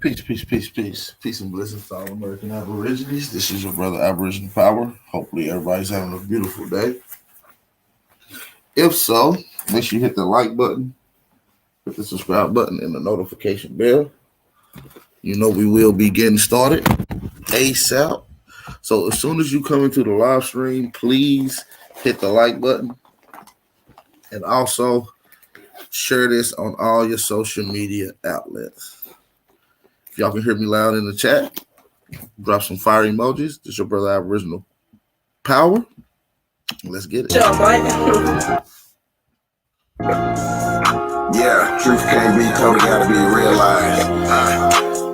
Peace, peace, peace, peace. Peace and blessings to all American Aborigines. This is your brother Aboriginal Power. Hopefully everybody's having a beautiful day. If so, make sure you hit the like button, hit the subscribe button, and the notification bell. You know we will be getting started ASAP. So as soon as you come into the live stream, please hit the like button. And also share this on all your social media outlets. If y'all can hear me loud in the chat, drop some fire emojis. This is your brother Aboriginal Power. Let's get it. Yeah, truth can't be told, it gotta be realized.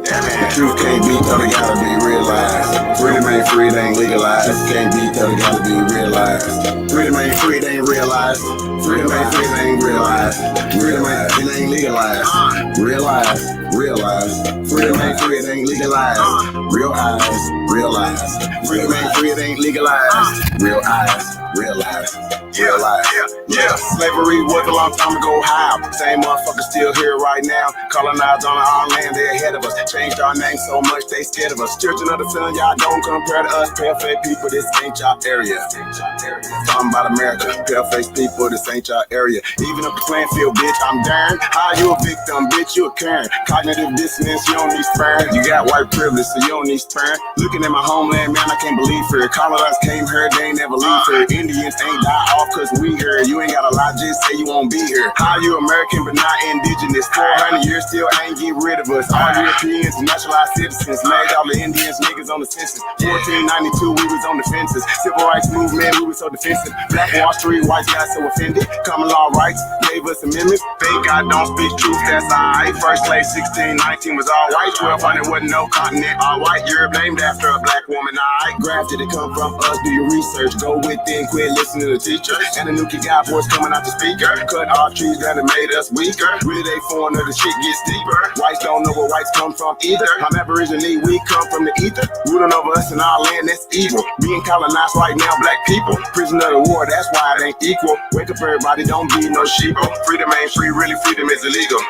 The truth can't be told, it gotta be realized. Freedom ain't free, it ain't legalized. Can't be told, it gotta be realized. Freedom ain't free, it ain't realized. Freedom ain't free, it ain't realized. Freedom ain't legalized. Realize. Freedom ain't free, it ain't legalized. Realize. Freedom ain't free, it ain't legalized. Realize. Yeah. Slavery was a long time ago. How? Same motherfuckers still here right now. Colonized on our land, they ahead of us. Changed our name so much they scared of us. Children of the sun, y'all don't compare to us. Pale-faced people, this ain't y'all area. Talking about America, pale-faced people, this ain't y'all area. Even up the playing field, bitch, I'm darn. How you a victim, bitch, you a Karen. Cognitive dissonance, you don't need sparing. You got white privilege, so you don't need sparing. Looking at my homeland, man, I can't believe it. Colonized came here, they ain't never leave here. Indians ain't die off cause we here. You ain't gotta lie, just say you won't be here. How you American but not indigenous? 400 years still ain't get rid of us. All Europeans and naturalized citizens made all the Indians niggas on the census. 1492 we was on the fences. Civil rights movement, we was so defensive. Black Wall Street, whites got so offended. Common law rights gave us amendments. Thank God don't speak truth, that's alright. First slave 1619 was all white. 1200 wasn't no continent, all white. Europe named after a black woman, alright. Grafted it come from us, do your research. Go within, quit listening to the teacher. And the Nuki guy voice coming out the speaker. Cut our trees down and made us weaker. Really they foreigner, the shit gets deeper. Whites don't know where whites come from either. I'm Aboriginal, we come from the ether. Ruling over us in our land, that's evil. Being colonized right now, black people. Prisoner of the war, that's why it ain't equal. Wake up everybody, don't be no sheeple. Freedom ain't free, really freedom is illegal.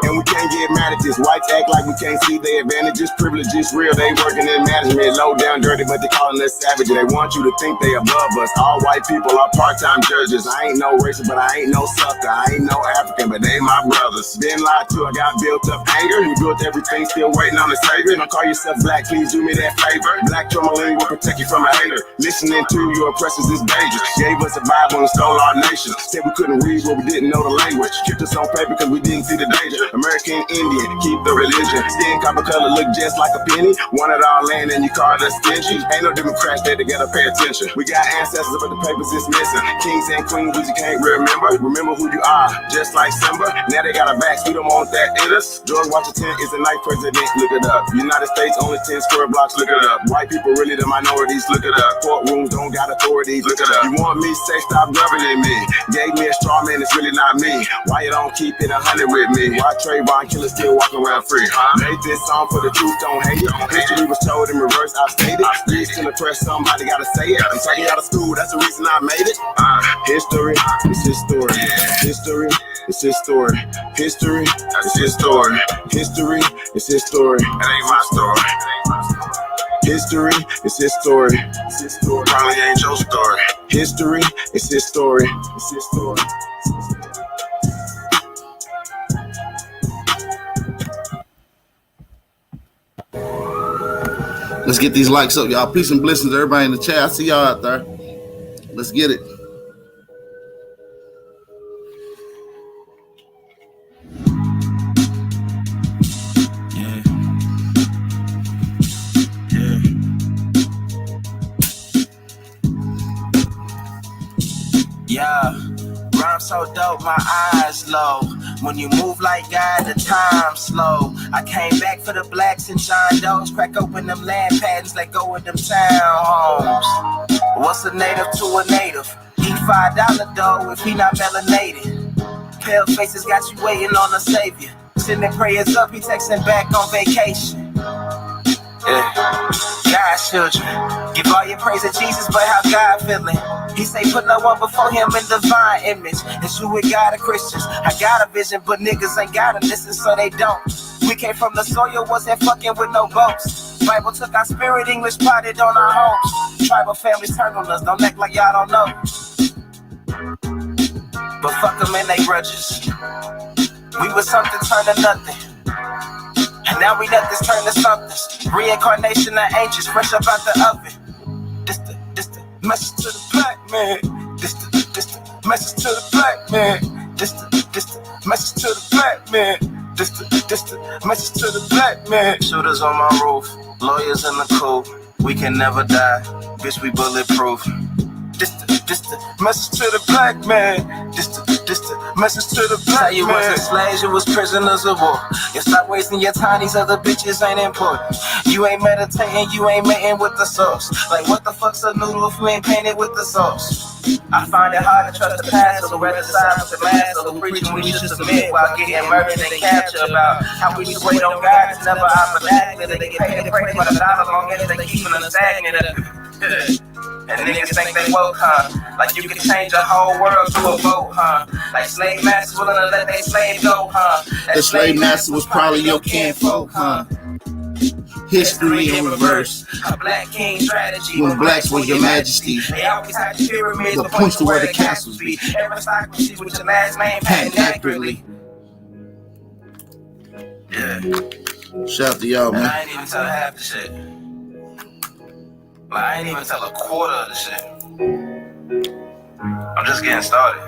And we can't get mad at this. Whites act like we can't see their advantages. Privileges real, they working in management. Low down dirty, but they calling us savage. They want you to think they above us. All white people are part-time judges. I ain't no racist, but I ain't no sucker. I ain't no African, but they my brothers. Been lied to, I got built up anger. We built everything, still waiting on the savior. Don't call yourself black, please do me that favor. Black tourmaline will protect you from a hater. Listening to your oppressors is dangerous. Gave us a Bible and stole our nation. Said we couldn't read, but we didn't know the language. Kept us on paper because we didn't see the danger. American Indian, keep the religion. Skin copper color look just like a penny. Wanted our land and you called us stingy. Ain't no Democrats there to get to pay attention. We got ancestors but the papers is missing. Kings and queens we just can't remember. Remember who you are, just like Simba. Now they got our backs, we don't want that in us. George Washington is the ninth president, look it up. United States only 10 square blocks, look it up. White people really the minorities, look it up. Courtrooms don't got authorities, look it up. You want me to say stop governing me? Gave me a straw man, it's really not me. Why you don't keep it 100 with me? Why Trayvon killers still walking around free? Made this song for the truth, don't hate it. History was told in reverse, I stated. Reach to the press, somebody gotta say it. I'm talking out of school, that's the reason I made it. History is his story. History is his story. History is his story. History is his story. That ain't my story. History is his story. It's his story. Probably ain't your story. History is his story. It's his story. Let's get these likes up, y'all. Peace and blessings to everybody in the chat. I see y'all out there. Let's get it. Yeah, rhyme so dope, my eyes low. When you move like God, the time slow. I came back for the blacks and John Doe's. Crack open them land patents, let go of them townhomes. What's a native to a native? He $5 dough if he not melanated. Pale faces got you waiting on a savior. Sending prayers up, he texting back on vacation. Yeah. God's children, give all your praise to Jesus, but how God feeling? He say put no one before him in divine image. It's you with God and Christians. I got a vision, but niggas ain't gotta listen, so they don't. We came from the soil, wasn't fucking with no boats. Bible took our spirit, English potted on our homes. Tribal families turned on us, don't act like y'all don't know. But fuck them and they grudges. We was something turned to nothing. And now we let this turn to something. Reincarnation of ancients, fresh up out the oven. This the message to the black man. This the message to the black man. This the message to the black man. This the message to the black man. Shooters on my roof, lawyers in the coop. We can never die, bitch, we bulletproof. This the message to the black man. This the message to the black man. You wasn't slaves, you was prisoners of war. You stop wasting your time, these other bitches ain't important. You ain't meditating, you ain't mating with the sauce. Like what the fuck's a noodle if you ain't painted with the sauce? I find it hard to trust the past, so rather side with the mask. So preaching we should submit while getting murdered and captured about how we should wait on God. It's never our vernacular. They get paid to pray by the dollar long as they keeping us stagnant. And niggas think they woke, huh? Like you can change the whole world to a vote, huh? Like slave masters willing to let they slave go, huh? The slave master was probably your kinfolk, huh? History in reverse. A black king strategy. When blacks was your majesty. They always had the pyramids, the points to where the castles be. Aristocracy with your last name patent accurately. Yeah. Shout out to y'all, man. I ain't even tell half the shit. I ain't even tell a quarter of the shit. I'm just getting started.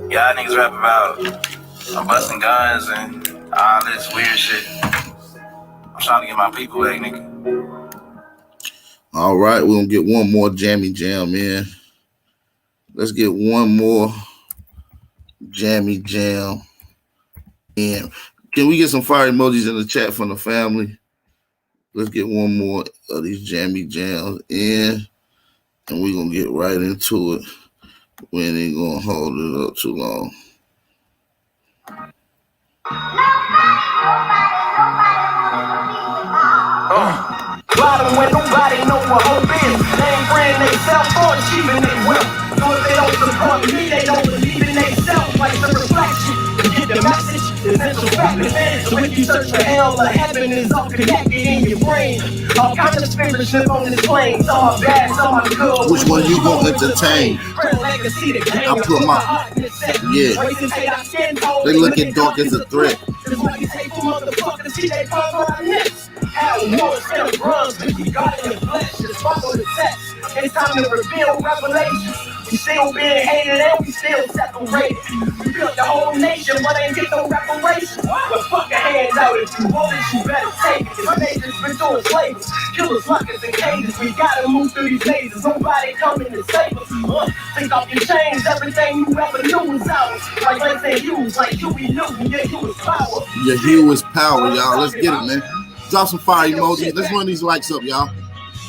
Y'all niggas rap about I'm busting guns and all this weird shit. I'm trying to get my people back, nigga. All right, we're gonna get one more jammy jam in. Let's get one more jammy jam in. Can we get some fire emojis in the chat from the family? Let's get one more of these jammy jams in, and we're going to get right into it. We ain't going to hold it up too long. Bottom when nobody know what hope is. They ain't brand they self or achieving they will. So if they don't support me, they don't believe in they self. Like the reflection, to get the message, essential factors. So if you search for hell or heaven, is all connected in your brain. All kinds of spirits live on this plane. Some are bad, some are good. Which one you gonna entertain? I put my yeah. They looking dark as a threat. It's time to reveal revelations. We still being hated and we still separated. We built the whole nation, but ain't get no reparations. But fuck a handout, if you want it, you better take it. This nation's been doing slaves, killers, lockers, and cages. We gotta move through these mazes, nobody coming to save us. Think off your chains, everything you ever knew was ours. Like Lance and Hughes, like Huey Newton, yeah, you was power. Yeah, Hugh is power, y'all. Let's get it, man. Drop some fire emojis. Let's run these likes up, y'all.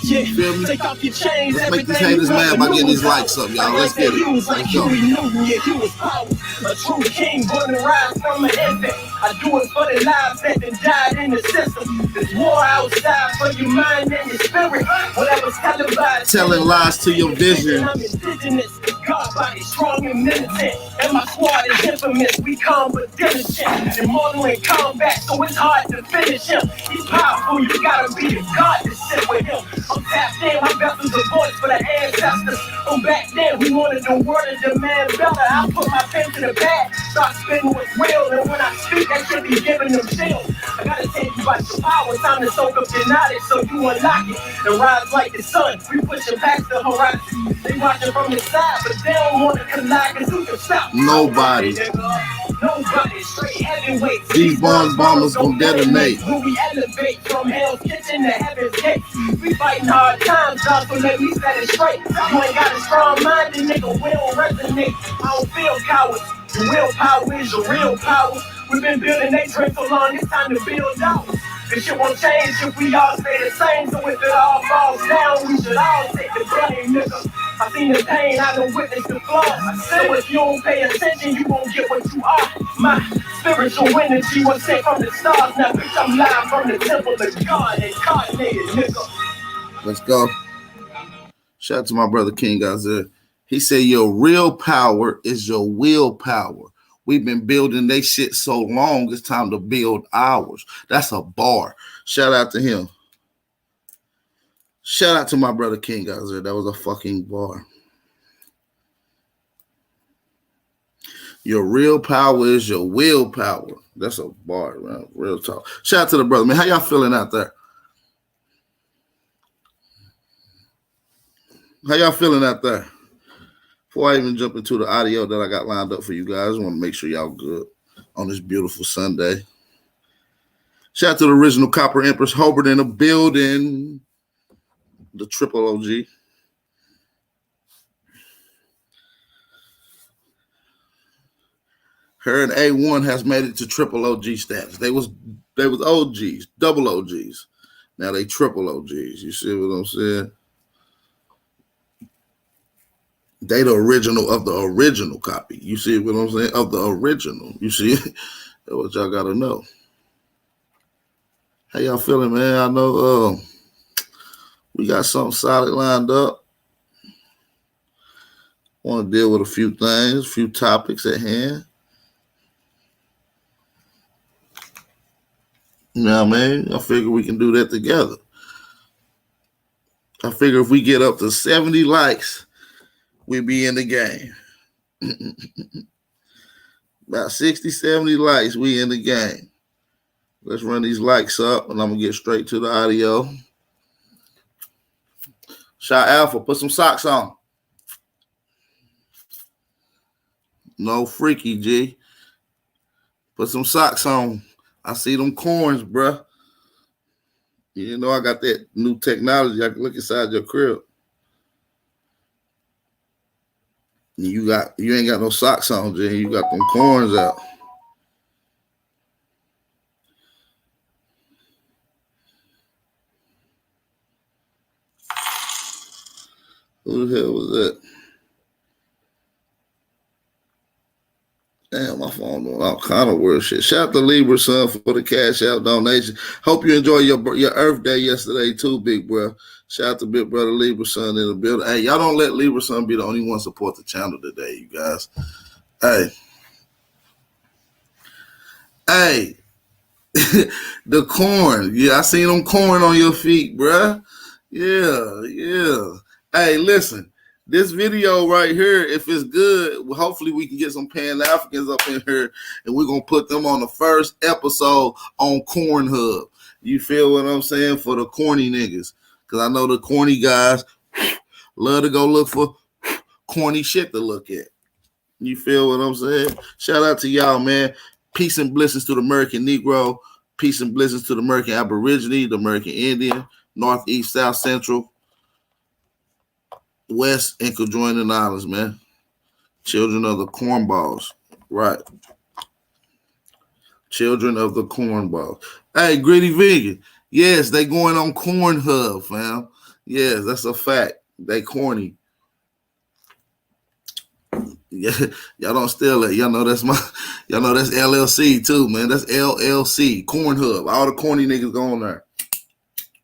Yeah, feel me? Take off your chains, let's make these haters mad by getting these likes up, y'all. Let's get it. Let's go. Yeah, you was power. A true king born to rise from an infant. I do it for the lives that then died in the system. There's war outside for your mind and your spirit. Whatever's televised. Telling lies to your vision. I'm indigenous. God body strong and militant. And my squad is infamous. We come with diligence. Immortal in combat, so it's hard to finish him. He's powerful, you gotta be a god to sit with him. I'm tapped in, my vessel's a voice for the ancestors. From back then, we wanted the world to demand better. I put my pen to the pad, start spinning what's real. And when I speak, that should be giving them chills. I gotta tell you about your power, time to soak up your knowledge so you unlock it and rise like the sun. We pushing past the horizon. They watching from the side, but they don't want to collide, cause who can stop? Nobody. Nobody, straight heavyweights. These bombers gon' detonate. When we elevate from hell's kitchen to heaven's gate, we fighting hard times, dog, so let me set it straight. You ain't got a strong mind, then nigga will resonate. I don't feel cowards. Your willpower is your real power. We've been building they dream so long, it's time to build ours. This shit won't change if we all stay the same. So if it all falls down, we should all take the blame, nigga. I seen the pain, I don't witness the flaws. So if you don't pay attention, you won't get what you are. My spiritual energy was sent from the stars. Now bitch, I'm live from the temple of God and incarnated, nigga. Let's go. Shout out to my brother King Isaiah. He said your real power is your willpower. We've been building they shit so long, it's time to build ours. That's a bar. Shout out to him. Shout out to my brother King out there. That was a fucking bar. Your real power is your willpower. That's a bar, man. Real talk. Shout out to the brother, man. How y'all feeling out there? How y'all feeling out there? Before I even jump into the audio that I got lined up for you guys, I want to make sure y'all good on this beautiful Sunday. Shout out to the original Copper Empress Hobart in the building. The triple OG. Her and A1 has made it to triple OG status. They was OGs, double OGs. Now they triple OGs. You see what I'm saying? They the original of the original copy. You see what I'm saying? Of the original. You see? That's what y'all gotta know. How y'all feeling, man? I know we got something solid lined up. Want to deal with a few things, a few topics at hand. You know what I mean? I figure we can do that together. I figure if we get up to 70 likes, we be in the game. About 60, 70 likes, we in the game. Let's run these likes up, and I'm going to get straight to the audio. Shot Alpha, put some socks on. No freaky, G. Put some socks on. I see them corns, bruh. You know I got that new technology. I can look inside your crib. You ain't got no socks on, G. You got them corns out. Who the hell was that? Damn, my phone doing all kind of weird shit. Shout out to Libra Son for the cash out donation. Hope you enjoyed your Earth Day yesterday too, big bro. Shout out to big brother Libra Son in the building. Hey, y'all don't let Libra Son be the only one support the channel today, you guys. Hey, the corn. Yeah, I seen them corn on your feet, bruh. Yeah. Hey, listen. This video right here, if it's good, hopefully we can get some Pan-Africans up in here and we're going to put them on the first episode on Corn Hub. You feel what I'm saying? For the corny niggas. Because I know the corny guys love to go look for corny shit to look at. You feel what I'm saying? Shout out to y'all, man. Peace and blessings to the American Negro. Peace and blessings to the American Aborigine, the American Indian, Northeast, South, Central, West, and conjoining islands, man. Children of the cornballs. Right. Children of the cornballs. Hey, Gritty Vegan. Yes, they going on Corn Hub, fam. Yes, that's a fact. They corny. Yeah, y'all don't steal it. Y'all know that's LLC too, man. That's LLC, Corn Hub. All the corny niggas go on there.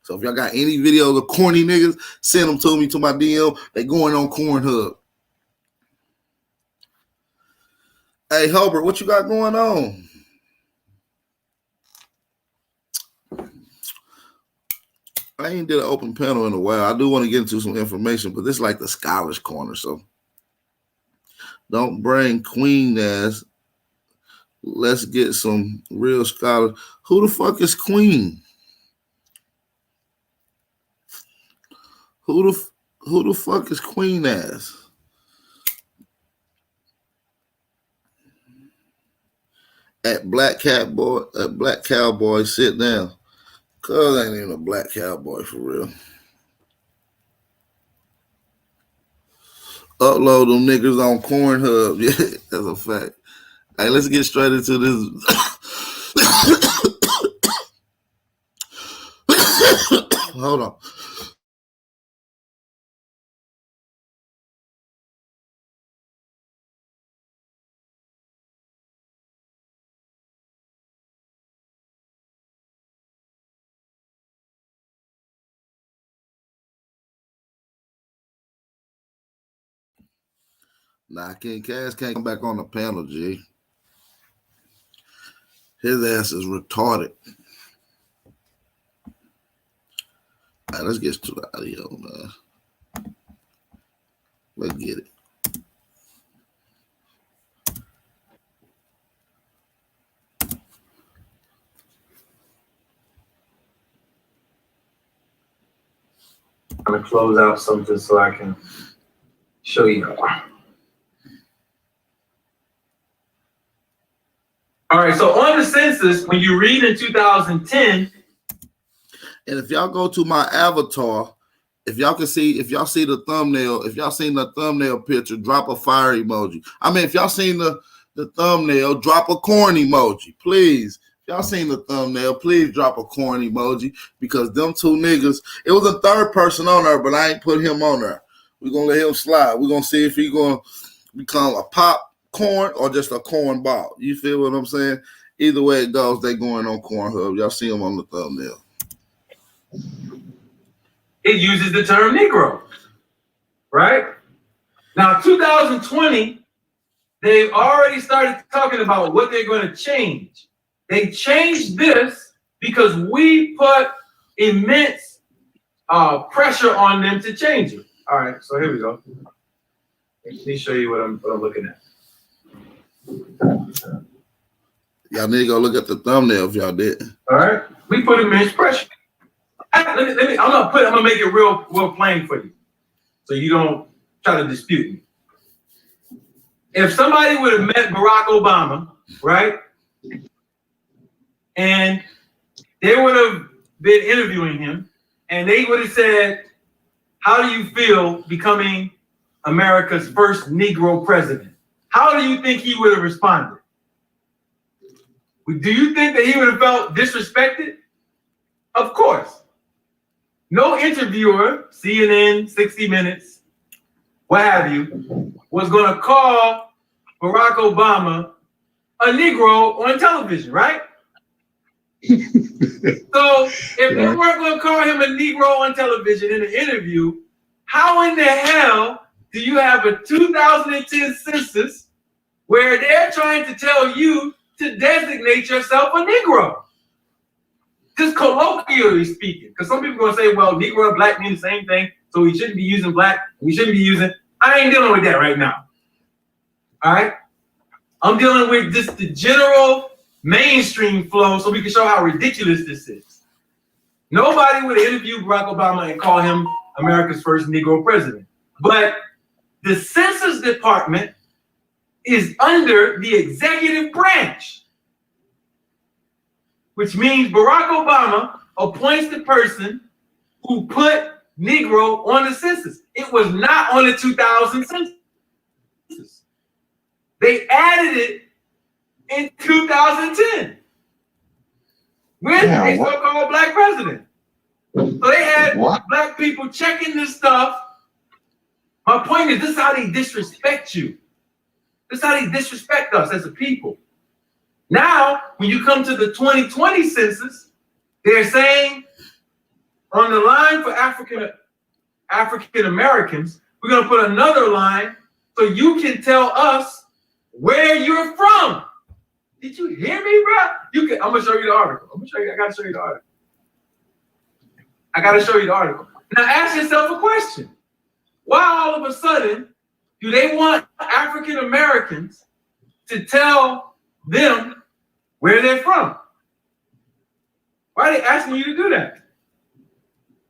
So if y'all got any videos of corny niggas, send them to me to my DM. They going on Corn Hub. Hey, Hobart, what you got going on? I ain't did an open panel in a while. I do want to get into some information, but this is like the scholars corner, so don't bring Queen ass. Let's get some real scholars. Who the fuck is Queen? Who the fuck is Queen ass? At Black Cowboy, sit down. Cuz ain't even a black cowboy for real. Upload them niggas on Corn Hub. Yeah, that's a fact. Hey, let's get straight into this. Hold on. Nah, King Cass can't come back on the panel, G. His ass is retarded. All right, let's get to the audio, man. Let's get it. I'm gonna close out something so I can show you. All right, so on the census, when you read in 2010, and if y'all go to my avatar, if y'all see the thumbnail, if y'all seen the thumbnail picture, drop a fire emoji. I mean, if y'all seen the thumbnail, drop a corn emoji, please. If y'all seen the thumbnail, please drop a corn emoji, because them two niggas, it was a third person on there, but I ain't put him on there. We're going to let him slide. We're going to see if he's going to become a popcorn or just a corn ball. You feel what I'm saying? Either way it goes, they going on Cornhub. Y'all see them on the thumbnail. it uses the term Negro, right? Now, 2020, they've already started talking about what they're going to change. They changed this because we put immense pressure on them to change it. All right, so here we go. Let me show you what I'm looking at. Y'all need to go look at the thumbnail if y'all did. All right, we put immense pressure. I'm gonna make it real plain for you, so you don't try to dispute me. If somebody would have met Barack Obama, right, and they would have been interviewing him, and they would have said, "How do you feel becoming America's first Negro president?" How do you think he would have responded? Do you think that he would have felt disrespected? Of course. No interviewer, CNN, 60 Minutes, what have you, was going to call Barack Obama a Negro on television, right? So if they weren't going to call him a Negro on television in an interview, how in the hell do you have a 2010 census where they're trying to tell you to designate yourself a Negro? Just colloquially speaking, because some people are going to say, well, Negro and black mean the same thing, so we shouldn't be using black, we shouldn't be using, I ain't dealing with that right now. All right? I'm dealing with just the general mainstream flow so we can show how ridiculous this is. Nobody would interview Barack Obama and call him America's first Negro president. But the Census Department is under the executive branch, which means Barack Obama appoints the person who put Negro on the census. It was not on the 2000 census. They added it in 2010 with a so-called black president. So they had black people checking this stuff. My point is, this is how they disrespect you. This is how they disrespect us as a people. Now, when you come to the 2020 census, they're saying on the line for African Americans, we're going to put another line so you can tell us where you're from. Did you hear me, bro? I'm going to show you the article. I got to show you the article. Now, ask yourself a question. Why all of a sudden do they want African Americans to tell them where they're from? Why are they asking you to do that?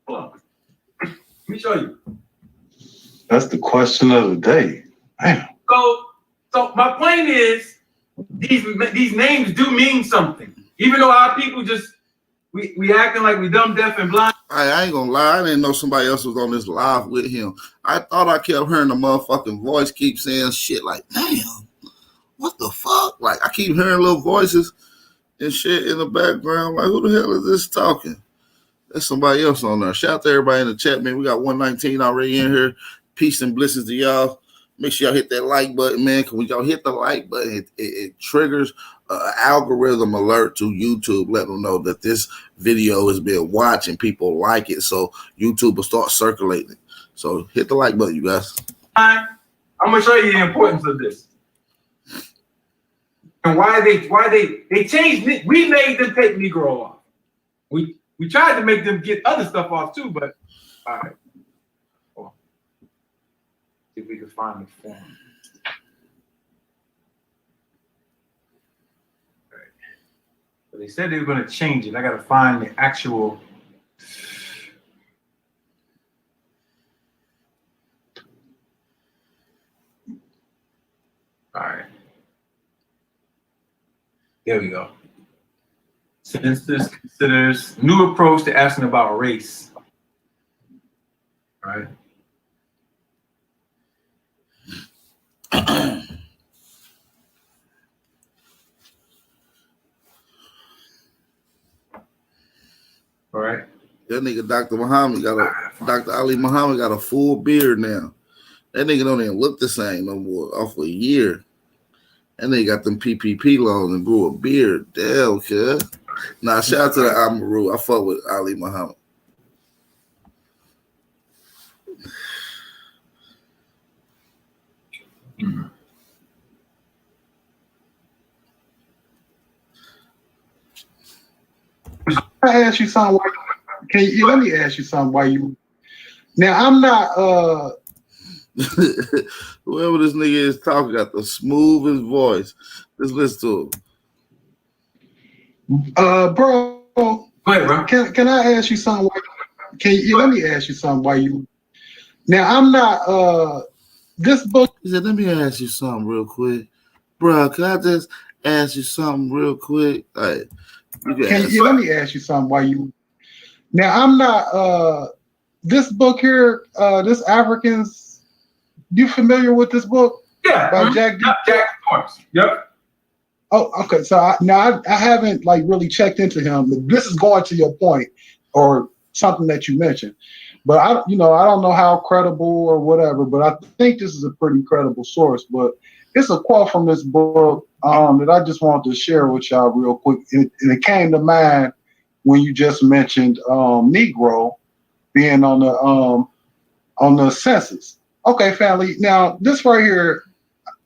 Hold on. Let me show you. That's the question of the day. Damn. So my point is, these names do mean something. Even though our people just we acting like we dumb, deaf, and blind. I ain't gonna lie, I didn't know somebody else was on this live with him. I thought I kept hearing the motherfucking voice keep saying shit like, damn, what the fuck? Like, I keep hearing little voices and shit in the background. Like, who the hell is this talking? There's somebody else on there. Shout out to everybody in the chat, man. We got 119 already in here. Peace and blessings to y'all. Make sure y'all hit that like button, man, because when y'all hit the like button, it triggers an algorithm alert to YouTube, let them know that this video is being watched and people like it, so YouTube will start circulating it. So hit the like button, you guys. I'm going to show you the importance of this. And why they changed. We made them take Negro off. We tried to make them get other stuff off too, but all right. Well, see if we can find the form. All right. So they said they were going to change it. I got to find the actual. All right. There we go. Census considers new approach to asking about race. All right. All right. That nigga Dr. Ali Muhammad got a full beard now. That nigga don't even look the same no more off a year. And they got them PPP loans and grew a beard. Damn, kid. Nah, shout out to the Amaru. I fuck with Ali Muhammad. I ask you something. Let me ask you something. Why you? Now I'm not. Whoever this nigga is talking got the smoothest voice. Let's listen to him. Bro. Go ahead, bro. Can I ask you something? Let me ask you something. Why you? Now I'm not. This book. He said, "Let me ask you something real quick, bro. Can I just ask you something real quick? Like, let me ask you something. Why you? Now I'm not. This book here. This Africans. You familiar with this book? Yeah. By Jack D. Jack, of course. Yep. Oh, okay. So I haven't like really checked into him. This is going to your point or something that you mentioned, but I don't know how credible or whatever. But I think this is a pretty credible source. But it's a quote from this book that I just wanted to share with y'all real quick, and it came to mind when you just mentioned Negro being on the census. Okay, family. Now, this right here,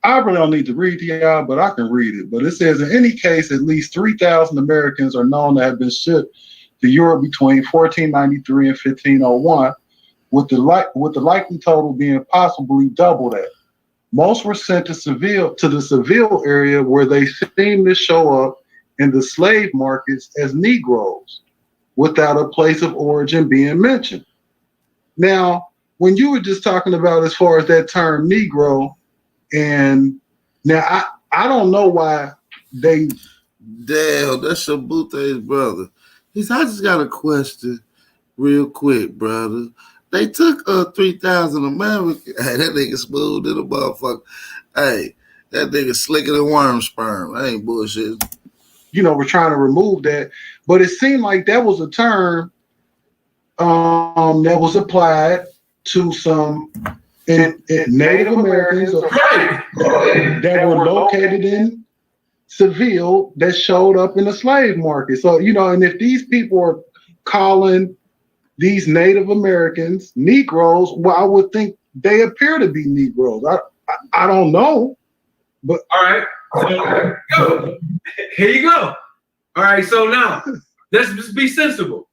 I really don't need to read to y'all, but I can read it. But it says, in any case, at least 3,000 Americans are known to have been shipped to Europe between 1493 and 1501, with the likely total being possibly double that. Most were sent to the Seville area, where they seem to show up in the slave markets as Negroes, without a place of origin being mentioned. Now, when you were just talking about as far as that term Negro, and now I don't know why they. Damn, that's Shabute's brother. He said, I just got a question real quick, brother. They took 3,000 Americans. Hey, that nigga smooth in a motherfucker. Hey, that nigga slicker than worm sperm. I ain't bullshit. We're trying to remove that. But it seemed like that was a term that was applied to some Native Americans that were located in Seville that showed up in the slave market. So, and if these people are calling these Native Americans Negroes, well, I would think they appear to be Negroes. I don't know. But all right. So, here you go. All right. So now let's just be sensible.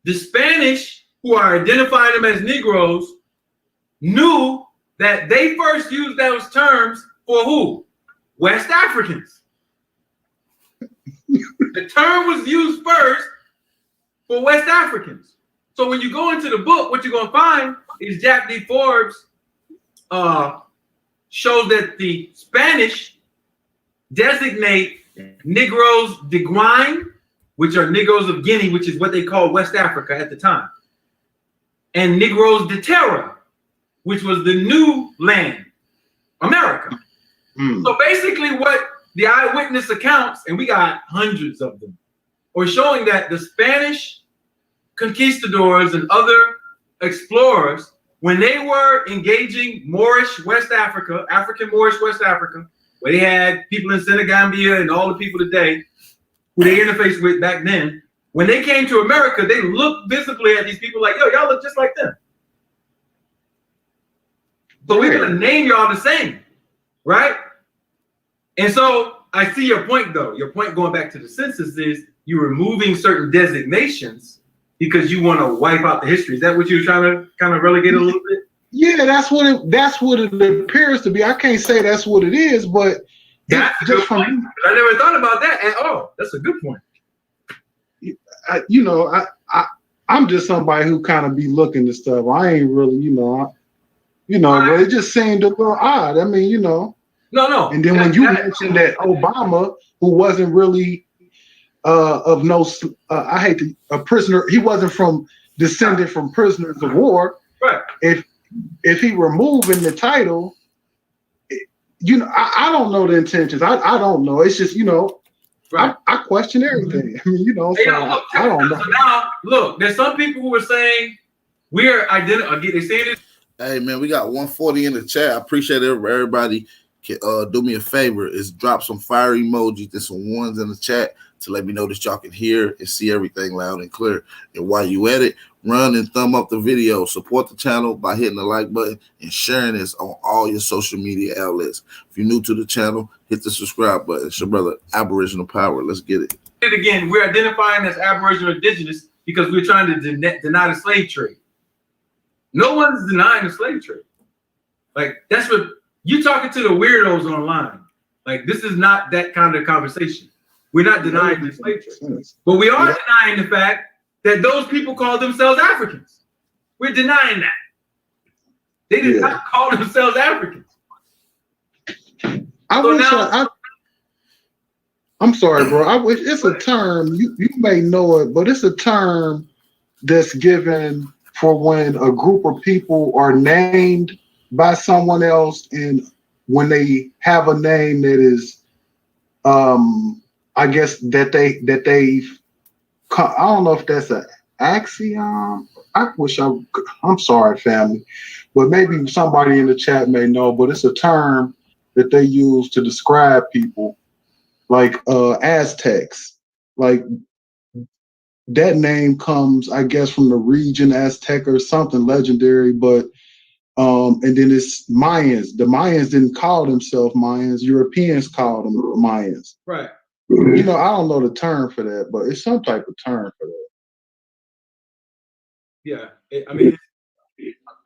The Spanish, who are identifying them as Negroes, knew that they first used those terms for who? West Africans. The term was used first for West Africans. So when you go into the book, what you're going to find is Jack D. Forbes shows that the Spanish designate Negroes de Guine, which are Negroes of Guinea, which is what they called West Africa at the time, and Negroes de Terra, which was the new land, America. So basically what the eyewitness accounts, and we got hundreds of them, are showing that the Spanish conquistadors and other explorers, when they were engaging Moorish West Africa, African Moorish West Africa, where they had people in Senegambia and all the people today who they interfaced with back then, when they came to America, they looked visibly at these people like, yo, y'all look just like them. So we're gonna name y'all the same, right? And so I see your point, though. Your point going back to the census is you're removing certain designations because you want to wipe out the history. Is that what you're trying to kind of relegate a little bit? Yeah, that's what it appears to be. I can't say that's what it is, but that's a good point. I never thought about that at all. That's a good point. I'm just somebody who kind of be looking to stuff. I ain't really, but it just seemed a little odd. I mean, No. And then when you mentioned that Obama, who wasn't really a prisoner, he wasn't descended from prisoners of war. Right. If he were moving the title, I don't know the intentions. I don't know. It's just, right. I question everything. I mean, I don't know. So now, look, there's some people who are saying we're identical. They saying this. Hey, man, we got 140 in the chat. I appreciate everybody. Do me a favor, is drop some fire emojis and some ones in the chat to let me know that y'all can hear and see everything loud and clear. And while you at it, run and thumb up the video. Support the channel by hitting the like button and sharing this on all your social media outlets. If you're new to the channel, hit the subscribe button. It's your brother, Aboriginal Power. Let's get it. Again, we're identifying as Aboriginal Indigenous because we're trying to deny the slave trade. No one's denying the slave trade. Like, that's what you're talking to the weirdos online. Like, this is not that kind of conversation. We're not denying the slave trade. But we are denying the fact that those people call themselves Africans. We're denying that. They did not call themselves Africans. I'm sorry, bro. It's a term, you may know it, but it's a term that's given for when a group of people are named by someone else, and when they have a name that is, I guess that they've. I don't know if that's an axiom. I'm sorry, family, but maybe somebody in the chat may know. But it's a term that they use to describe people, like Aztecs. Like that name comes, I guess, from the region Aztec or something legendary, but. And then it's Mayans. The Mayans didn't call themselves Mayans. Europeans called them Mayans. Right. I don't know the term for that, but it's some type of term for that. Yeah.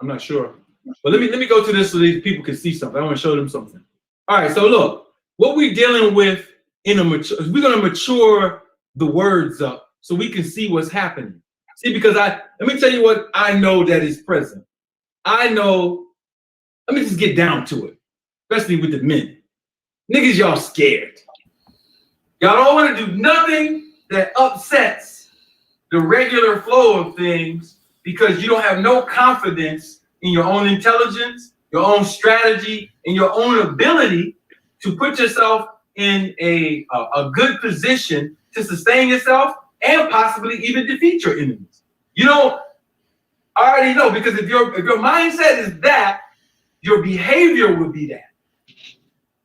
I'm not sure. But let me go to this so these people can see something. I want to show them something. All right. So look, what we're dealing with we're going to mature the words up so we can see what's happening. See, because let me tell you what I know that is present. I know, let me just get down to it, especially with the men. Niggas, y'all scared. Y'all don't want to do nothing that upsets the regular flow of things because you don't have no confidence in your own intelligence, your own strategy, and your own ability to put yourself in a good position to sustain yourself and possibly even defeat your enemies. I already know, because if your mindset is that, your behavior would be that.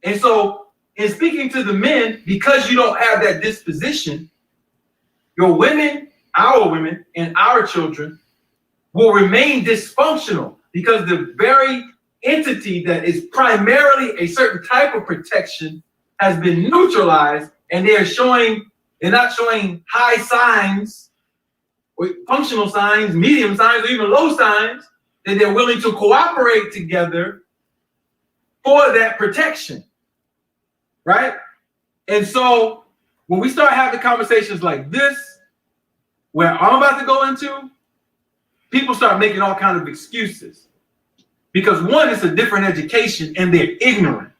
And so, in speaking to the men, because you don't have that disposition, your women, our women, and our children will remain dysfunctional because the very entity that is primarily a certain type of protection has been neutralized, and they're not showing high signs, functional signs, medium signs, or even low signs, that they're willing to cooperate together for that protection, right? And so when we start having conversations like this, where I'm about to go into, people start making all kinds of excuses. Because one, it's a different education and they're ignorant.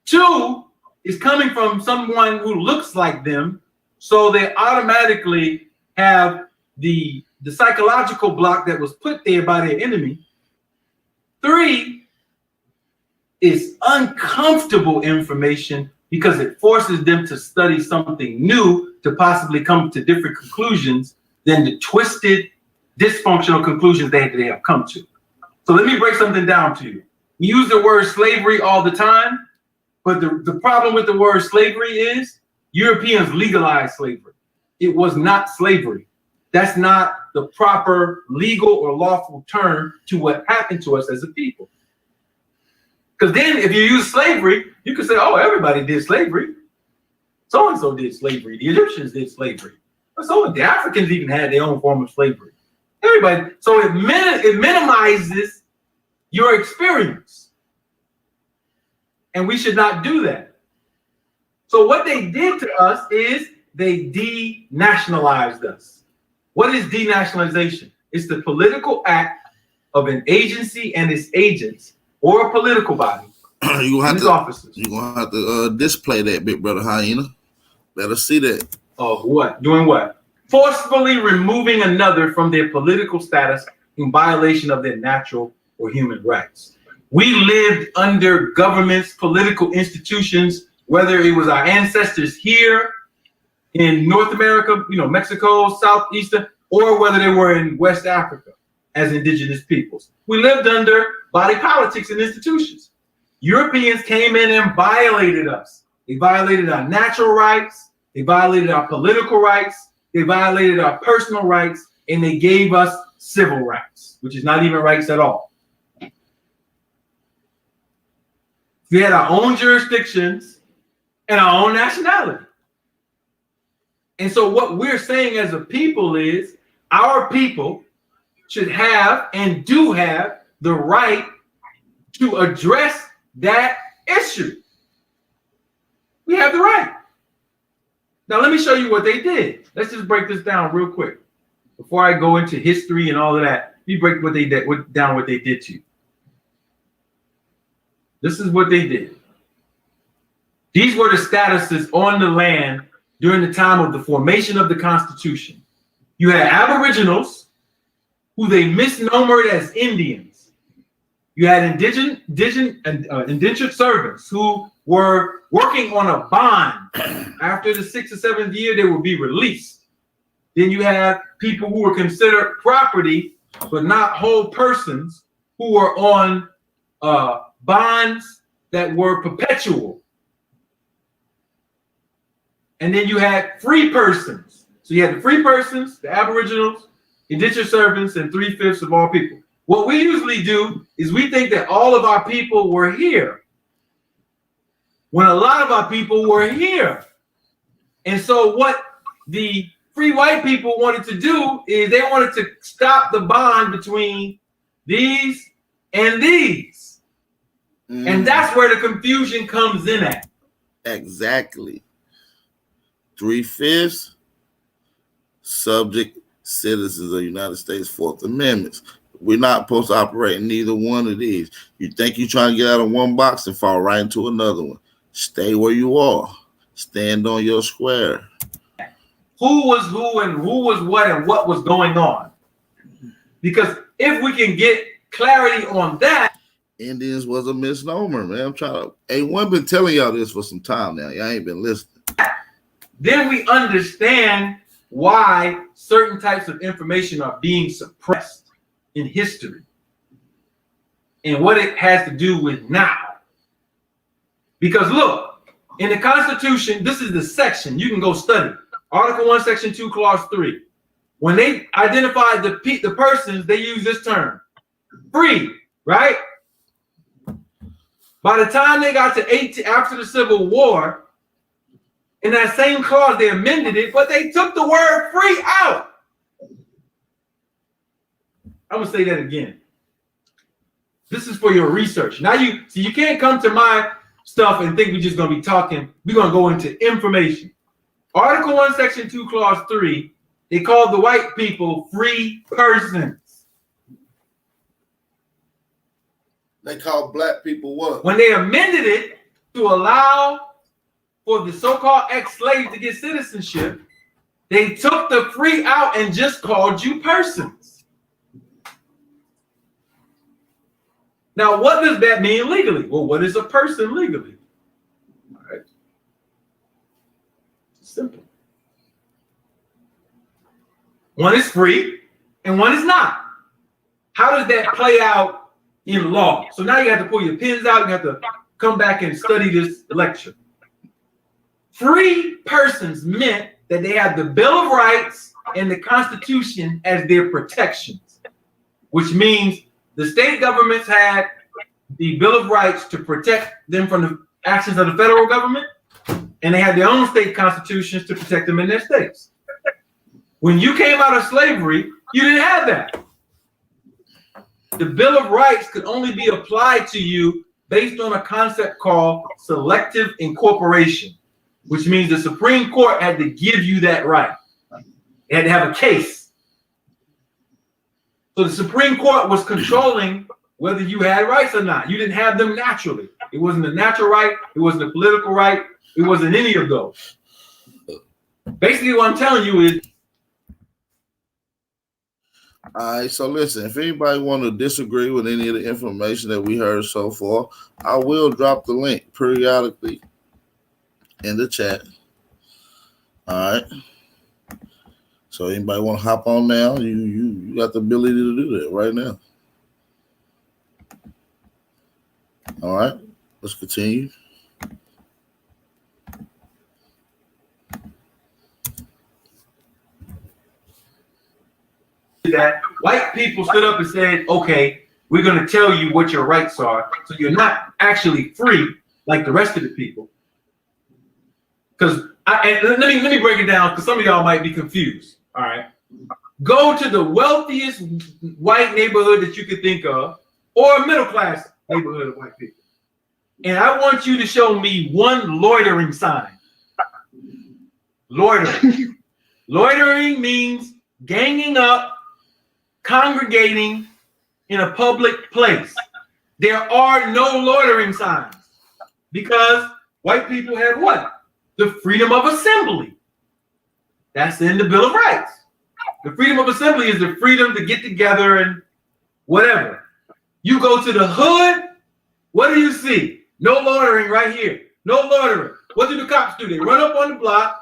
Two, it's coming from someone who looks like them, so they automatically have the psychological block that was put there by their enemy. Three is uncomfortable information because it forces them to study something new to possibly come to different conclusions than the twisted, dysfunctional conclusions they have come to. So let me break something down to you. We use the word slavery all the time, but the problem with the word slavery is Europeans legalized slavery. It was not slavery. That's not the proper legal or lawful term to what happened to us as a people. Because then if you use slavery, you could say, oh, everybody did slavery. So-and-so did slavery. The Egyptians did slavery. But so the Africans even had their own form of slavery. Everybody. So it minimizes your experience. And we should not do that. So what they did to us is they denationalized us. What is denationalization? It's the political act of an agency and its agents or a political body. You're gonna have to display that bit, brother Hyena. Let us see that. Oh, what? Doing what? Forcefully removing another from their political status in violation of their natural or human rights. We lived under governments, political institutions, whether it was our ancestors here in North America, Mexico, Southeastern, or whether they were in West Africa as indigenous peoples. We lived under body politics and institutions. Europeans came in and violated us. They violated our natural rights. They violated our political rights. They violated our personal rights, and they gave us civil rights, which is not even rights at all. We had our own jurisdictions and our own nationality. And so what we're saying as a people is our people should have and do have the right to address that issue. We have the right. Now, let me show you what they did. Let's just break this down real quick. Before I go into history and all of that, you break what they did, down what they did to you. This is what they did. These were the statuses on the land during the time of the formation of the Constitution. You had Aboriginals, who they misnomered as Indians. You had indentured servants who were working on a bond. After the 6th or 7th year, they would be released. Then you have people who were considered property, but not whole persons, who were on bonds that were perpetual. And then you had free persons. So you had the free persons, the Aboriginals, indentured servants, and 3/5 of all people. What we usually do is we think that all of our people were here, when a lot of our people were here. And so what the free white people wanted to do is they wanted to stop the bond between these and these. And that's where the confusion comes in at. Exactly. 3/5 subject citizens of the United States, 4th Amendments. We're not supposed to operate in neither one of these. You think you're trying to get out of one box and fall right into another one. Stay where you are. Stand on your square. Who was who and who was what and what was going on? Because if we can get clarity on that. Indians was a misnomer, man. I'm trying to. A1 been telling y'all this for some time now. Y'all ain't been listening. Then we understand why certain types of information are being suppressed in history and what it has to do with now. Because look, in the Constitution, this is the section you can go study. Article 1, Section 2, Clause 3. When they identified the persons, they use this term, free, right? By the time they got to after the Civil War, in that same clause, they amended it, but they took the word free out. I'm gonna say that again. This is for your research. Now you can't come to my stuff and think we're just gonna be talking. We're gonna go into information. Article 1, Section 2, Clause 3, they called the white people free persons. They called black people what? When they amended it to allow for the so-called ex-slaves to get citizenship, they took the free out and just called you persons. Now, what does that mean legally? Well, what is a person legally? All right. Simple. One is free and one is not. How does that play out in law? So now you have to pull your pens out. You have to come back and study this lecture. Free persons meant that they had the Bill of Rights and the Constitution as their protections, which means the state governments had the Bill of Rights to protect them from the actions of the federal government, and they had their own state constitutions to protect them in their states. When you came out of slavery, you didn't have that. The Bill of Rights could only be applied to you based on a concept called selective incorporation, which means the Supreme Court had to give you that right. It had to have a case. So the Supreme Court was controlling whether you had rights or not. You didn't have them naturally. It wasn't a natural right. It wasn't a political right. It wasn't any of those. Basically, what I'm telling you is, all right, so listen, if anybody want to disagree with any of the information that we heard so far, I will drop the link periodically in the chat. All right. So anybody want to hop on now? You got the ability to do that right now. All right, let's continue. that white people stood up and said, okay, we're going to tell you what your rights are, so you're not actually free like the rest of the people. Because let me break it down, because some of y'all might be confused. All right, go to the wealthiest white neighborhood that you could think of, or a middle class neighborhood of white people, and I want you to show me one loitering sign. Loitering. Loitering means ganging up, congregating in a public place. There are no loitering signs because white people have what? The freedom of assembly. That's in the Bill of Rights. The freedom of assembly is the freedom to get together and whatever. You go to the hood, what do you see? No loitering right here. No loitering. What do the cops do? They run up on the block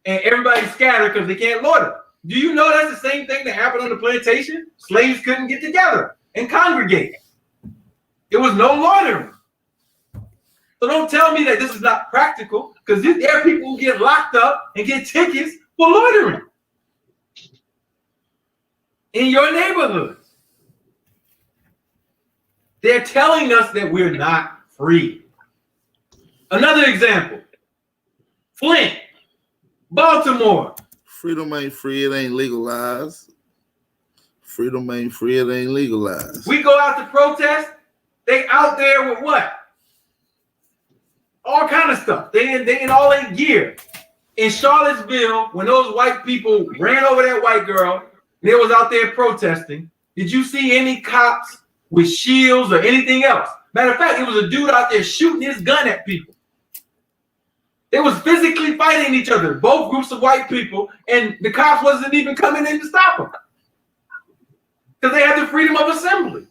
and everybody scatter because they can't loiter. Do you know that's the same thing that happened on the plantation? Slaves couldn't get together and congregate. There was no loitering. So don't tell me that this is not practical, because there are people who get locked up and get tickets for loitering in your neighborhoods. They're telling us that we're not free. Another example, Flint, Baltimore. Freedom ain't free, it ain't legalized. Freedom ain't free, it ain't legalized. We go out to protest, they out there with what? All kind of stuff. They in all their gear. In Charlottesville, when those white people ran over that white girl, and they was out there protesting, did you see any cops with shields or anything else? Matter of fact, it was a dude out there shooting his gun at people. They was physically fighting each other, both groups of white people, and the cops wasn't even coming in to stop them because they had the freedom of assembly.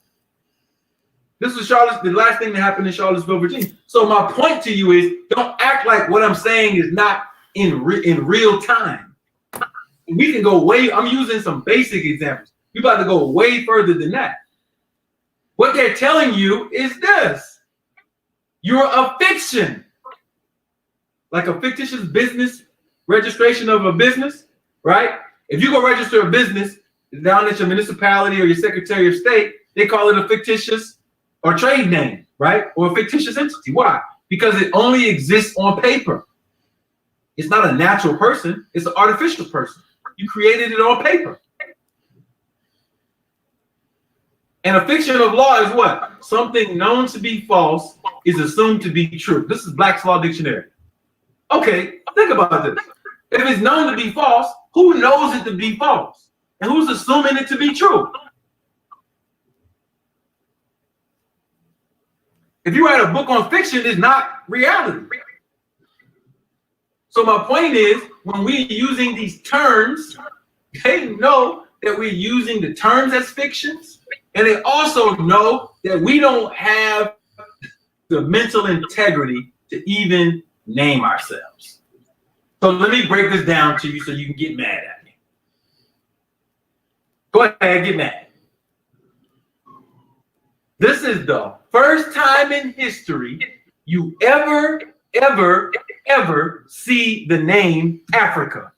This was the last thing that happened in Charlottesville, Virginia. So my point to you is, don't act like what I'm saying is not in real time. We can go way, I'm using some basic examples. We're about to go way further than that. What they're telling you is this: you're a fiction. Like a fictitious business registration of a business, right? If you go register a business down at your municipality or your Secretary of State, they call it a fictitious or trade name, right? Or a fictitious entity. Why? Because it only exists on paper. It's not a natural person, it's an artificial person. You created it on paper. And a fiction of law is what? Something known to be false is assumed to be true. This is Black's Law Dictionary. Okay, think about this. If it's known to be false, who knows it to be false? And who's assuming it to be true? If you write a book on fiction, it's not reality. So my point is, when we're using these terms, they know that we're using the terms as fictions, and they also know that we don't have the mental integrity to even name ourselves. So let me break this down to you so you can get mad at me. Go ahead, get mad. This is the first time in history you ever see the name Africa.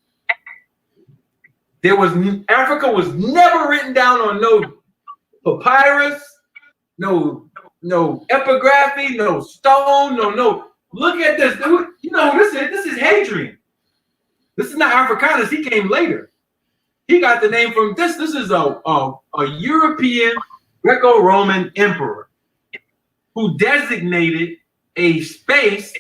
Africa was never written down on no papyrus, no epigraphy, no stone, no. Look at this. You know who this is? This is not Africanus. He came later. He got the name from this. This is a European Greco-Roman emperor who designated a space,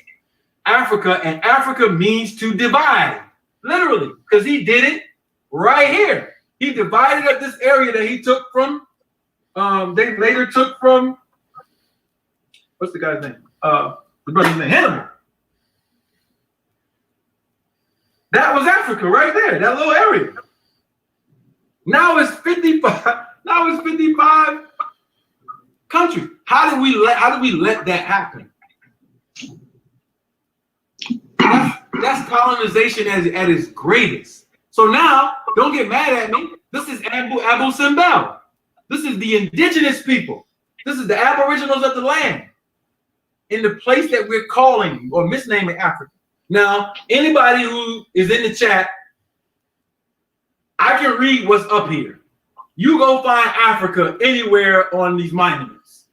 Africa, and Africa means to divide, literally, because he did it right here. He divided up this area that he took from, they later took from, what's the guy's name? The brother's name, Hannibal. That was Africa right there, that little area. Now it's 55. Now it's 55 countries. How did we let that happen? That's colonization at its greatest. So now, don't get mad at me. This is Abu Simbel. This is the indigenous people. This is the Aboriginals of the land in the place that we're calling or misnaming Africa. Now, anybody who is in the chat, I can read what's up here. You go find Africa anywhere on these monuments.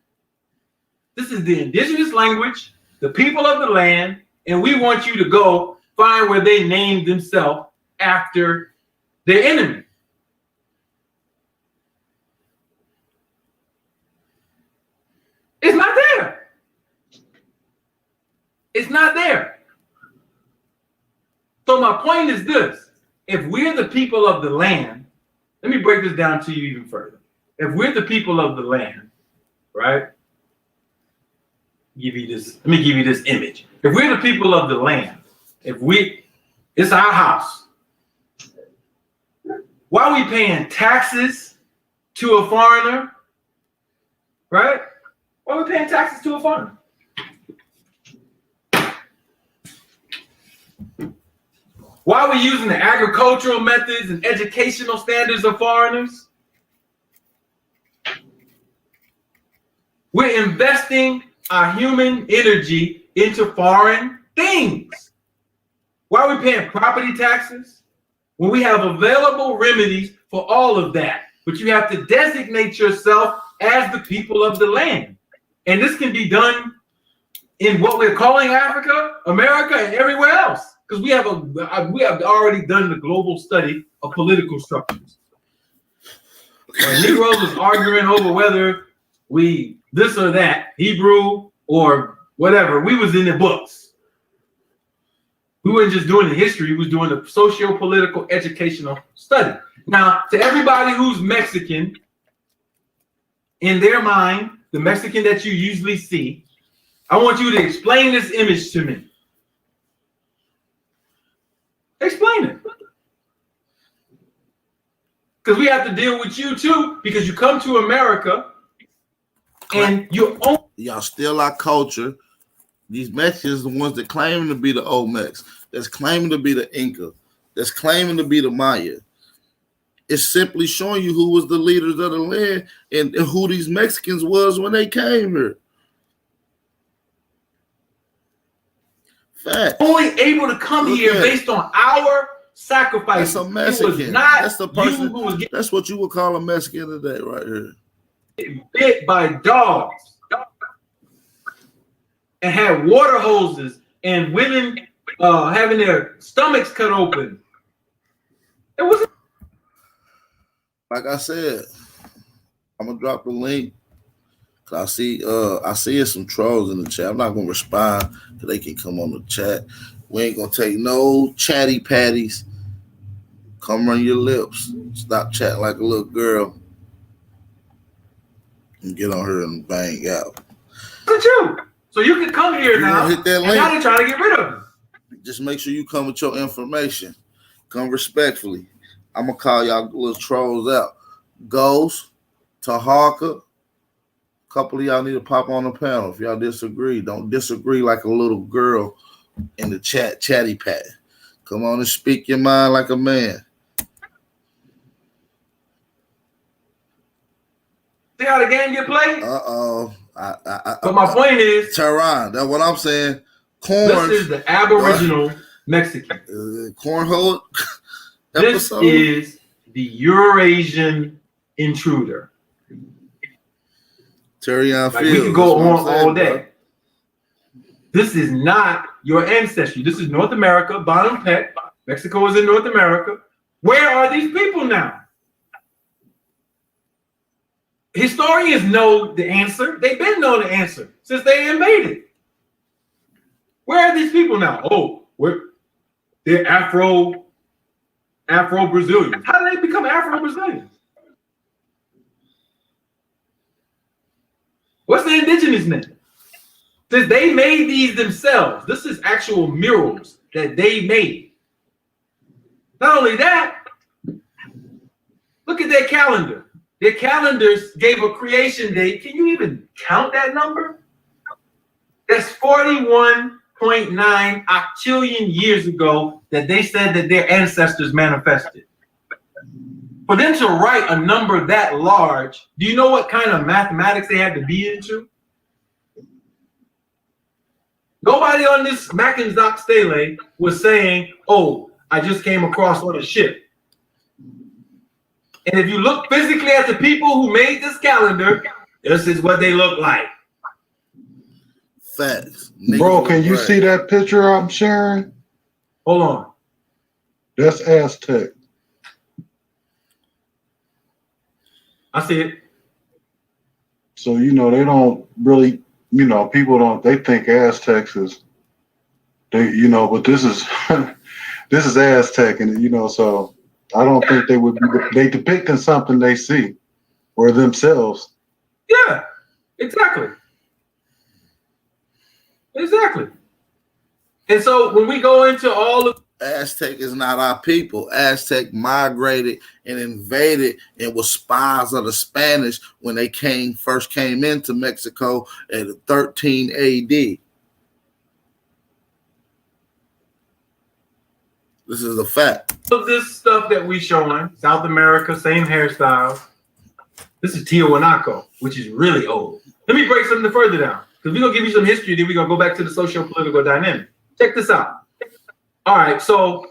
This is the indigenous language, the people of the land, and we want you to go find where they named themselves after their enemy. It's not there. It's not there. So my point is this. If we're the people of the land, let me break this down to you even further. If we're the people of the land, right? Let me give you this image. If we're the people of the land, it's our house. Why are we paying taxes to a foreigner? Right? Why are we paying taxes to a foreigner? Why are we using the agricultural methods and educational standards of foreigners? We're investing our human energy into foreign things. Why are we paying property taxes when we have available remedies for all of that? But you have to designate yourself as the people of the land. And this can be done in what we're calling Africa, America, and everywhere else. Because we have already done the global study of political structures. Negroes was arguing over whether we this or that, Hebrew or whatever. We was in the books. We weren't just doing the history, we was doing the socio-political educational study. Now, to everybody who's Mexican, in their mind, the Mexican that you usually see, I want you to explain this image to me. Explain it. Because we have to deal with you too, because you come to America and y'all steal our culture. These Mexicans, the ones that claiming to be the Olmecs, that's claiming to be the Inca, that's claiming to be the Maya. It's simply showing you who was the leaders of the land and who these Mexicans was when they came here. Fact. Only able to come here based on our sacrifice. That's a Mexican. That's the person. That's what you would call a Mexican today, right here. Bit by dogs and had water hoses and women having their stomachs cut open. It was like I said. I'm gonna drop the link. I see some trolls in the chat. I'm not gonna respond because they can come on the chat. We ain't gonna take no chatty patties. Come run your lips. Stop chatting like a little girl and get on her and bang out. That's you. So you can come here now. Hit that link. And now they're trying to get rid of you. Just make sure you come with your information. Come respectfully. I'm gonna call y'all little trolls out. Ghost, Taharka. Couple of y'all need to pop on the panel. If y'all disagree, don't disagree like a little girl in the chatty pat. Come on and speak your mind like a man. See how the game get played? But my point is, Tehran, that's what I'm saying. Corn. This is the Aboriginal Mexican. Cornhole. This is the Eurasian intruder. Terrion like we could go on all day. Bro. This is not your ancestry. This is North America, bottom pet. Mexico is in North America. Where are these people now? Historians know the answer. They've been known the answer since they invaded. Where are these people now? Oh, they're Afro-Brazilians. How did they become Afro-Brazilians? What's the indigenous name? Since they made these themselves, this is actual murals that they made. Not only that, look at their calendar. Their calendars gave a creation date. Can you even count that number? That's 41.9 octillion years ago that they said that their ancestors manifested. For them to write a number that large, do you know what kind of mathematics they had to be into? Nobody on this Mackenzach stele was saying, oh, I just came across on a ship. And if you look physically at the people who made this calendar, this is what they look like. Facts. Bro, can you see that picture I'm sharing? Hold on. That's Aztec. I see it. So, they don't really, people they think Aztecs is, but this is, this is Aztec. And, so I don't think they depicting something they see or themselves. Yeah, exactly. Exactly. And so when we go into all of Aztec is not our people. Aztec migrated and invaded and was spies of the Spanish when they first came into Mexico at 13 AD. This is a fact. Of this stuff that we showing, South America, same hairstyles. This is Tiwanaku, which is really old. Let me break something further down, because we're going to give you some history, then we're going to go back to the socio-political dynamic. Check this out. All right, so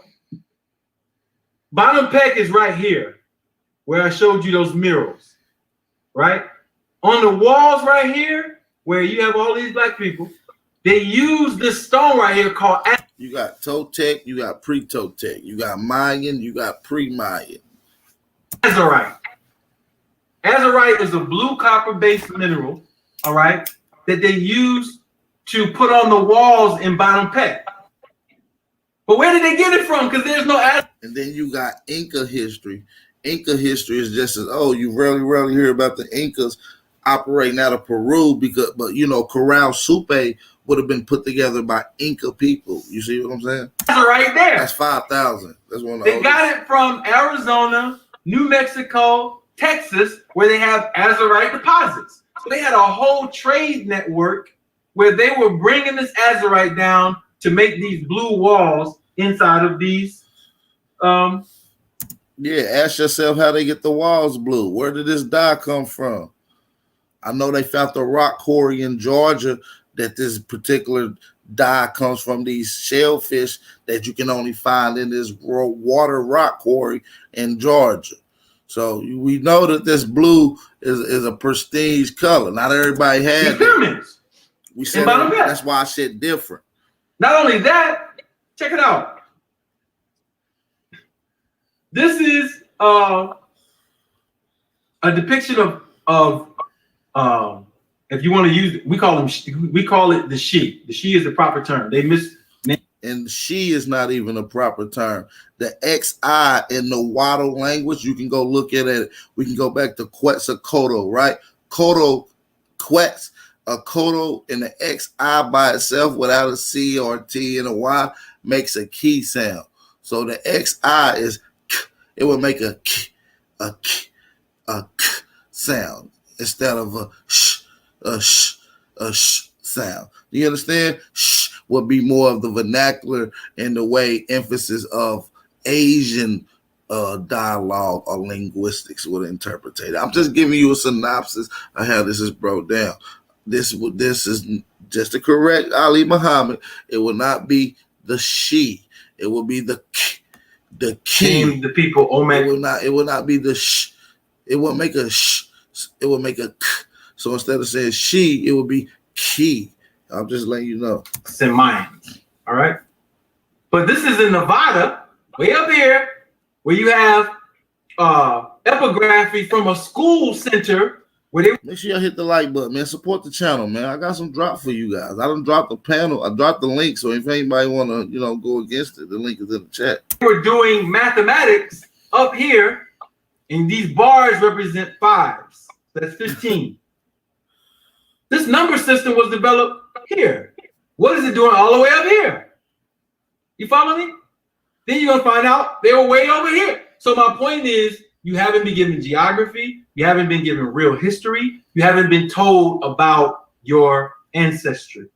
Bottom Peck is right here, where I showed you those murals, right? On the walls right here, where you have all these black people, they use this stone right here called... You got Toltec, you got pre-Toltec, you got Mayan, you got pre-Mayan. Azurite. Azurite is a blue copper-based mineral, all right, that they use to put on the walls in Bottom Peck. But where did they get it from? Because there's no... And then you got Inca history. Inca history is just as, you rarely hear about the Incas operating out of Peru, but Corral Supe would have been put together by Inca people. You see what I'm saying? That's right there. That's 5,000. That's one of the They got it from Arizona, New Mexico, Texas, where they have azurite deposits. So they had a whole trade network where they were bringing this azurite down to make these blue walls inside of these. Yeah, ask yourself how they get the walls blue. Where did this dye come from? I know they found the rock quarry in Georgia that this particular dye comes from these shellfish that you can only find in this water rock quarry in Georgia. So we know that this blue is a prestige color. Not everybody has it. We said that's why shit different. Not only that, check it out. This is a depiction of if you want to use it, we call it the she. The she is the proper term. And she is not even a proper term. The XI in the Watto language, you can go look at it. We can go back to Quetzalcoatl, right? Koto, Quetz, a Koto and the XI by itself without a C or a T and a Y makes a key sound. So the XI is, it would make a sound instead of a sh sound. Do you understand? Sh would be more of the vernacular and the way emphasis of Asian dialogue or linguistics would interpret it. I'm just giving you a synopsis of how this is broke down. This is just to correct Ali Muhammad. It will not be the she. It will be the key. The people. It will not be the sh. It will make a sh. It will make a k. So instead of saying she, it will be key. I'm just letting you know. It's in Mayan. All right. But this is in Nevada. way up here, where you have epigraphy from a school center where they Make sure y'all hit the like button, man. Support the channel, man. I got some drop for you guys. I done dropped the panel. I dropped the link, so if anybody want to, go against it, the link is in the chat. were doing mathematics up here, and these bars represent fives. That's 15. This number system was developed here. What is it doing all the way up here? You follow me? Then you're gonna find out they were way over here. So my point is, you haven't been given geography, you haven't been given real history, you haven't been told about your ancestry.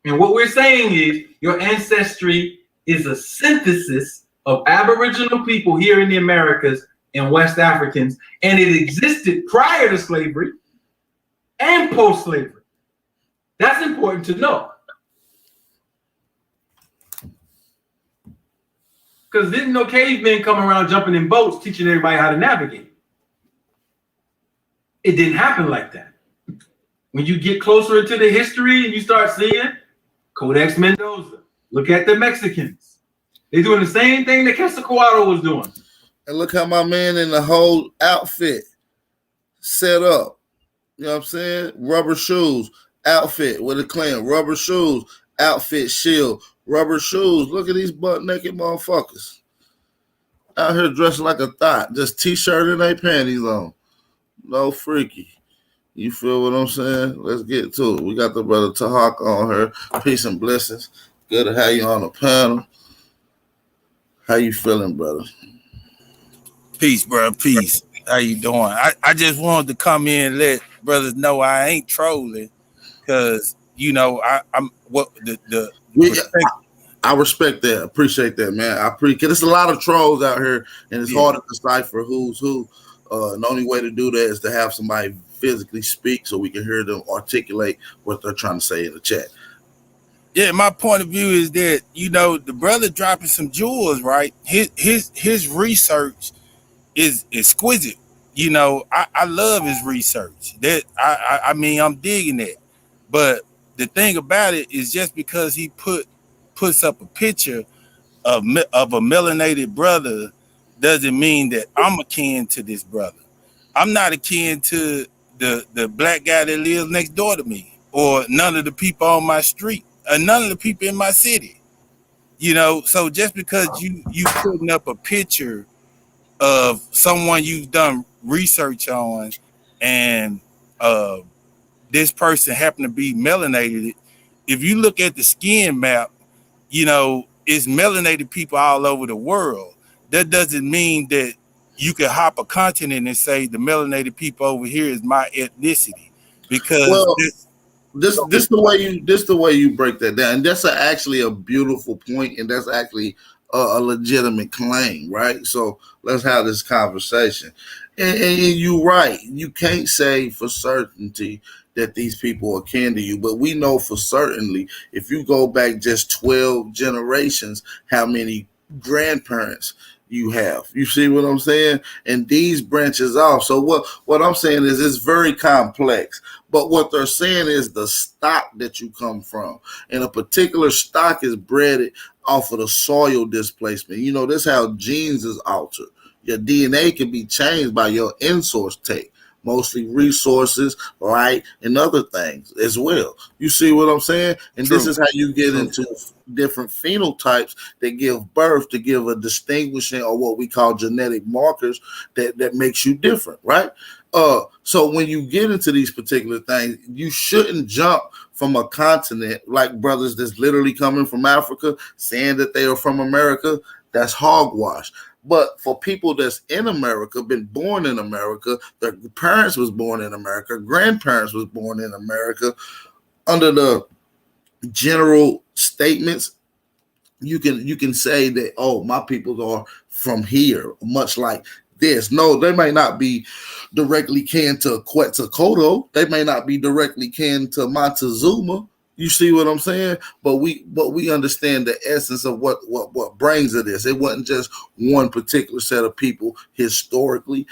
And what we're saying is your ancestry is a synthesis of Aboriginal people here in the Americas and West Africans, and it existed prior to slavery and post-slavery. That's important to know. Because didn't no cavemen come around jumping in boats teaching everybody how to navigate. It didn't happen like that. When you get closer into the history and you start seeing Codex Mendoza, look at the Mexicans. They're doing the same thing that Quetzalcoatl was doing. And look how my man in the whole outfit set up. You know what I'm saying? Rubber shoes, outfit with a clan. Rubber shoes, outfit, shield. Rubber shoes. Look at these butt naked motherfuckers out here dressed like a thought. Just t-shirt and they panties on. No freaky. You feel what I'm saying? Let's get to it. We got the brother Tahak on her. Peace and blessings. Good to have you on the panel. How you feeling, brother? Peace, bro. Peace. How you doing? I just wanted to come in and let brothers know I ain't trolling, because I'm what the I respect that. Appreciate that, man. I appreciate. There's a lot of trolls out here, and it's hard to decipher who's who. The only way to do that is to have somebody physically speak so we can hear them articulate what they're trying to say in the chat. Yeah, my point of view is that the brother dropping some jewels, right? His research is exquisite. I love his research. That I mean, I'm digging it. But the thing about it is, just because he puts up a picture of a melanated brother doesn't mean that I'm akin to this brother. I'm not akin to the black guy that lives next door to me, or none of the people on my street, or none of the people in my city. So just because you putting up a picture of someone you've done research on, and this person happened to be melanated, if you look at the skin map, it's melanated people all over the world. That doesn't mean that you can hop a continent and say the melanated people over here is my ethnicity, because this the way you break that down, and that's actually a beautiful point, and that's actually a legitimate claim, right? So let's have this conversation. And you're right. You can't say for certainty that these people are kin to you, but we know for certainly, if you go back just 12 generations, how many grandparents you have. You see what I'm saying? And these branches off. So what I'm saying is it's very complex. But what they're saying is the stock that you come from. And a particular stock is bred off of the soil displacement. This is how genes is altered. Your DNA can be changed by your in-source take. Mostly resources, light, and other things as well. You see what I'm saying? And This is how you get into different phenotypes that give birth to give a distinguishing, or what we call genetic markers that makes you different, right? So when you get into these particular things, you shouldn't jump from a continent like brothers that's literally coming from Africa saying that they are from America. That's hogwash. But for people that's in America, been born in America, their parents was born in America, grandparents was born in America, under the general statements, you can say that, oh, my people are from here, much like this. No, they may not be directly kin to Quetzalcoatl. They may not be directly kin to Montezuma. You see what I'm saying? But we understand the essence of what brings it is. It wasn't just one particular set of people historically.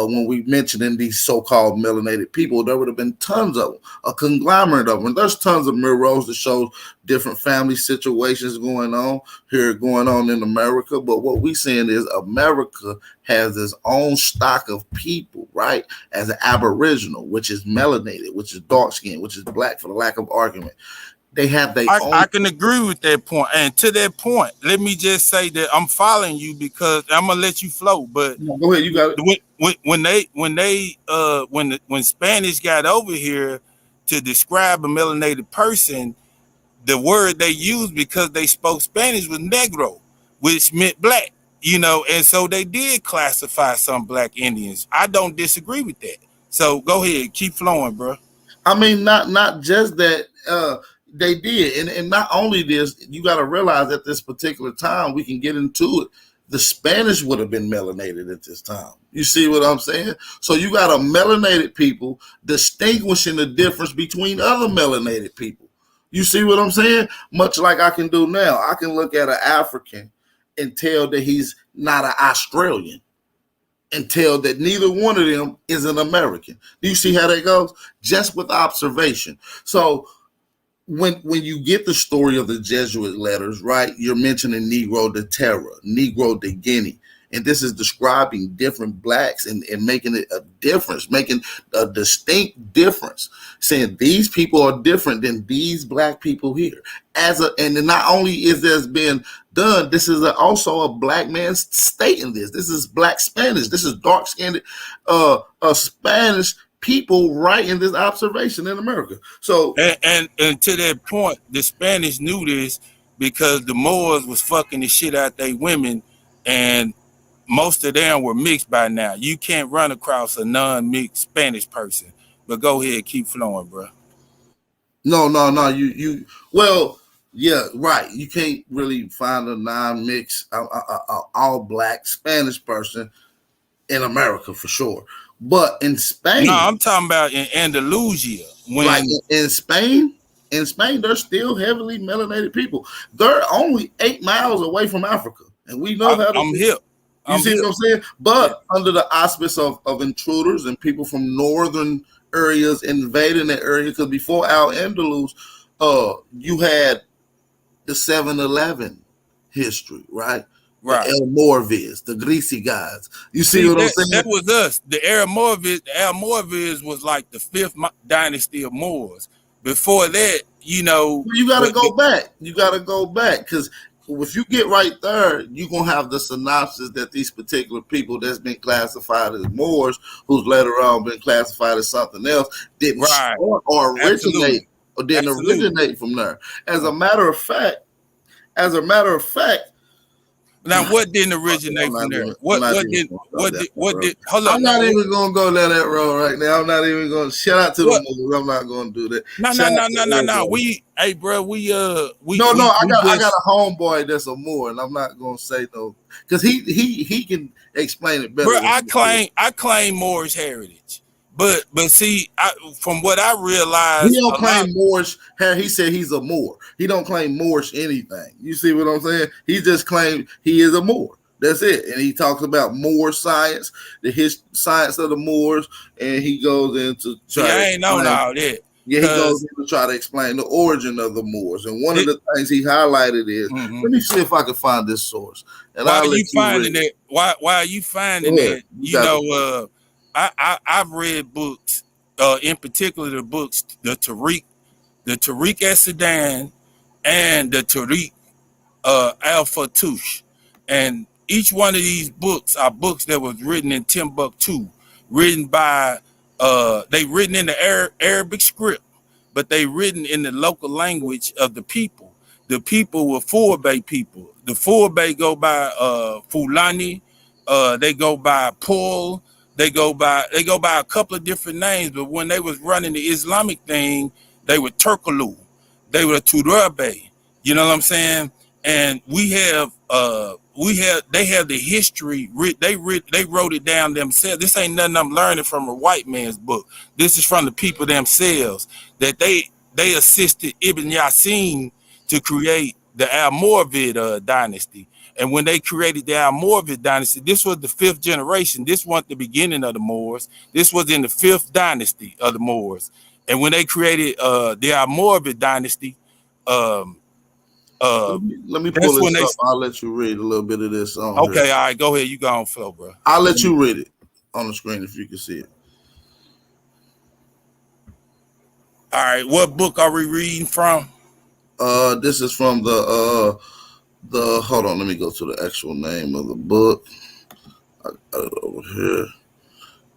when we mentioned these so-called melanated people, there would have been tons of them, a conglomerate of them. There's tons of murals that show different family situations going on in America. But what we saying is America has its own stock of people, right? As an Aboriginal, which is melanated, which is dark skinned, which is black, for the lack of argument. They have their own. I can agree with that point. And to that point, let me just say that I'm following you because I'm gonna let you flow. But Go ahead, you got it. when Spanish got over here to describe a melanated person, the word they used because they spoke Spanish was negro, which meant black. And so they did classify some black Indians. I don't disagree with that. So go ahead, keep flowing, bro. I mean, not just that. They did, and not only this, you got to realize at this particular time, we can get into it. The Spanish would have been melanated at this time. You see what I'm saying? So you got a melanated people distinguishing the difference between other melanated people. You see what I'm saying? Much like I can do now. I can look at an African and tell that he's not an Australian, and tell that neither one of them is an American. Do you see how that goes? Just with observation. So when you get the story of the Jesuit letters, right, you're mentioning Negro de Terra, Negro de Guinea, and this is describing different blacks and making it a difference, making a distinct difference, saying these people are different than these black people here. And not only is this being done, this is also a black man stating this. This is black Spanish. This is dark-skinned Spanish people writing this observation in America. So and to that point, the Spanish knew this because the Moors was fucking the shit out they women, and most of them were mixed by now. You can't run across a non-mixed Spanish person. But go ahead, keep flowing, bro. No. You well, yeah, right. You can't really find a non-mixed, all black Spanish person in America for sure. But in Spain, no, I'm talking about in Andalusia. Like in Spain, they're still heavily melanated people. They're only 8 miles away from Africa, and we know how to. I'm hip. You see what I'm saying? But under the auspice of intruders and people from northern areas invading that area, because before Al-Andalus, you had the 7-Eleven history, right? Right. The El Morviz, the greasy guys. You see what I'm saying? That was us. The Almoravids was like the 5th dynasty of Moors. Before that, you got to go back. You got to go back, because if you get right there, you're going to have the synopsis that these particular people that's been classified as Moors, who's later on been classified as something else, didn't start or originate or didn't originate from there. As a matter of fact, now, what didn't originate from there? What did? Hold on. I'm not even gonna go down that road right now. I'm not even gonna shout out to the movies. I'm not gonna do that. No. I got a homeboy that's a Moor, and I'm not gonna say no because he can explain it better. Bro, I claim Moorish heritage. But see, from what I realized, he don't claim Moorish. He said he's a Moor. He don't claim Moorish anything. You see what I'm saying? He just claimed he is a Moor. That's it. And he talks about Moor science, the science of the Moors, and he goes into I ain't know all that. Yeah, he goes in to try to explain the origin of the Moors. And one of the things he highlighted is, let me see if I can find this source. And why are you finding that? Why are you finding that? I've read books, in particular the books, the Tariq as-Sudan and the Tariq al-Fatoush. And each one of these books are books that was written in Timbuktu, written in the Arabic script, but they written in the local language of the people. The people were Fulbe people. The Fulbe go by Fulani, they go by Pul. They go by a couple of different names, but when they was running the Islamic thing, they were Turkalu, they were Turabe. You know what I'm saying? And they have the history. They wrote it down themselves. This ain't nothing I'm learning from a white man's book. This is from the people themselves, that they assisted Ibn Yasin to create the Almoravid dynasty. And when they created the Almoravid dynasty, this was the fifth generation. This wasn't the beginning of the Moors. This was in the fifth dynasty of the Moors. And when they created the Almoravid dynasty, um, Let me pull that's when this they. up. I'll let you read a little bit of this on Okay, here. all right, go ahead. You go on flow, bro. I'll let you read it on the screen if you can see it. All right, what book are we reading from? This is from the hold on, let me go to the actual name of the book. I got it over here.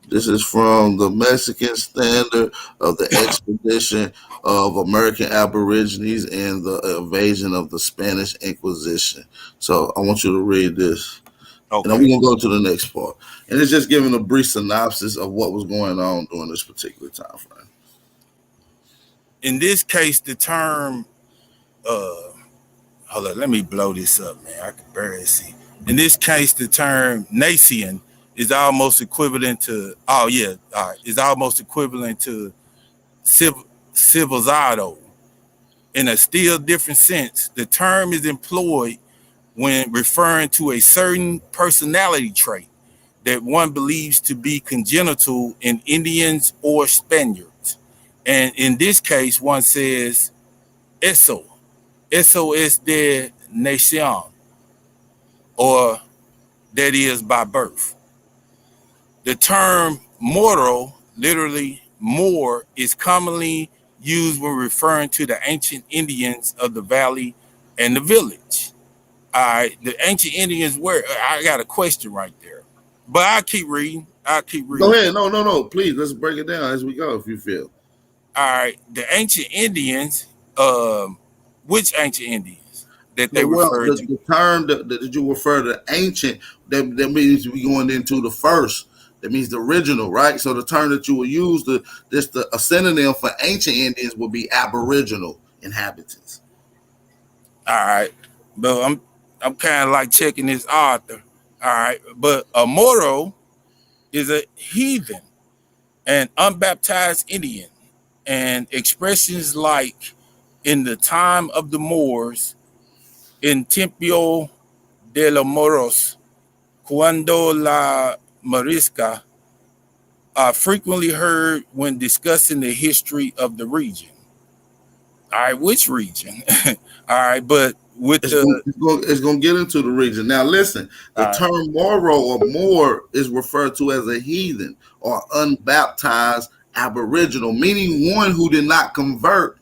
This is from the Mexican Standard of the Expedition of American Aborigines and the Invasion of the Spanish Inquisition. So I want you to read this. And then Okay. we're gonna go to the next part. And it's just giving a brief synopsis of what was going on during this particular time frame. In this case, the term hold on, let me blow this up, man. I can barely see. In this case, the term nation is almost equivalent to is almost equivalent to civilizado. In a still different sense, the term is employed when referring to a certain personality trait that one believes to be congenital in Indians or Spaniards. And in this case, one says, eso es de nación, or that is by birth. The term moro, literally Moor, is commonly used when referring to the ancient Indians of the valley and the village. All right, the ancient Indians were, I got a question right there. But I'll keep reading. Go ahead. No. Please, let's break it down as we go if you feel. All right, the ancient Indians, which ancient Indians that they Well, refer to? the term that you refer to ancient, that means we going into the first. That means the original, right? So the term that you will use, a synonym for ancient Indians would be Aboriginal inhabitants. All right, but I'm kind of like checking this author. All right, but a Moro is a heathen, an unbaptized Indian, and expressions like in the time of the Moors, in Tiempo de los Moros, cuando la Morisca, are frequently heard when discussing the history of the region. All right, which region? All right, but with it's going to get into the region. Now, listen, the term Moro or Moor is referred to as a heathen or unbaptized Aboriginal, meaning one who did not convert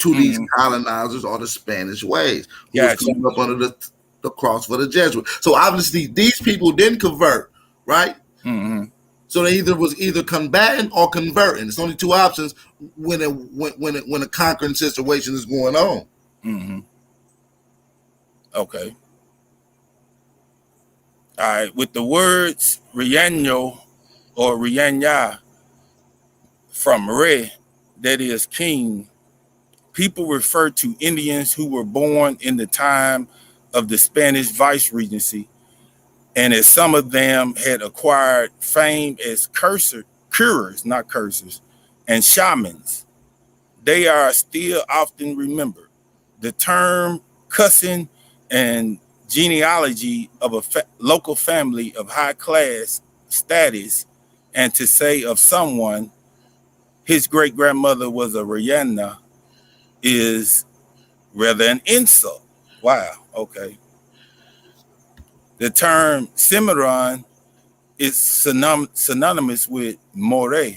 to these colonizers or the Spanish ways, who was coming up under the cross for the Jesuits. So obviously, these people didn't convert, right? Mm-hmm. So they was either combating or converting. It's only two options when a conquering situation is going on. Mm-hmm. Okay. All right. With the words Riaño or Riaña from re, that is king, people refer to Indians who were born in the time of the Spanish vice regency, and as some of them had acquired fame as curers, not cursors, and shamans, they are still often remembered. The term cousin and genealogy of a local family of high class status, and to say of someone his great grandmother was a Rihanna, is rather an insult. Wow. Okay. The term Cimarron is synonymous with More,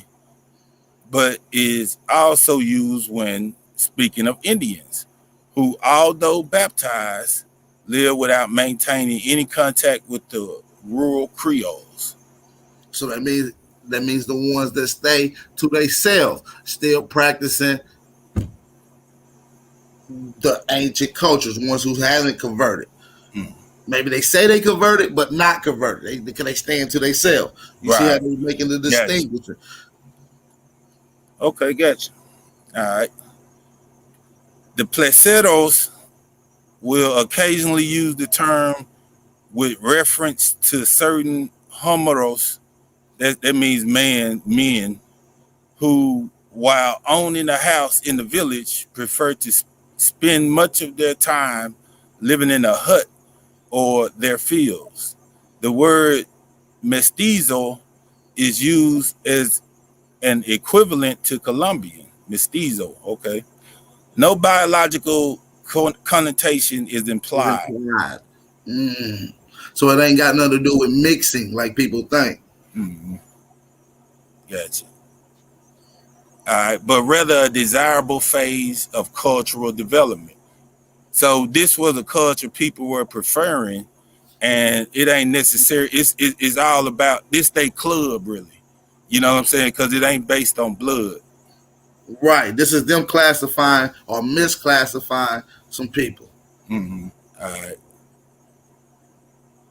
but is also used when speaking of Indians who, although baptized, live without maintaining any contact with the rural Creoles. So that means the ones that stay to themselves, still practicing the ancient cultures, ones who haven't converted. Maybe they say they converted, but not converted. They stand to themselves. You see how they're making the distinction. Okay, gotcha. All right. The placeros will occasionally use the term with reference to certain homoros, that means men, who, while owning a house in the village, prefer to spend much of their time living in a hut or their fields. The word mestizo is used as an equivalent to Colombian, mestizo, okay? No biological connotation is Is implied. implied. So it ain't got nothing to do with mixing like people think. Mhm. Gotcha. All right, but rather a desirable phase of cultural development. So this was a culture people were preferring, and it ain't necessary. It's all about this. They club really, you know what I'm saying? Because it ain't based on blood. Right. This is them classifying or misclassifying some people. Mm-hmm. All right.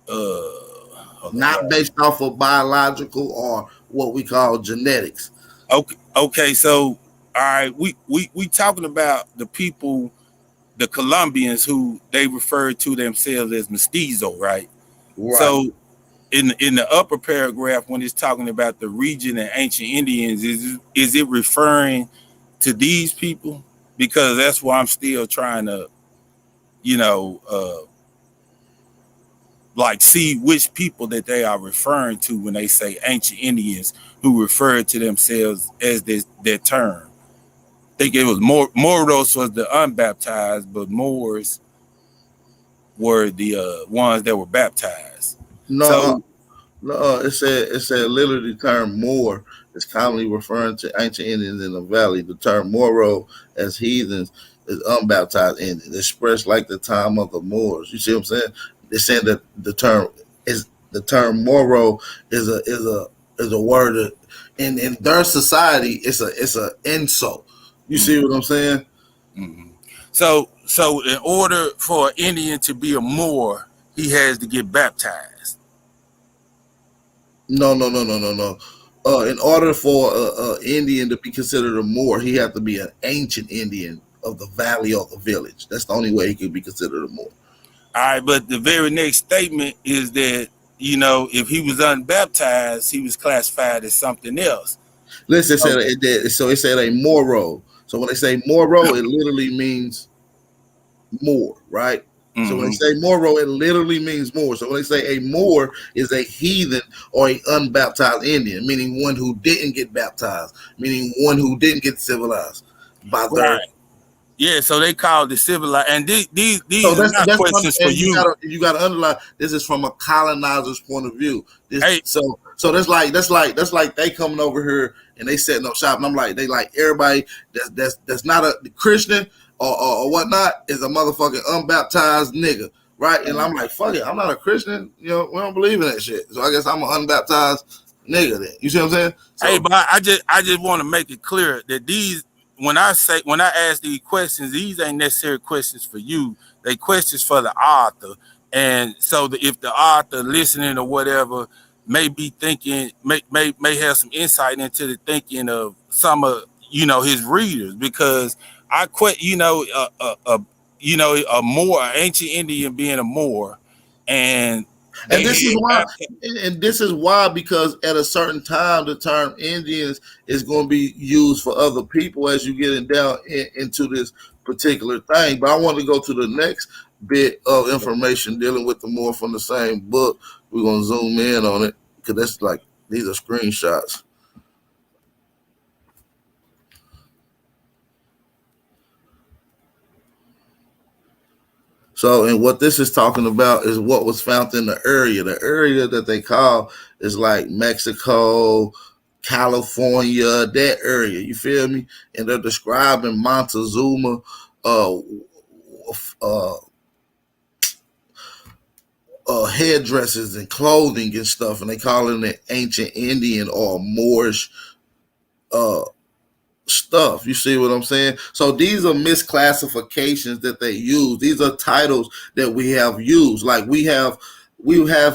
Hold on. Not based off of biological or what we call genetics. Okay. Okay. So all right, we talking about the people, the Colombians who they refer to themselves as mestizo, right? Right. So in the upper paragraph, when it's talking about the region and ancient Indians, is it referring to these people? Because that's why I'm still trying to, you know, like see which people that they are referring to when they say ancient Indians who refer to themselves as their term. I think it was Moros was the unbaptized, but Moors were the ones that were baptized. No, So no, it said literally the term Moor is commonly referring to ancient Indians in the valley. The term Moro as heathens is unbaptized Indians, expressed like the time of the Moors. You see what I'm saying? They're saying that the term Moro is a word that, in their society it's a insult. You see what I'm saying? mhm. So in order for an Indian to be a Moor, he has to get baptized. No, no, no, no, no, no. In order for a Indian to be considered a Moor, he had to be an ancient Indian of the valley or the village. That's the only way he could be considered a Moor. All right, but the very next statement is that, you know, if he was unbaptized, he was classified as something else. Listen, So, it said a Moro. So when they say Moro, it literally means Moor, right? So when they mhm. say Moro, it literally means Moor. So when they say a Moor is a heathen or a unbaptized Indian, meaning one who didn't get baptized, meaning one who didn't get civilized by their. Right. Yeah, so they called it civilized. And So these are that's not that's questions for and you. you gotta underline this is from a colonizer's point of view. This Hey, so that's like they coming over here and they setting up shop, and I'm like, they like everybody that's not a Christian or whatnot is a motherfucking unbaptized nigga, right? And I'm like, fuck it, I'm not a Christian, we don't believe in that shit. So I guess I'm an unbaptized nigga then. You see what I'm saying? hey, So but I just want to make it clear that these when I ask these questions, these ain't necessary questions for you. They questions for the author. And so if the author listening or whatever may be thinking, may have some insight into the thinking of some of his readers, because I quit a Moor, an ancient Indian being a Moor, and And they this is had why, and this is why, because at a certain time, the term Indians is going to be used for other people as you get down into this particular thing. But I want to go to the next bit of information dealing with the more from the same book. We're going to zoom in on it because that's like these are screenshots. So, and what this is talking about is what was found in the area. The area that they call is like Mexico, California, that area. You feel me? And they're describing Montezuma uh, uh, headdresses and clothing and stuff, and they calling it ancient Indian or Moorish uh, stuff. You see what I'm saying? So these are misclassifications that they use. These are titles that we have used. Like we have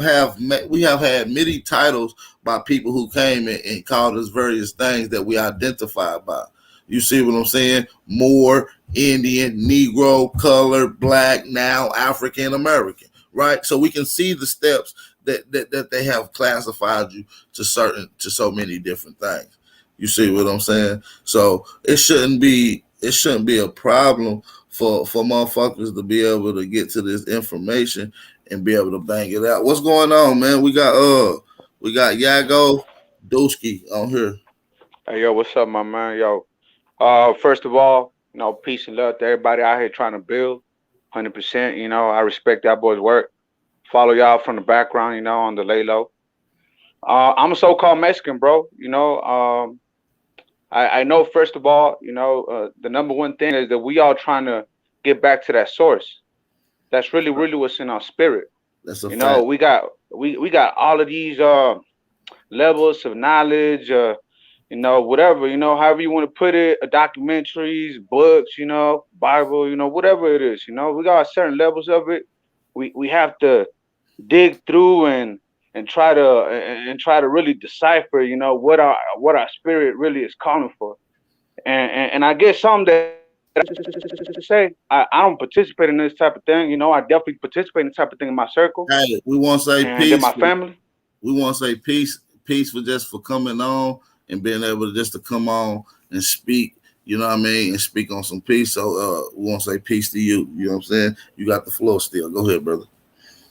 had many titles by people who came and called us various things that we identified by. You see what I'm saying? Moor, Indian, Negro, colored, black, now African American. Right? So we can see the steps that they have classified you to so many different things. You see what I'm saying? So it shouldn't be a problem for motherfuckers to be able to get to this information and be able to bang it out. What's going on, man? We got Yago Dusky on here. Hey, yo, what's up, my man? Yo, first of all, peace and love to everybody out here trying to build. 100%. I respect that boy's work. Follow y'all from the background, on the lay low. I'm a so-called Mexican, bro. I know first of all, the number one thing is that we all trying to get back to that source. That's really, really what's in our spirit. That's a fact. We got all of these levels of knowledge, whatever, however you want to put it, documentaries, books, Bible, whatever it is, we got certain levels of it. We have to dig through and try to really decipher, what our spirit really is calling for. And I guess something that to say, I don't participate in this type of thing. I definitely participate in this type of thing in my circle Hey, we want to say and then peace. my family. We want to say peace for just for coming on and being able to just to come on and speak. You know what I mean, and speak on some peace. So we want to say peace to you. You know what I'm saying? You got the floor still. Go ahead, brother.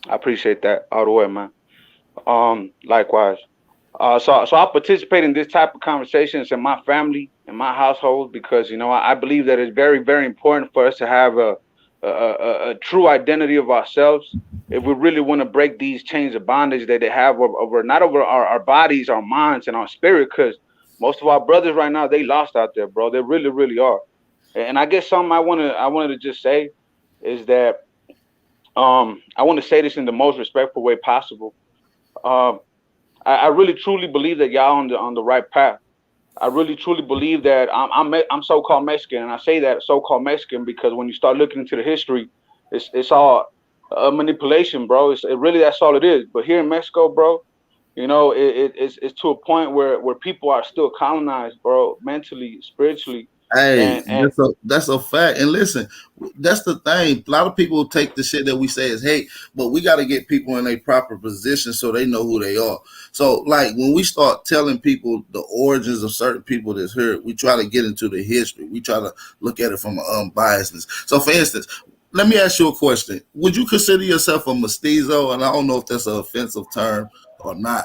I appreciate that all the way, man. Likewise. So I participate in this type of conversations in my family, in my household, because I believe that it's very, very important for us to have a true identity of ourselves if we really want to break these chains of bondage that they have over not over our bodies, our minds, and our spirit. Because most of our brothers right now, they lost out there, bro. They really, really are. And I guess something I wanted to just say is that I want to say this in the most respectful way possible. Um, I really truly believe that y'all on the right path. I really truly believe that I'm so-called Mexican, and I say that so-called Mexican because when you start looking into the history, it's all manipulation, bro. It really that's all it is. But here in Mexico, bro, it's to a point where people are still colonized, bro, mentally, spiritually, Hey, and that's a fact. And listen, that's the thing. A lot of people take the shit that we say as hate, but we got to get people in a proper position so they know who they are. So, like when we start telling people the origins of certain people that's here, we try to get into the history. We try to look at it from an unbiasedness. So, for instance, let me ask you a question: would you consider yourself a mestizo? And I don't know if that's an offensive term or not.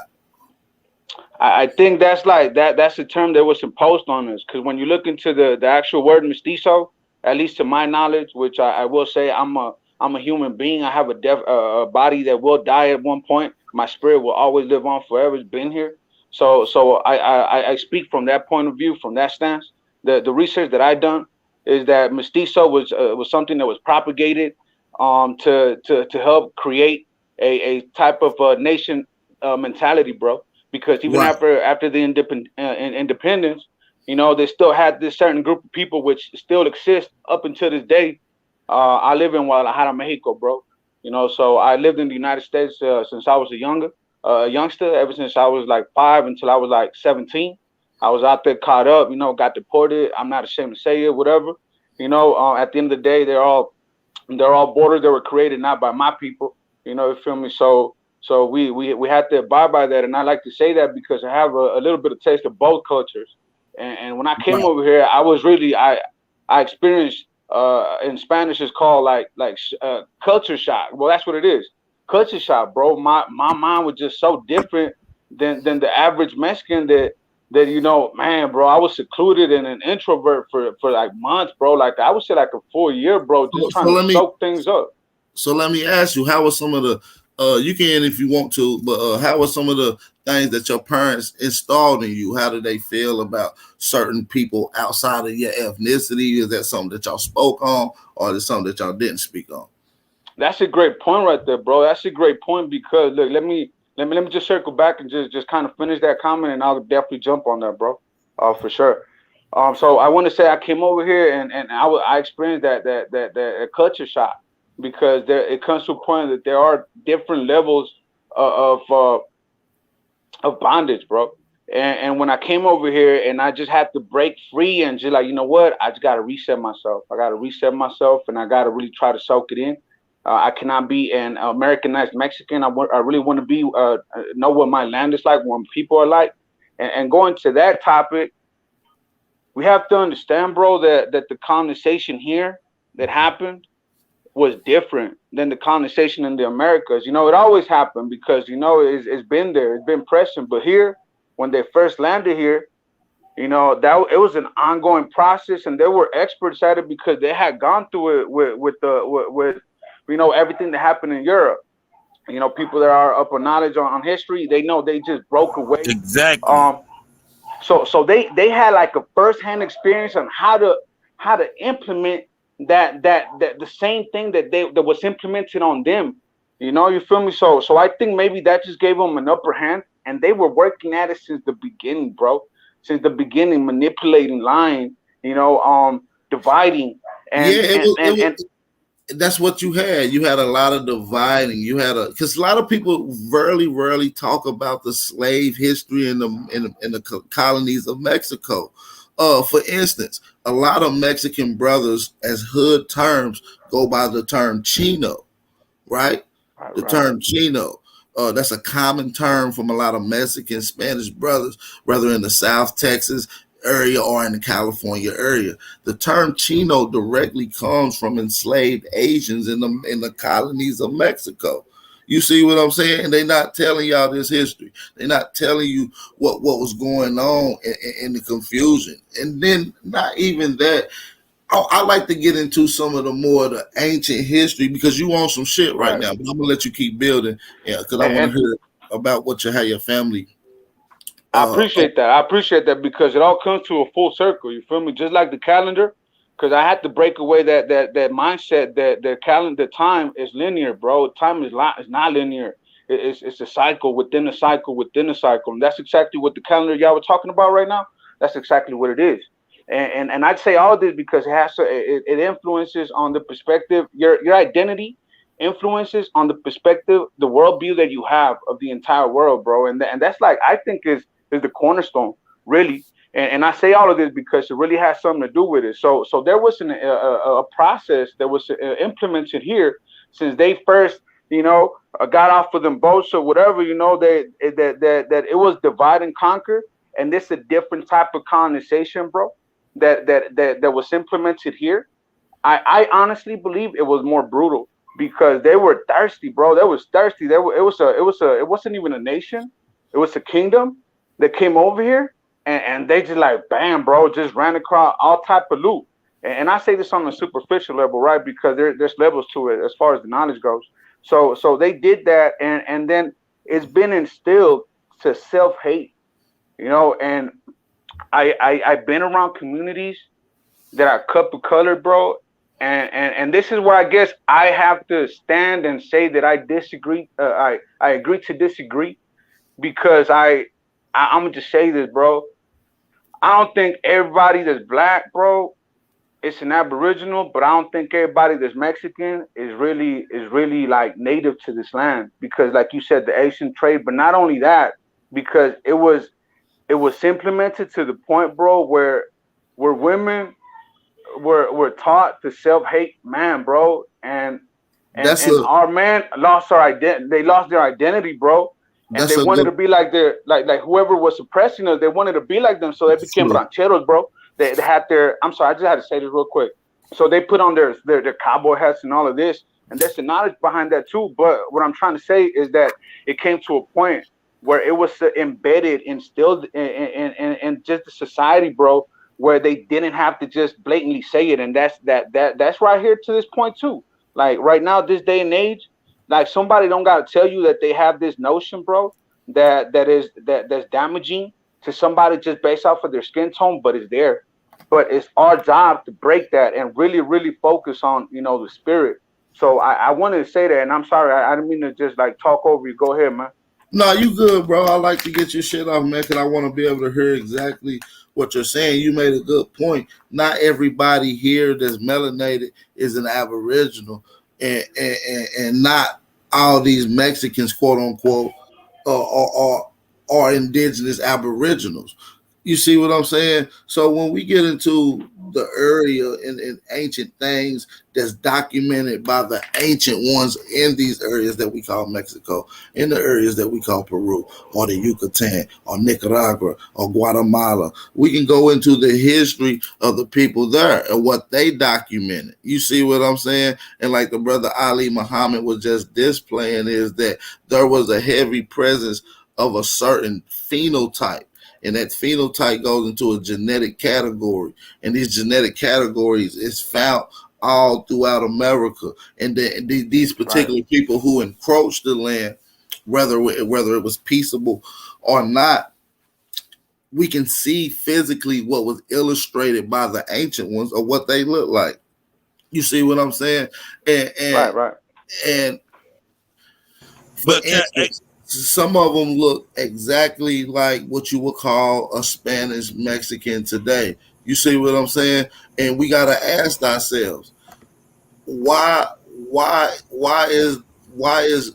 I think that's like that. That's the term that was imposed on us. Because when you look into the actual word mestizo, at least to my knowledge, which I will say, I'm a human being. I have a body that will die at one point. My spirit will always live on forever. It's been here. So I speak from that point of view, from that stance. The research that I done is that mestizo was something that was propagated to help create a type of nation mentality, bro, because even Right. after the independence, they still had this certain group of people which still exist up until this day. I live in Guadalajara, Mexico, bro. So I lived in the United States since I was a youngster, ever since I was like 5 until I was like 17. I was out there caught up, got deported. I'm not ashamed to say it, whatever. At the end of the day, they're all borders that were created not by my people. You feel me? So we had to abide by that, and I like to say that because I have a little bit of taste of both cultures. And when I came over here, I was really I experienced in Spanish it's called culture shock. Well, that's what it is, culture shock, bro. My mind was just so different than the average Mexican that man, bro. I was secluded and an introvert for like months, bro. Like I would say like a full year, bro, just So, trying so to let me soak things up. So let me ask you, how were some of the you can if you want to, but how were some of the things that your parents installed in you? How did they feel about certain people outside of your ethnicity? Is that something that y'all spoke on, or is it something that y'all didn't speak on? That's a great point right there, bro. That's a great point because look, let me just circle back and just kind of finish that comment, and I'll definitely jump on that, bro. For sure. So I want to say I came over here and I experienced that culture shock because it comes to a point that there are different levels of bondage, bro. And when I came over here and I just had to break free and just like, you know what, I just got to reset myself. I got to reset myself and I got to really try to soak it in. I cannot be an Americanized Mexican. I really want to be know what my land is like, what people are like. And going to that topic, we have to understand, bro, that the colonization here that happened was different than the colonization in the Americas. You know, it always happened because, you know, it's been there, it's been present. But here, when they first landed here, you know, that it was an ongoing process, and they were experts at it because they had gone through it with you know, everything that happened in Europe. You know, people that are up on knowledge on history, they know they just broke away. Exactly. Um, so they had like a firsthand experience on how to implement that the same thing that was implemented on them. You know, you feel me? So I think maybe that just gave them an upper hand, and they were working at it since the beginning, bro. Since the beginning, manipulating, lying, you know, dividing, Yeah, and and and, and that's what you had. You had a lot of dividing. You had because a lot of people rarely talk about the slave history in the colonies of Mexico. For instance, a lot of Mexican brothers, as hood terms, go by the term Chino, right? right, The right, term Chino. That's a common term from a lot of Mexican Spanish brothers, whether in the South Texas area or in the California area. The term Chino directly comes from enslaved Asians in the colonies of Mexico. You see what I'm saying? And they're not telling y'all this history. They're not telling you what was going on in the confusion. And then not even that. I like to get into some of the ancient history because you on some shit right right. now. But I'm gonna let you keep building, yeah, because I want to And hear about how your family. I Uh, appreciate that. I appreciate that because it all comes to a full circle. You feel me? Just like the calendar, because I had to break away that mindset that the calendar time is linear, bro. Time is not linear. It's a cycle within a cycle within a cycle, and that's exactly what the calendar y'all were talking about right now. That's exactly what it is. And I'd say all of this because it influences on the perspective your identity influences on the perspective the worldview that you have of the entire world, bro. And that's like I think is the cornerstone, really. And I say all of this because it really has something to do with it. So there was a process that was implemented here since they first, you know, got off of them boats or whatever. You know, that it was divide and conquer, and this is a different type of colonization, bro. That was implemented here. I honestly believe it was more brutal because they were thirsty, bro. They was thirsty. It wasn't even a nation. It was a kingdom that came over here, and they just like bam, bro, just ran across all type of loot. And I say this on a superficial level, right? Because there's levels to it as far as the knowledge goes. So they did that, and then it's been instilled to self hate, you know. And I've been around communities that are cup of color, bro. And this is where I guess I have to stand and say that I disagree. I agree to disagree because I'm gonna just say this, bro. I don't think everybody that's black, bro, is an Aboriginal, but I don't think everybody that's Mexican is really like native to this land because, like you said, the Asian trade. But not only that, because it was implemented to the point, bro, where women were taught to self hate man, bro, that's and a our man lost our identity. They lost their identity, bro, and that's they a wanted to good. be like their like whoever was suppressing us. They wanted to be like them, so they became rancheros, bro. They had their. I'm sorry, I just had to say this real quick. So they put on their cowboy hats and all of this, and there's the knowledge behind that too. But what I'm trying to say is that it came to a point where it was embedded, instilled in just the society, bro, where they didn't have to just blatantly say it, and that's right here to this point too. Like right now, this day and age, like somebody don't gotta tell you that they have this notion, bro, that's damaging to somebody just based off of their skin tone, but it's there. But it's our job to break that and really focus on the spirit. So I wanted to say that, and I'm sorry, I didn't mean to just like talk over you. Go ahead, man. No, you good, bro. I like to get your shit off, man, because I want to be able to hear exactly what you're saying. You made a good point. Not everybody here that's melanated is an Aboriginal, and not all these Mexicans, quote unquote, are indigenous Aboriginals. You see what I'm saying? So when we get into the area and ancient things that's documented by the ancient ones in these areas that we call Mexico, in the areas that we call Peru, or the Yucatan, or Nicaragua, or Guatemala, we can go into the history of the people there and what they documented. You see what I'm saying? And like the brother Ali Muhammad was just displaying, is that there was a heavy presence of a certain phenotype, and that phenotype goes into a genetic category, and these genetic categories is found all throughout America. And these Right. particular people who encroached the land, whether it was peaceable or not, we can see physically what was illustrated by the ancient ones or what they look like. You see what I'm saying? And Right. and Right. and for But instance, some of them look exactly like what you would call a Spanish Mexican today. You see what I'm saying? And we got to ask ourselves, why why is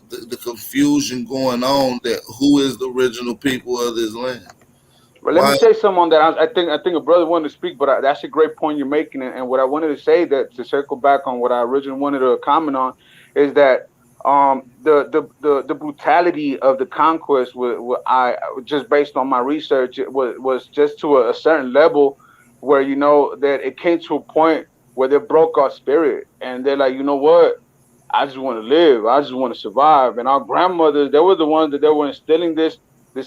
the confusion going on, that who is the original people of this land? But let me Why? say something on that. I think a brother wanted to speak, but that's a great point you're making. And what I wanted to say, that to circle back on what I originally wanted to comment on, is that the brutality of the conquest, I just based on my research, it was just to a certain level where, that it came to a point where they broke our spirit, and they're like, you know what, I just want to live. I just want to survive. And our grandmothers, they were the ones that they were instilling this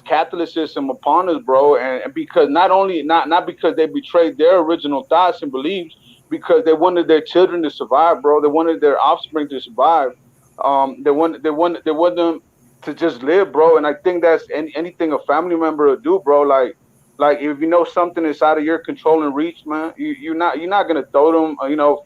Catholicism upon us, bro. And because not because they betrayed their original thoughts and beliefs, because they wanted their children to survive, bro. They wanted their offspring to survive. They want them to just live, bro. And I think that's anything a family member would do, bro. Like if you know something is out of your control and reach, man, you're not gonna throw them,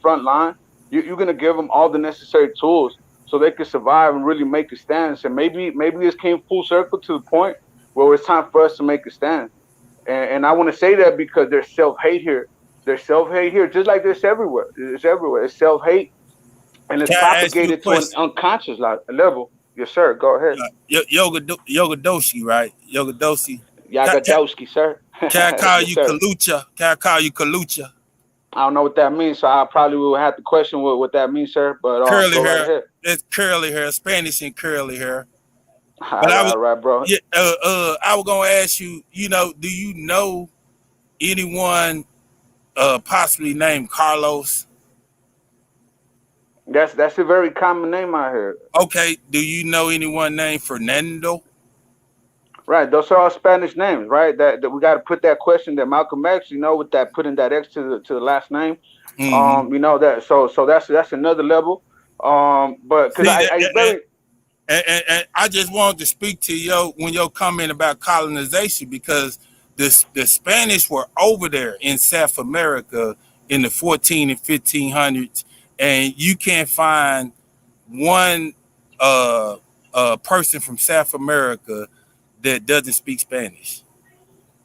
front line. You're gonna give them all the necessary tools so they can survive and really make a stand. And maybe this came full circle to the point where it's time for us to make a stand. And I want to say that because there's self hate here. There's self hate here, just like this everywhere. It's everywhere. It's self hate, and it's can I ask you a propagated to an question? unconscious level. Yes, sir. Go ahead. Yoga Doshi, right? Yoga Doshi. Can, can, Yagadowski, sir. can I call Yes, you sir. Kalucha? Can I call you Kalucha? I don't know what that means, so I probably will have to question what that means, sir. But Curly go right hair. ahead. It's curly hair, Spanish and curly hair. But All right, all right, bro. yeah, I was gonna ask you. Do you know anyone possibly named Carlos? That's a very common name out here. Okay. Do you know anyone named Fernando? Right, those are all Spanish names, right? That we got to put that question that Malcolm X, with that putting that X to the last name. Mm-hmm. That so that's another level. But because See I that, very and I just wanted to speak to you when your comment about colonization, because the Spanish were over there in South America in the 14 and 1500s, and you can't find one person from South America that doesn't speak Spanish.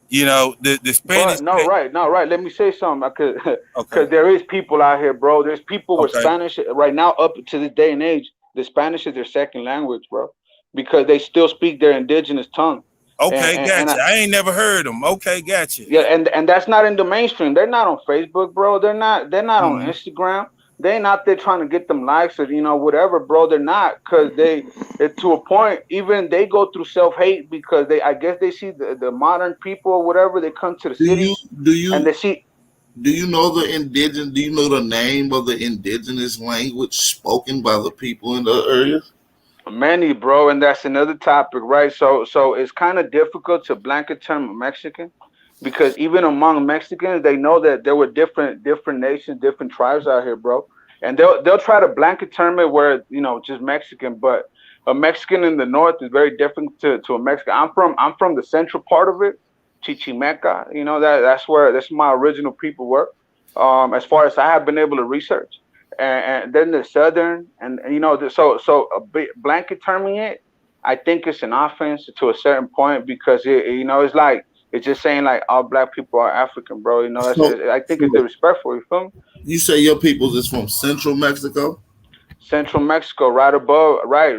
The Spanish. But no, right, no, right. Let me say something, Okay, because there is people out here, bro. There's people with okay, Spanish right now, up to this day and age. The Spanish is their second language, bro, because they still speak their indigenous tongue. And okay, and, and gotcha. I, I ain't never heard them. Okay, gotcha. Yeah, and that's not in the mainstream. They're not on Facebook, bro. They're not on Mhm. Instagram. They ain't out there trying to get them likes or whatever, bro. They're not, because to a point, even they go through self hate, because I guess they see the modern people or whatever. They come to the Do you cities do and you they see do you know the indigenous? Do you know the name of the indigenous language spoken by the people in the area? many, bro, and that's another topic, right? So it's kind of difficult to blanket term Mexican, because even among Mexicans, they know that there were different nations, different tribes out here, bro, and they'll try to blanket term it where just Mexican, but a Mexican in the north is very different to a Mexican. I'm from the central part of it, Chichimeca. That's my original people were. As far as I have been able to research, and then the southern, and so a bit blanket terming it, I think it's an offense to a certain point, because it's like it's just saying like all black people are African, bro. So, I think it's so disrespectful. You feel me? you say your peoples is from Central Mexico? Central Mexico, right above, right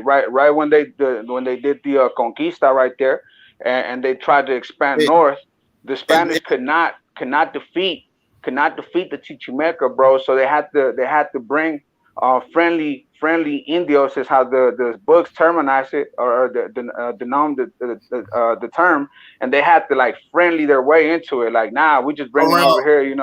when they did the conquista right there, and they tried to expand And, north. The And Spanish could not defeat the Chichimeca, bro. So they had to bring friendly Indios is how the books terminize it, or the term, and they had to like friendly their way into it. Like, nah, we just bringing around over here.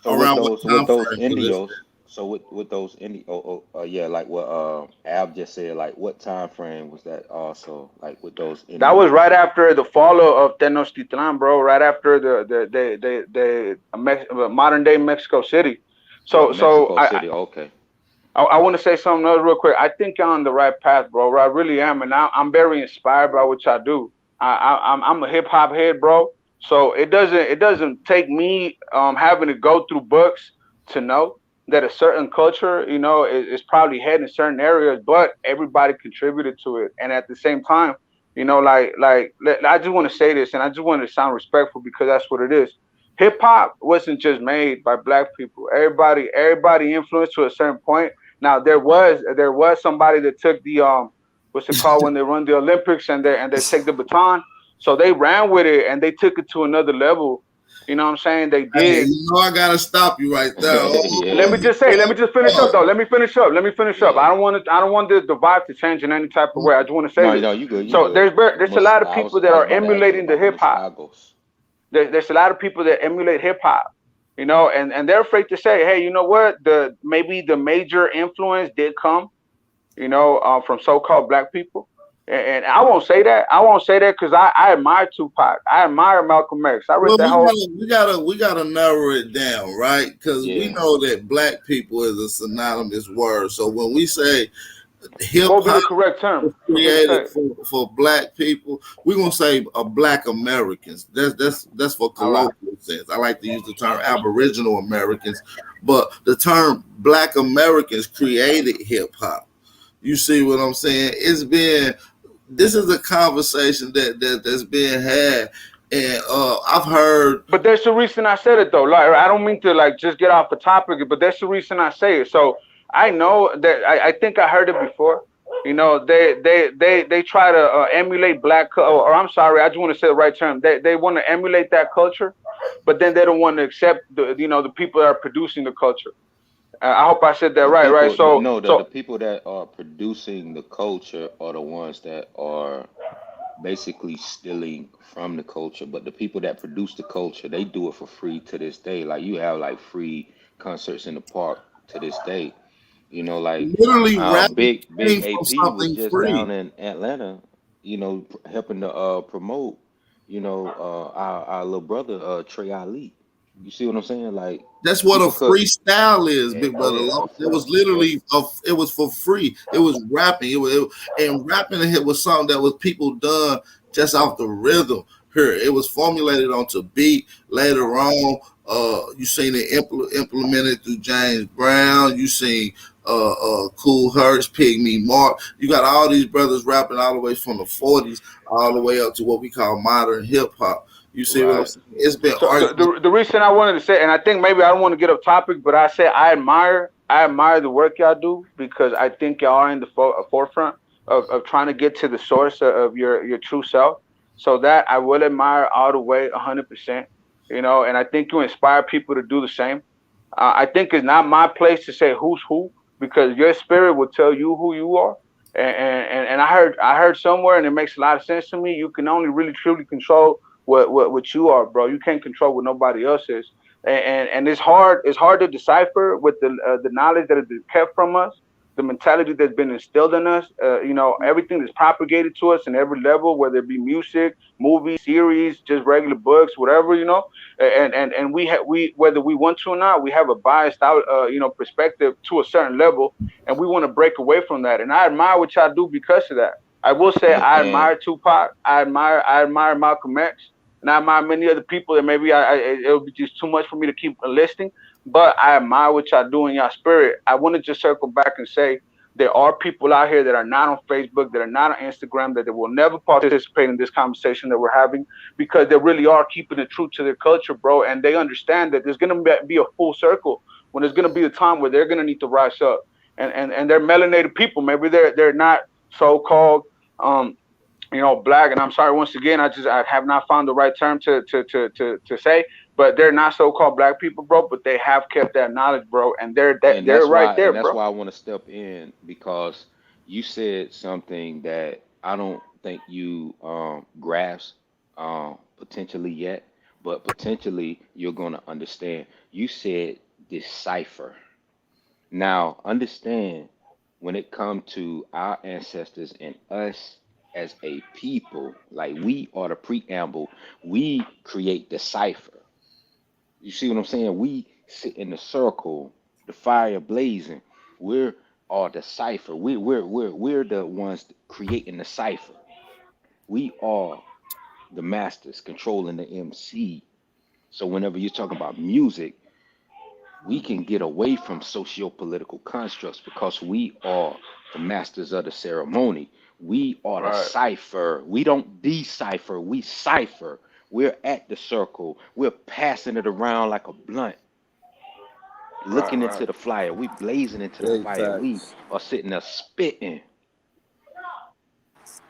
So around what with time those frame was this? Indios, so with those yeah, like what Ab just said, like what time frame was that also? Like with those That was Indios, right after the fall of Tenochtitlan, bro. Right after the modern day Mexico City. what So Mexico I City? Okay, I want to say something else real quick. I think you're on the right path, bro. I really am, and I'm very inspired by what y'all do. I'm a hip hop head, bro. So it doesn't take me having to go through books to know that a certain culture, is probably heading in certain areas, but everybody contributed to it, and at the same time, I just want to say this, and I just want to sound respectful because that's what it is. Hip hop wasn't just made by black people. Everybody influenced to a certain point. Now there was somebody that took the what's it called when they run the Olympics and they take the baton. So they ran with it and they took it to another level. You know what I'm saying? They Hey, did. I gotta stop you right there. Let yeah, me just say, let me just finish up though. Let me finish up. Let me finish up. yeah. I don't want the vibe to change in any type of way. I just want to say No, this. no, you good, you So good. there's a lot of I was people that I was are about to ask you emulating the about the hip hop. Moscagos. There's a lot of people that emulate hip hop, and they're afraid to say, hey, you know what? Maybe the major influence did come, from so-called black people. And I won't say that. I won't say that because I admire Tupac. I admire Malcolm X. I read Well, that we whole. gotta we gotta we gotta narrow it down, right? Because we Yeah, know that black people is a synonymous word. So when we say hip What would be hop the correct term was for me to created say? for black people, we're gonna say black Americans. That's for All right. colloquial sense. I like to use the term Aboriginal Americans, but the term black Americans created hip hop. You see what I'm saying? This is a conversation that's being had, and I've heard. But there's the reason I said it though. Like, I don't mean to like just get off the topic, but that's the reason I say it. So I know that I think I heard it before. They try to emulate or I'm sorry, I just want to say the right term. They want to emulate that culture, but then they don't want to accept the people that are producing the culture. I hope I said that the right, right? people, So no, the so people that are producing the culture are the ones that are basically stealing from the culture. But the people that produce the culture, they do it for free to this day. Like you have like free concerts in the park to this day. Like Literally rapping Big came from AP was something just free. down in Atlanta, helping to promote, our little brother Trey Ali. You see what I'm saying? Like That's what a people could, freestyle is, yeah, big oh brother. yeah, It was yeah, literally it was for free. It was rapping. And rapping it was something that was people done just off the rhythm. Here, it was formulated onto beat. Later on, you seen it implemented through James Brown. You seen Cool Herc, Pygmy Mark. You got all these brothers rapping all the way from the 40s all the way up to what we call modern hip hop. You see what I'm right. saying? It's been So argued. the reason I wanted to say, and I think maybe I don't want to get off topic, but I say I admire the work y'all do because I think y'all are in the forefront of trying to get to the source of your true self. So that I will admire all the way, 100%. And I think you inspire people to do the same. I think it's not my place to say who's who because your spirit will tell you who you are. And I heard somewhere, and it makes a lot of sense to me. You can only really truly control what you are, bro. You can't control what nobody else is, and it's hard to decipher with the knowledge that has been kept from us, the mentality that's been instilled in us. Everything that's propagated to us in every level, whether it be music, movies, series, just regular books, whatever. And we whether we want to or not, we have a biased out perspective to a certain level, and we want to break away from that. And I admire what y'all do because of that. I will say I And admire Tupac, I admire Malcolm X, and I admire many other people that maybe it'll be just too much for me to keep listing. But I admire what y'all do in y'all spirit. I want to just circle back and say there are people out here that are not on Facebook, that are not on Instagram, that they will never participate in this conversation that we're having because they really are keeping it true to their culture, bro. And they understand that there's gonna be a full circle when there's gonna be a time where they're gonna need to rise up. And they're melanated people. Maybe they're not so called um black, and I'm sorry once again, I have not found the right term to say, but they're not so-called black people, bro, but they have kept that knowledge, bro, and they're right there, And that's bro. why I want to step in, because you said something that I don't think you grasp potentially yet, but potentially you're going to understand. You said decipher. Now, understand, when it comes to our ancestors and us as a people, like, we are the preamble, we create the cipher. You see what I'm saying? We sit in the circle, the fire blazing. We're all the cipher. We're the ones creating the cipher. We are the masters controlling the MC. So whenever you're talking about music, we can get away from socio-political constructs because we are the masters of the ceremony. We are the Right, cipher. We don't decipher, we cipher. We're at the circle. We're passing it around like a blunt, right, looking right. into the flyer. We blazing into the Big fire. We facts. are sitting there spitting.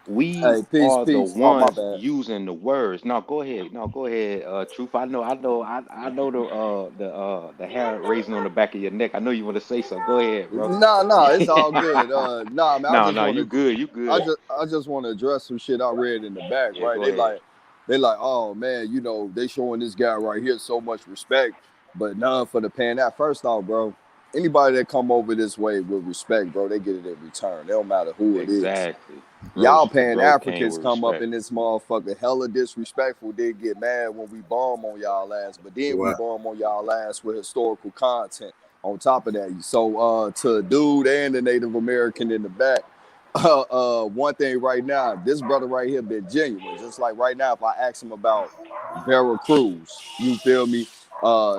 We Hey, peace, are the peace. Oh, my ones bad. using the words. Now go ahead. No, go ahead. Truth. I know the hair raising on the back of your neck. I know you want to say so. Go ahead, bro. No, no, it's all good. No, man, I No, just no, want you to, good. You good. I just want to address some shit I read in the back. Yeah, Right? go ahead. They like, oh man, they showing this guy right here so much respect, but none for the pan. That first off, bro, anybody that come over this way with respect, bro, they get it in return. It don't matter who it is. Exactly. Y'all The Pan growth came Africans with come up respect. in this motherfucker hella disrespectful. They get mad when we bomb on y'all ass, but then we Right. bomb on y'all ass with historical content on top of that. So to dude and the Native American in the back, one thing right now, this brother right here been genuine. Just like right now, if I ask him about Veracruz, you feel me?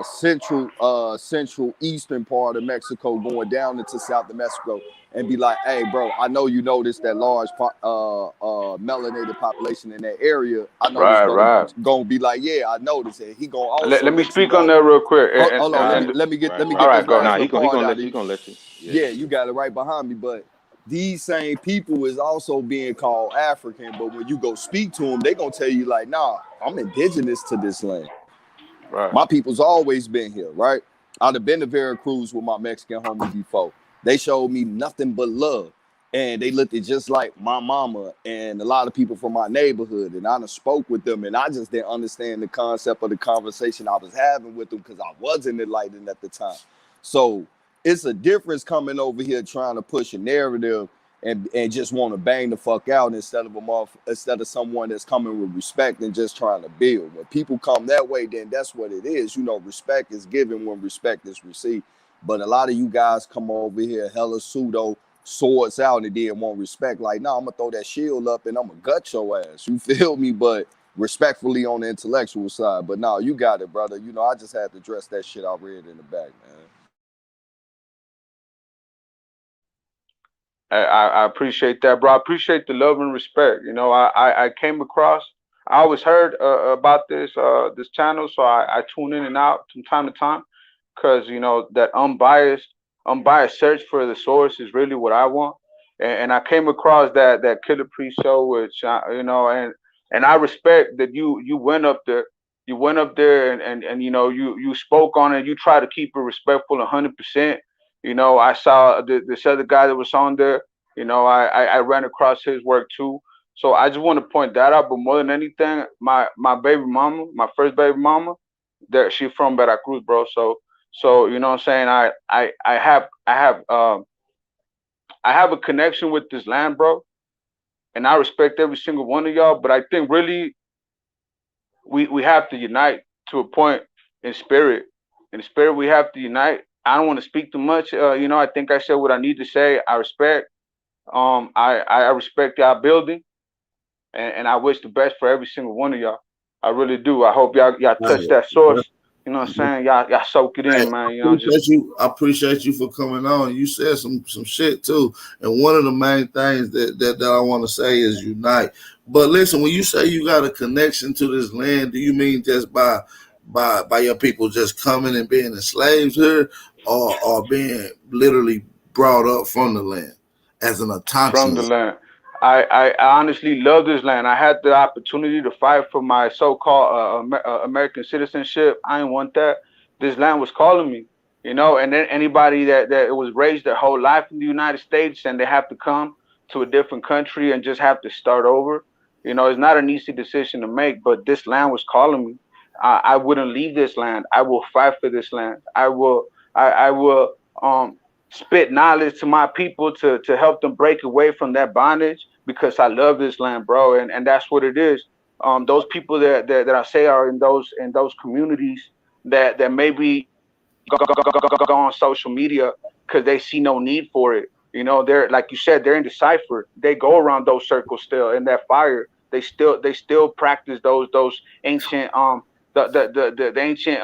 Central eastern part of Mexico, going down into South of Mexico, and be like, "Hey, bro, I know you noticed that large melanated population in that area. I know this Right, brother right. gonna be like, yeah, I noticed it. He gonna Let also me let you speak on know. that real quick. Hold on, And Right, let me all right. get this right, go last ahead. Nah, little he part gonna out of let you. you. He gonna let you. Yeah. Yeah, you got it right behind me, but these same people is also being called African, but when you go speak to them, they gonna tell you like, nah, I'm indigenous to this land. Right, My people's always been here, right? I'd have been to Veracruz with my Mexican homie before. They showed me nothing but love. And they looked at just like my mama and a lot of people from my neighborhood. And I done spoke with them, and I just didn't understand the concept of the conversation I was having with them because I wasn't enlightened at the time. So it's a difference coming over here trying to push a narrative and just want to bang the fuck out instead of someone that's coming with respect and just trying to build. When people come that way, then that's what it is. Respect is given when respect is received. But a lot of you guys come over here hella pseudo swords out and then want respect. Like, no, I'm gonna throw that shield up and I'm gonna gut your ass. You feel me? But respectfully on the intellectual side. But no, you got it, brother. I just had to address that shit I read in the back, man. I appreciate that, bro. I appreciate the love and respect. I came across. I always heard about this channel, so I tune in and out from time to time, because that unbiased search for the source is really what I want. And I came across that Killer Priest show, which and I respect that you went up there. You went up there and you spoke on it. You try to keep it respectful 100%. I saw this other guy that was on there. I ran across his work too. So I just want to point that out. But more than anything, my baby mama, my first baby mama, that she from Veracruz, bro. So you know what I'm saying. I have a connection with this land, bro, and I respect every single one of y'all. But I think really we have to unite to a point in spirit. In spirit, we have to unite. I don't want to speak too much. I think I said what I need to say. I respect. I respect y'all building, and I wish the best for every single one of y'all. I really do. I hope y'all touch that source. You know what I'm saying? Y'all soak it Hey, in, man. Just I appreciate you for coming on. You said some shit too, and one of the main things that I want to say is unite. But listen, when you say you got a connection to this land, do you mean just by your people just coming and being enslaved here, or being literally brought up from the land as an from the autochthonous? land. I honestly love this land. I had the opportunity to fight for my so-called American citizenship. I didn't want that. This land was calling me, and then anybody that was raised their whole life in the United States and they have to come to a different country and just have to start over, it's not an easy decision to make, but this land was calling me. I wouldn't leave this land. I will fight for this land. I will spit knowledge to my people to help them break away from that bondage because I love this land, bro, and that's what it is. Those people that I say are in those communities that maybe go on social media because they see no need for it. They're like you said, they're in the cipher. They go around those circles still in that fire. They still practice those ancient the ancient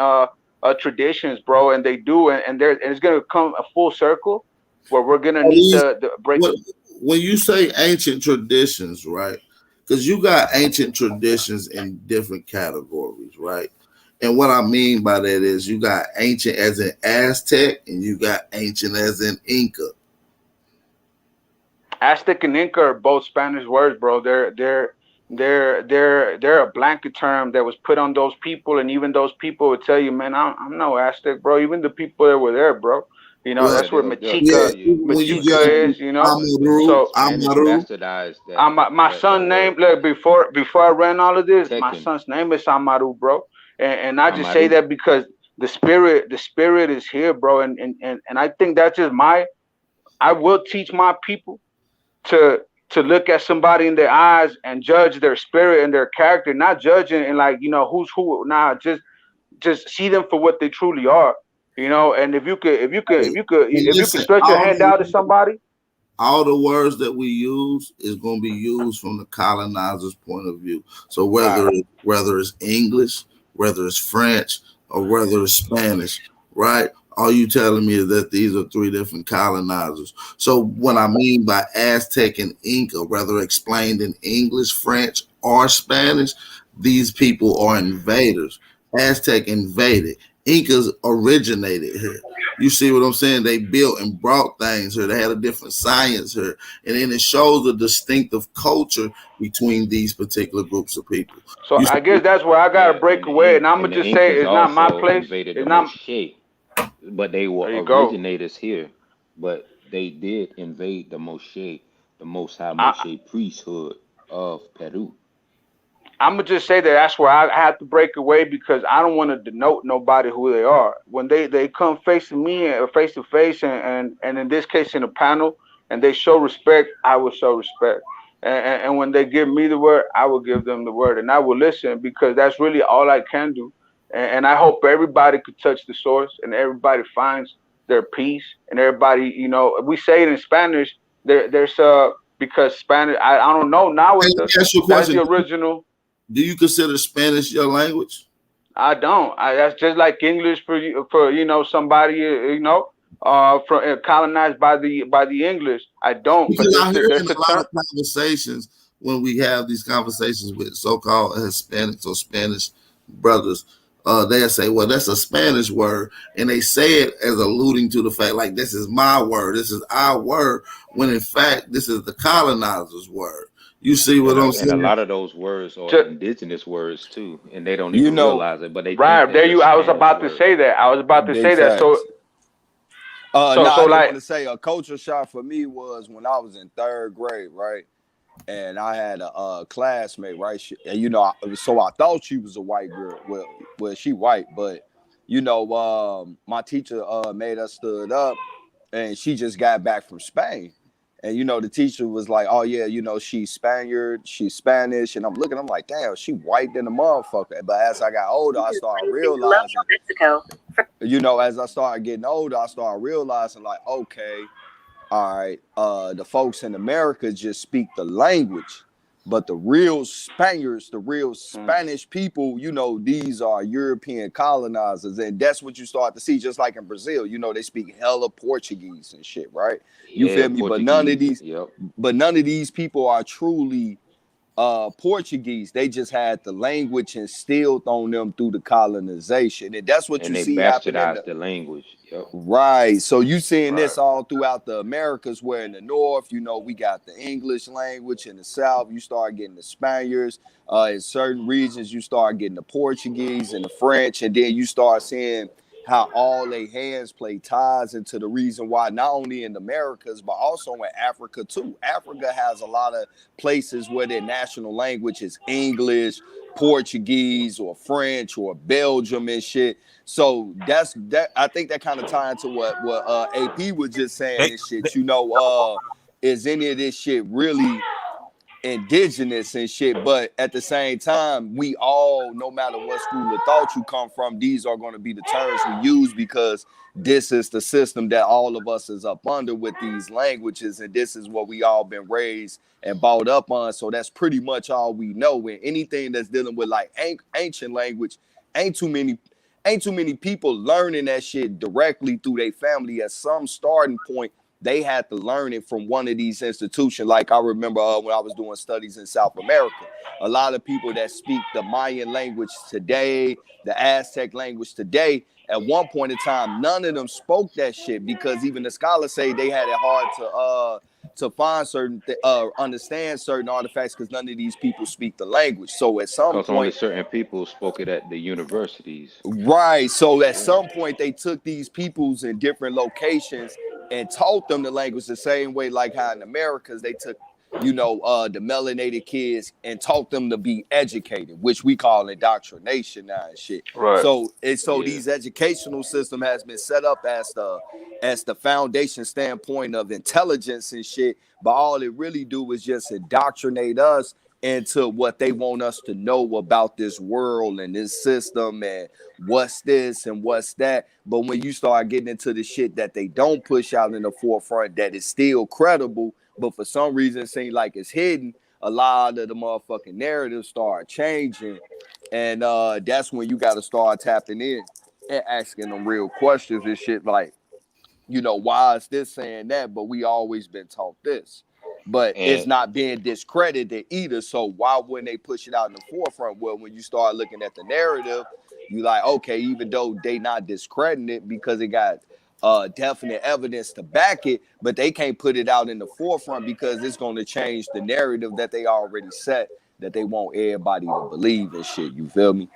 traditions, bro, and they do, and it's gonna come a full circle where we're gonna need These the break. what when you say ancient traditions, right? Because you got ancient traditions in different categories, right? And what I mean by that is you got ancient as in Aztec and you got ancient as in Inca. Aztec and Inca are both Spanish words, bro. They're a blanket term that was put on those people, and even those people would tell you, man, I'm no Aztec, bro. Even the people that were there, bro. Well, Yeah, That's where they'll tell yeah, Mexica you. when you But Mexica get is, but the Amaru, So Spanish Amaru, bastardized my that son name, word. look, before I ran all of this, my Tekken, son's name is Amaru, bro. And I just say Amaru. that because the spirit is here, bro. And I think that's just I will teach my people to look at somebody in their eyes and judge their spirit and their character, not judging and like who's who. Nah, just see them for what they truly are. And if you could if you could if hey, you could and if you could listen, stretch your hand out to somebody. all the words that we use is going to be used from the colonizer's point of view. So Right. whether it's English, whether it's French, or whether it's Spanish, right? All you telling me is that these are three different colonizers. So what I mean by Aztec and Inca, whether explained in English, French, or Spanish, these people are invaders. Aztec invaded. Incas originated here. You see what I'm saying? They built and brought things here. They had a different science here. And then it shows a distinctive culture between these particular groups of people. So You I see, guess that's where I gotta Yeah, break away. And I'm gonna and the just say Incas it's not my also place. invaded the It's not. Moshe, but they were There you go. originators here. But they did invade the Moshe, the Most High I, Moshe priesthood of Peru. I'm gonna just say that that's where I have to break away because I don't want to denote nobody who they are. When they come facing me face to face and in this case in a panel and they show respect, I will show respect. And when they give me the word, I will give them the word and I will listen because that's really all I can do. And I hope everybody could touch the source and everybody finds their peace and everybody, we say it in Spanish. There's because Spanish, I don't know now hey, if let me ask you a that's the question. original. Do you consider Spanish your language? I don't. That's just like English for you for somebody from colonized by the English. I don't, but Because I hear in there's a a lot term. of conversations when we have these conversations with so-called Hispanics or Spanish brothers, they'll say, "Well, that's a Spanish word," and they say it as alluding to the fact, like, "This is my word, this is our word," when in fact this is the colonizer's word. You see what I'm And a saying? lot of those words are Just, indigenous words too, and they don't You even know, realize it, but they think right that there, they're I was Spanish about to words. say that. I was about to big say that. So facts. so No, so I just like want to say a culture shock for me was when I was in third grade, right? And I had a, classmate, right? And so I thought she was a white girl. Well, she white, but my teacher made us stood up, and she just got back from Spain. And the teacher was like, "Oh yeah, she's Spaniard, she's Spanish." And I'm looking, I'm like, "Damn, she white than a motherfucker." But as I got older, I started realizing, as I started getting older, I started realizing like, okay, all right, the folks in America just speak the language, but the real Spaniards, the real mm, Spanish people, these are European colonizers, and that's what you start to see. Just like in Brazil, they speak hella Portuguese and shit, right? You Yeah, feel me? Portuguese. Yep. But none of these people are truly Portuguese. They just had the language instilled on them through the colonization, and that's what And you they see happening. bastardized the language. Yep. Right. So you seeing Right. this all throughout the Americas, where in the North, we got the English language. In the South, you start getting the Spaniards. In certain regions, you start getting the Portuguese and the French, and then you start seeing how all their hands play ties into the reason why not only in the Americas but also in Africa too. Africa has a lot of places where their national language is English, Portuguese, or French, or Belgium and shit. So that's that. I think that kind of ties into what AP was just saying They, and shit. they Is any of this shit really indigenous and shit? But at the same time, we all, no matter what school of thought you come from, these are going to be the terms we use because this is the system that all of us is up under with these languages, and this is what we all been raised and brought up on. So that's pretty much all we know. And anything that's dealing with like ancient language, ain't too many ain't too many people learning that shit directly through their family. At some starting point, they had to learn it from one of these institutions. Like I remember when I was doing studies in South America, a lot of people that speak the Mayan language today, the Aztec language today, at one point in time, none of them spoke that shit because even the scholars say they had it hard to find understand certain artifacts because none of these people speak the language. So at some Because only point, certain people spoke it at the universities. right. So at Yeah. some point, they took these peoples in different locations and taught them the language the same way, like how in Americas they took, the melanated kids and taught them to be educated, which we call indoctrination now and shit. Right. So Yeah. these educational system has been set up as the foundation standpoint of intelligence and shit, but all it really do is just indoctrinate us into what they want us to know about this world and this system and what's this and what's that. But when you start getting into the shit that they don't push out in the forefront that is still credible, but for some reason it seems like it's hidden, a lot of the motherfucking narratives start changing. And that's when you got to start tapping in and asking them real questions and shit like, why is this saying that? But we always been taught this. But it's And not being discredited either. So why wouldn't they push it out in the forefront? Well, when you start looking at the narrative, you like, okay, even though they not discrediting it because it got definite evidence to back it, but they can't put it out in the forefront because it's going to change the narrative that they already set that they want everybody to believe and shit. You feel me?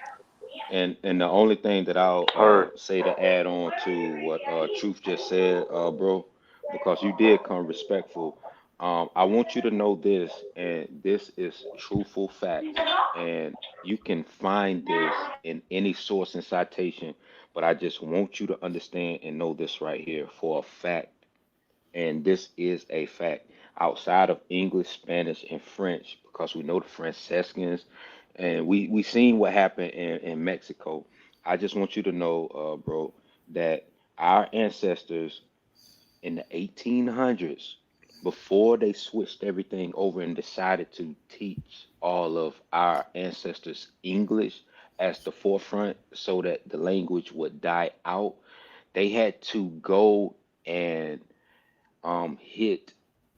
and the only thing that I'll Heard. say to add on to what Truth just said, bro, because you did come respectful. I want you to know this, and this is truthful facts, and you can find this in any source and citation. But I just want you to understand and know this right here for a fact, and this is a fact. Outside of English, Spanish, and French, because we know the Franciscans, and we seen what happened in Mexico. I just want you to know, bro, that our ancestors in the 1800s, before they switched everything over and decided to teach all of our ancestors English as the forefront so that the language would die out, they had to go and hit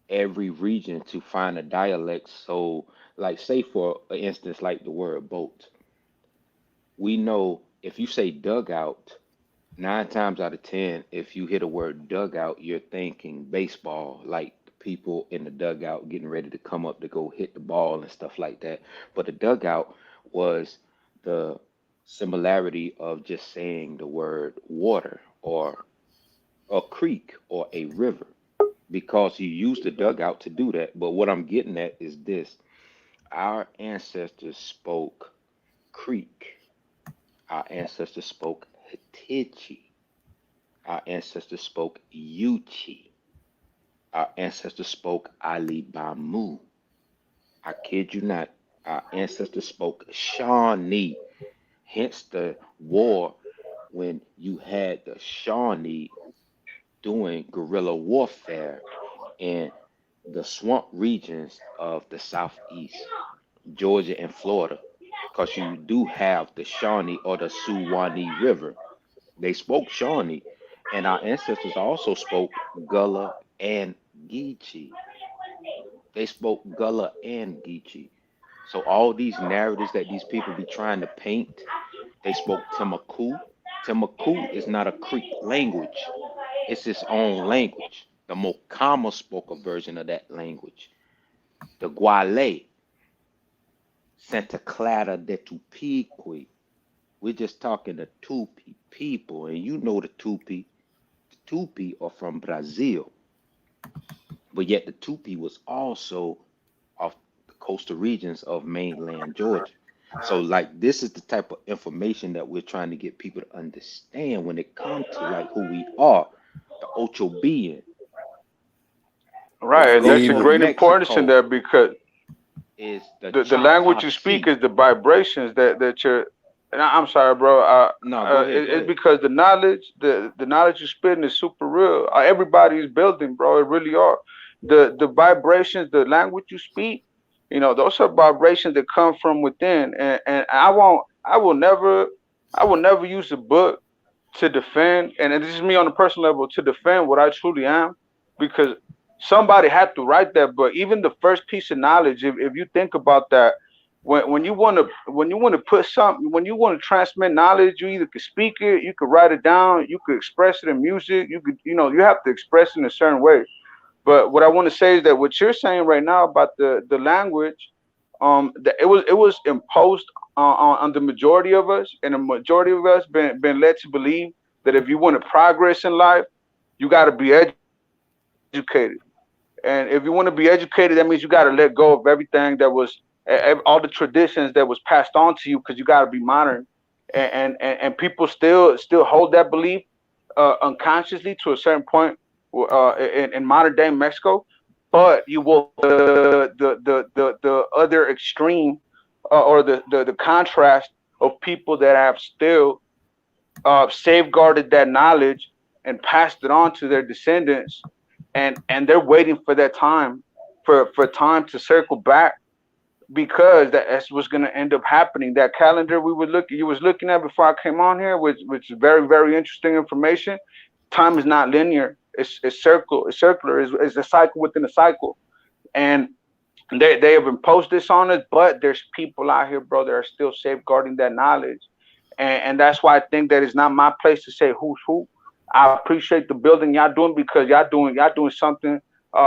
every region to find a dialect. So, like, say for instance, like the word boat, we know if you say dugout, 9 times out of 10, if you hit a word dugout, you're thinking baseball, like the people in the dugout getting ready to come up to go hit the ball and stuff like that. But the dugout was the similarity of just saying the word water or a creek or a river because you use the dugout to do that. But what I'm getting at is this: our ancestors spoke Creek, our ancestors spoke Hitichi, our ancestors spoke Yuchi, our ancestors spoke Alibamu. I kid you not, our ancestors spoke Shawnee. Hence the war when you had the Shawnee doing guerrilla warfare in the swamp regions of the southeast, Georgia and Florida, because you do have the Shawnee or the Suwannee River. They spoke Shawnee, and our ancestors also spoke Gullah and Geechee. They spoke Gullah and Geechee. So all these narratives that these people be trying to paint, they spoke Timaku. Timaku is not a Creek language. It's its own language. The Mokama spoke a version of that language. The Guale, Santa Clara de Tupiqui. We're just talking the Tupi people, and you know the Tupi. The Tupi are from Brazil, but yet the Tupi was also off the coastal regions of mainland Georgia. So, like, this is the type of information that we're trying to get people to understand when it comes to like who we are, the Ocho being, the Right, and Gulf that's a Even of great importance in Mexico that because is the the language Choctaw you speak Sea. is the vibrations that you're. And I'm sorry, bro. No, go ahead, go It's ahead. because the knowledge you're spitting is super real. Everybody is building, bro. It really are. The vibrations, the language you speak, those are vibrations that come from within. And I will never use a book to defend, and this is me on a personal level, to defend what I truly am, because somebody had to write that book. Even the first piece of knowledge, if you think about that, when you want to put something, when you want to transmit knowledge, you either could speak it, you could write it down, you could express it in music, you have to express it in a certain way. But what I want to say is that what you're saying right now about the language, that it was imposed on the majority of us, and the majority of us been led to believe that if you want to progress in life, you got to be educated. And if you want to be educated, that means you got to let go of everything that was all the traditions that was passed on to you, because you got to be modern. And people still hold that belief unconsciously to a certain point in modern day Mexico. But you will the other extreme, or the contrast of people that have still safeguarded that knowledge and passed it on to their descendants, and they're waiting for that time, for time to circle back, because that's what's going to end up happening. That calendar you was looking at before I came on here, which is very, very interesting information. Time is not linear. It's circular. It's a cycle within a cycle, and they have imposed this on us. But there's people out here, bro, that are still safeguarding that knowledge, and that's why I think that it's not my place to say who's who. I appreciate the building y'all doing, because y'all doing something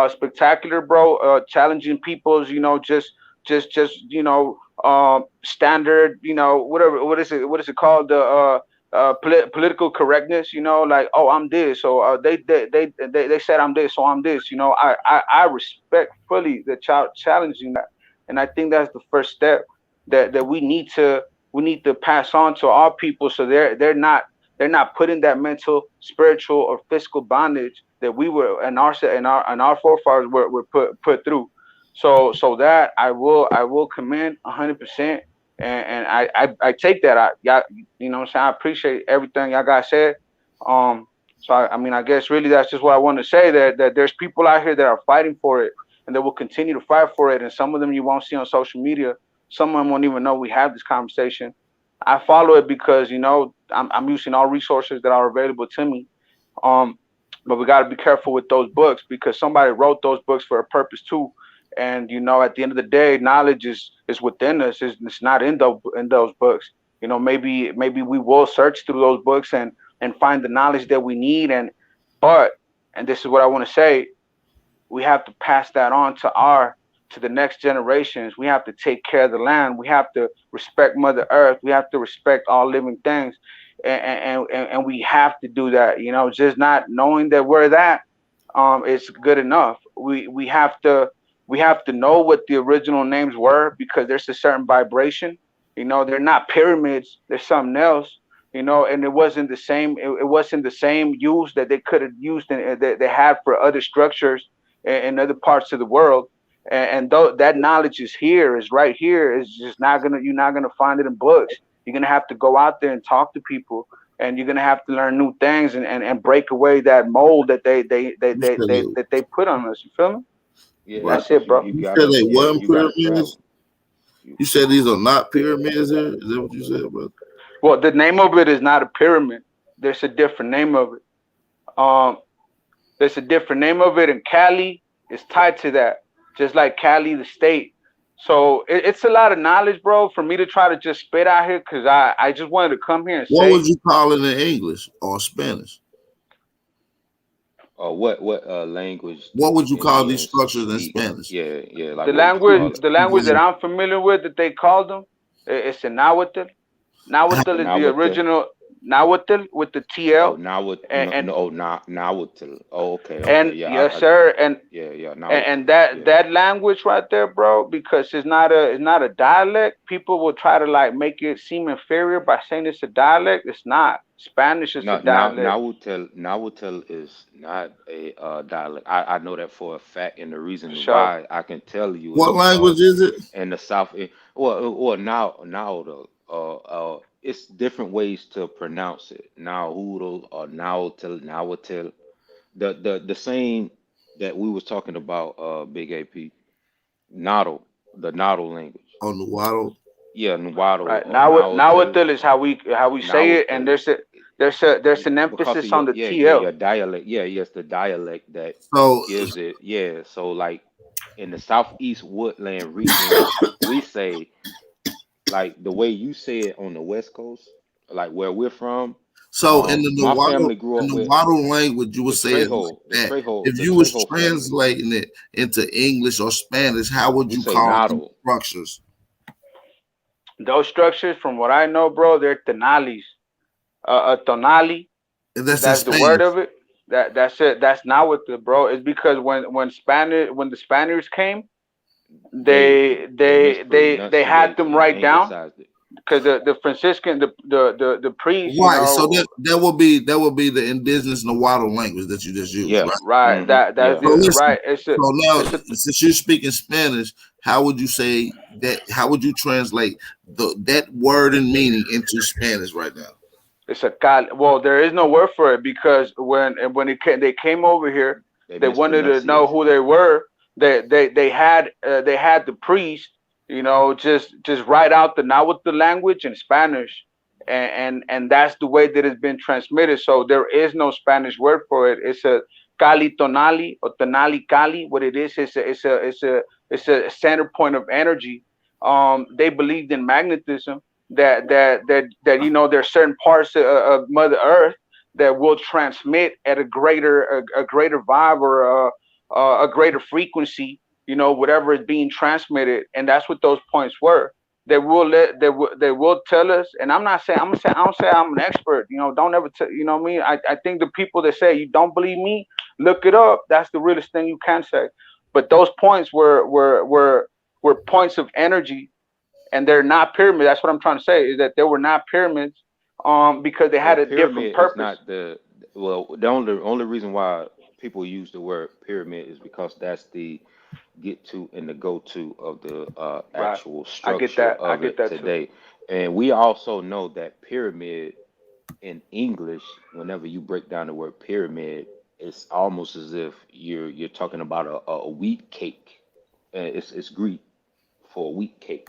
spectacular, bro. Challenging people's, just standard, whatever, what is it called, the political correctness, like, oh, I'm this, so they said I'm this, so I'm this, I respect fully the child challenging that, and I think that's the first step that we need to pass on to our people, so they're not put in that mental, spiritual, or physical bondage that we were, and our forefathers were put through. So that I will commend 100%, and I take that. Y'all, what I'm saying, I appreciate everything y'all guys said. So I mean, I guess really that's just what I want to say, that there's people out here that are fighting for it, and that will continue to fight for it. And some of them you won't see on social media. Some of them won't even know we have this conversation. I follow it because I'm using all resources that are available to me. Um, but we got to be careful with those books, because somebody wrote those books for a purpose too. And at the end of the day, knowledge is within us. It's not in those books. Maybe we will search through those books and find the knowledge that we need. But and this is what I want to say, we have to pass that on to the next generations. We have to take care of the land. We have to respect Mother Earth. We have to respect all living things, and we have to do that. Just not knowing that we're that is good enough. We have to know what the original names were, because there's a certain vibration. They're not pyramids. There's something else. And it wasn't the same use that they could have used, that they had for other structures in other parts of the world. And though that knowledge is right here, it's just you're not gonna find it in books. You're gonna have to go out there and talk to people, and you're gonna have to learn new things, and break away that mold that You said they, they put on us. You feel me? Yeah, right. That's but it, bro. you You said gotta, they yeah, weren't you gotta pyramids. travel. You, You said these are not pyramids here? Is that what you said, brother? Well, the name of it is not a pyramid. There's a different name of it. Um, there's a different name of it, and Cali is tied to that, just like Cali, the state. So it's a lot of knowledge, bro, for me to try to just spit out here because I just wanted to come here and What would say you call it in English or Spanish? Or what language What do would you call these Indians structures in speak? Spanish? Yeah, yeah. Like the what would you call language it? the language that I'm familiar with that they called them. It's a Nahuatl. Nahuatl is Now the with the original Nahuatl with the oh TL now with and no, and, no oh now with the oh okay okay and yeah yes I sir and yeah yeah now and, with and the that yeah that language right there, bro, because it's not a dialect. People will try to like make it seem inferior by saying it's a dialect. It's not. Spanish is a no dialect. now will tell is not a dialect. I know that for a fact, and the For reason sure. why I can tell you is What language because is it? in the south well now the it's different ways to pronounce it now hoodle or now will tell the same that we was talking about big AP Noddle, the Noddle language. On the waddle? Yeah, Nuwaddle Right or now, Nahuatl, Nahuatl is how we say it, and Nahuatl. there's an Because of emphasis your on the yeah TL. your dialect. Yeah, yes, the dialect that So gives it. Yeah, so like in the southeast woodland regions, we say like the way you say it on the west coast, like where we're from. so in the My Nahuatl family grew in up the with Nahuatl language, you would say it like that. If The you was Trejo family. translating it into English or Spanish, how would We you say call these Noddle. structures? Those structures, from what I know, bro, they're tonales. A tonali, And that's in that's the word Spanish. of it. That's it. That's not what the bro. It's because when the Spaniards came, They they they they they they had mispronunciate them and write down anglicized it. because the Franciscan the priest, Right. So that would be the indigenous Nahuatl language that you just used, Yeah. right? right, Mm-hmm. that's Yeah. So the listen. right. It's a So now, it's a since you're speaking Spanish, how would you say that? How would you translate that word and meaning into Spanish right now? It's a cal. Well, there is no word for it because they came over here, They they wanted to know mispronunciate who it. they were. They had the priest, just write out the Nahuatl language in Spanish, and that's the way that it's been transmitted. So there is no Spanish word for it. It's a Cali Tonali or Tonali Cali. What it is, it's a center point of energy. They believed in magnetism that there's certain parts of Mother Earth that will transmit at a greater vibe or a greater frequency, whatever is being transmitted, and that's what those points were. They will tell us, and I don't say I'm an expert. Don't ever what I mean. I think the people that say you don't believe me, look it up. That's the realest thing you can say. But those points were points of energy, and they're not pyramids. That's what I'm trying to say is that they were not pyramids, because they Well, had a different pyramid is purpose. not the well. The only reason why people use the word pyramid is because that's the get to and the go to of the Right. actual I get structure that. I of get it that too. today. And we also know that pyramid in English, whenever you break down the word pyramid, it's almost as if you're talking about a wheat cake. It's Greek for a wheat cake.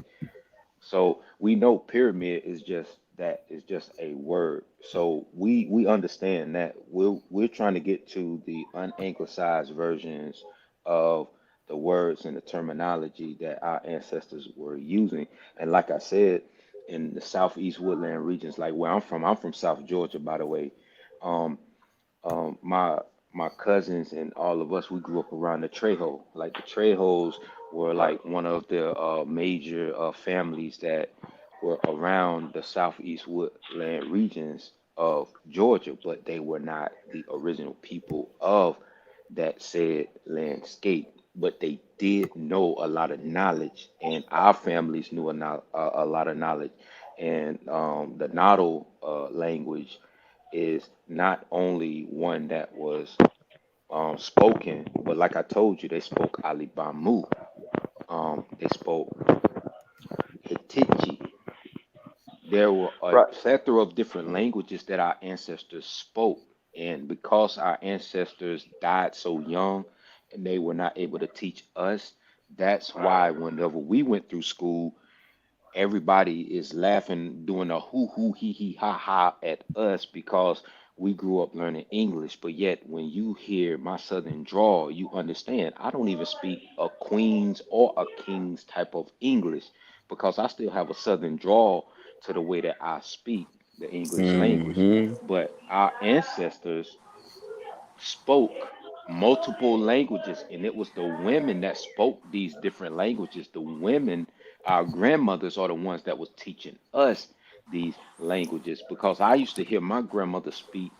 So we know pyramid is just that is just a word. So we understand that we're trying to get to the unanglicized versions of the words and the terminology that our ancestors were using. And like I said, in the southeast woodland regions, like where I'm from South Georgia, by the way. Um, my cousins and all of us, we grew up around the Trejo. Like the Trejos were Right. like one of the major families that were around the southeast woodland regions of Georgia, but they were not the original people of that said landscape. But they did know a lot of knowledge, and our families knew a lot of knowledge. And the Nado language is not only one that was spoken, but like I told you, they spoke Alibamu. They spoke Hittite. There were a Right. plethora of different languages that our ancestors spoke. And because our ancestors died so young and they were not able to teach us, that's Right. why whenever we went through school, everybody is laughing, doing a hoo hoo hee hee ha ha at us because we grew up learning English, but yet when you hear my southern drawl, you understand I don't even speak a queen's or a king's type of English because I still have a southern drawl to the way that I speak the English language. Hmm. But our ancestors spoke multiple languages, and it was the women that spoke these different languages. The women, our grandmothers, are the ones that was teaching us these languages because I used to hear my grandmother speak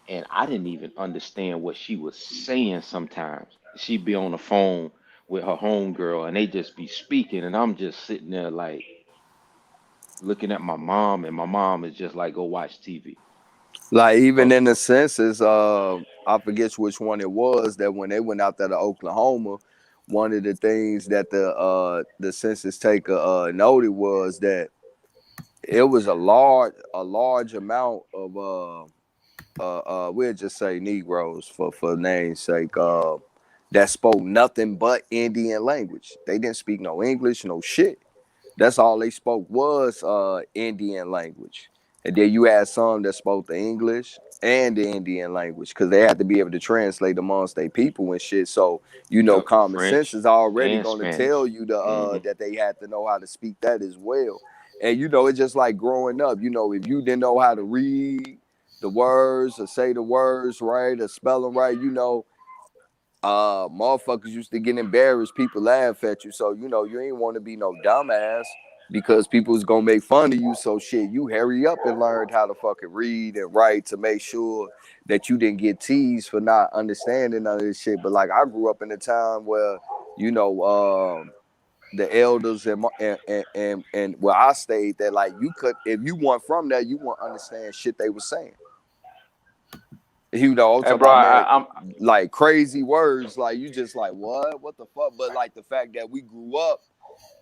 and I didn't even understand what she was saying sometimes. She'd be on the phone with her homegirl and they just be speaking and I'm just sitting there like looking at my mom and my mom is just like go watch TV. Like even Cause in the census, I forget which one it was that when they went out there to Oklahoma, one of the things that the census taker noted was that it was a large amount of we'll just say Negroes for name's sake, that spoke nothing but Indian language. They didn't speak no English, no shit. That's all they spoke was Indian language. And then you had some that spoke the English and the Indian language because they had to be able to translate amongst their people and shit. So, yep, common sense French is already and going to tell Spanish. you Hmm. that they had to know how to speak that as well. And, it's just like growing up, if you didn't know how to read the words or say the words right or spell them right, motherfuckers used to get embarrassed. People laugh at you. So, you ain't want to be no dumbass because people was gonna make fun of you. So shit, you hurry up and learn how to fucking read and write to make sure that you didn't get teased for not understanding none of this shit. But like I grew up in a time where, you know, the elders and where I stayed that like you could if you weren't from there, you wouldn't understand shit they was saying. I'm Hey, talking bro, about, man, I'm like crazy words, like you just like what the fuck? But like the fact that we grew up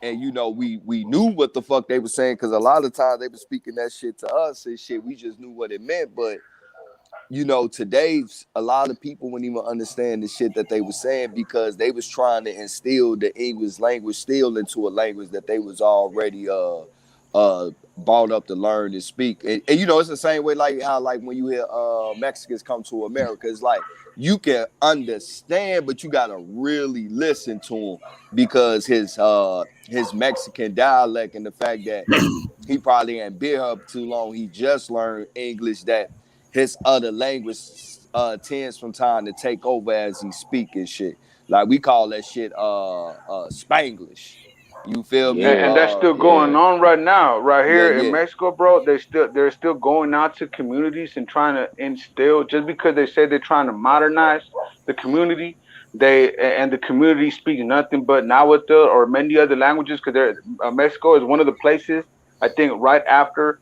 and we knew what the fuck they were saying because a lot of times they were speaking that shit to us and shit. We just knew what it meant, but today's a lot of people wouldn't even understand the shit that they were saying because they was trying to instill the English language still into a language that they was already brought up to learn and speak. And it's the same way like how like when you hear Mexicans come to America, it's like you can understand, but you gotta really listen to him because his Mexican dialect and the fact that he probably ain't been here too long. He just learned English that his other language tends from time to take over as he speak and shit. Like we call that shit Spanglish. You feel me? Yeah, and that's still going yeah, on right now, right Yeah, here in yeah. Mexico, bro. They're still going out to communities and trying to instill. Just because they say they're trying to modernize the community, and the community speaks nothing but Nahuatl or many other languages. Because Mexico is one of the places I think right after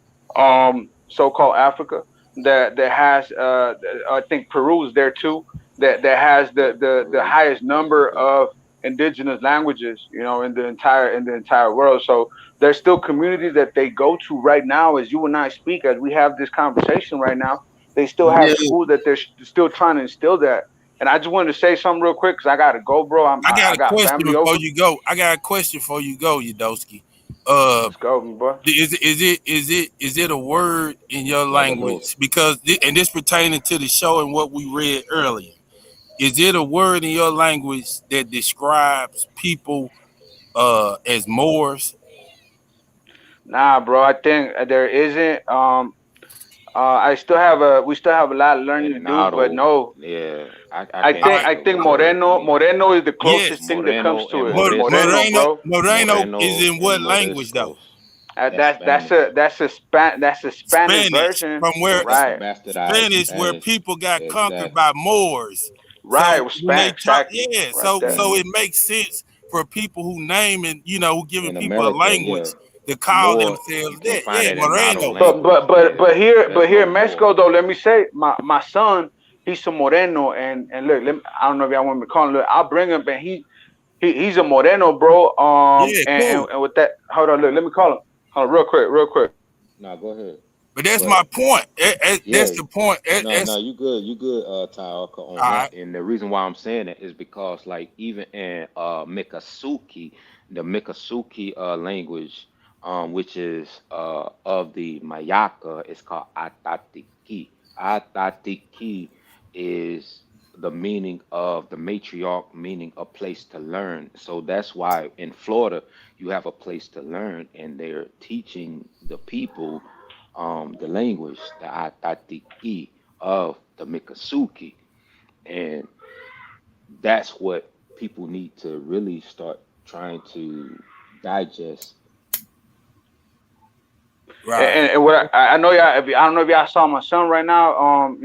so-called Africa that has I think Peru is there too. That has yep, the Peru. highest number Yep. of indigenous languages, in the entire world. So there's still communities that they go to right now, as you and I speak, as we have this conversation right now. They still have Yeah, schools that they're still trying to instill that. And I just wanted to say something real quick because I gotta go, bro. I got I a got question family before over. you go. I got a question before you go, Yudowski. Uh, Let's go, my boy. is it a word in your Lagados. language? Because and this pertaining to the show and what we read earlier. Is it a word in your language that describes people as Moors? Nah, bro. I think there isn't. We still have a lot of learning to do, but Venado. no, Yeah, I I can't All think right. think I of a think word for me. Moreno is the closest Yes. thing that comes Moreno to and it. Morisco. Moreno, bro. Moreno is Moreno in and what language though? Moriscos. That's That's Spanish. a Spanish Spanish. version, From where That's right? bastardized Spanish, where Spanish. people got conquered Exactly. by Moors. So Right, with when they talk, exactly, yeah. right So there. so Hmm. it makes sense for people who name and who giving In people a America, yeah, language to call more you themselves can't that. find Yeah, it in Nado Moreno. language. But Yeah, but there's here no in more. Mexico though, let me say, my son, he's a Moreno, and look, I don't know if y'all want me to call him. Look, I'll bring him, and he's a Moreno, bro. Yeah, cool. And with that, hold on, look, let me call him. Hold on, real quick. No, go ahead. But that's my But point. That's yeah, the point. no, That's you good, Tyaka, on all right. that. And the reason why I'm saying it is because, like, even in Miccosukee, the Miccosukee language, which is of the Mayaka, it's called Atatiki. Atatiki is the meaning of the matriarch, meaning a place to learn. So that's why in Florida you have a place to learn, and they're teaching the people the language, the Atatiki of the Miccosukee, and that's what people need to really start trying to digest. Right. And what I know y'all, I don't know if y'all saw my son right now.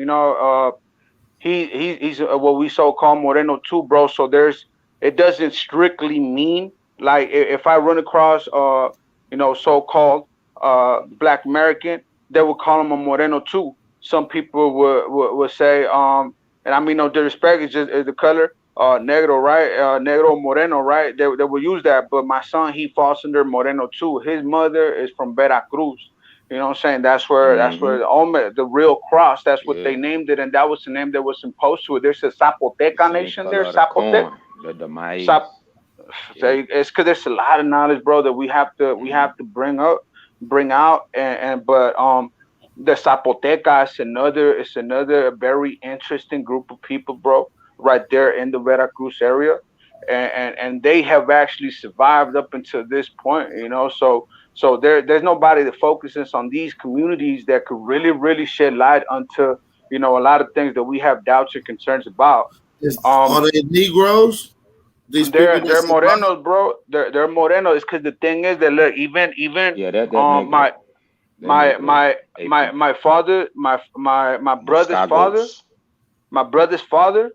He's what we so call Moreno too, bro. So there's it doesn't strictly mean like if I run across so called Black American, they would call him a Moreno too. Some people would say and I mean no disrespect, it's just it's the color negro, right, negro moreno, right, they will use that, but my son, he falls under Moreno too. His mother is from Veracruz. You know what I'm saying? That's where Hmm. the real cross. That's what they Yeah. named it, and that was the name that was imposed to it. There's a The Zapoteca same nation there, color of the Zapotec. corn, the maize. Zap, Yep. say it's because there's a lot of knowledge, bro, that we Hmm. have to bring out, and but the Zapoteca is another very interesting group of people, bro, right there in the Veracruz area, and they have actually survived up until this point, so there's nobody that focuses on these communities that could really shed light onto a lot of things that we have doubts or concerns about. Are Um, they Negroes? These people that they're survive? morenos, bro. They're morenos. It's because the thing is that look, even Yeah, that um negro, my that negro, AP, my father, my brother's father, Moscagos. my brother's father,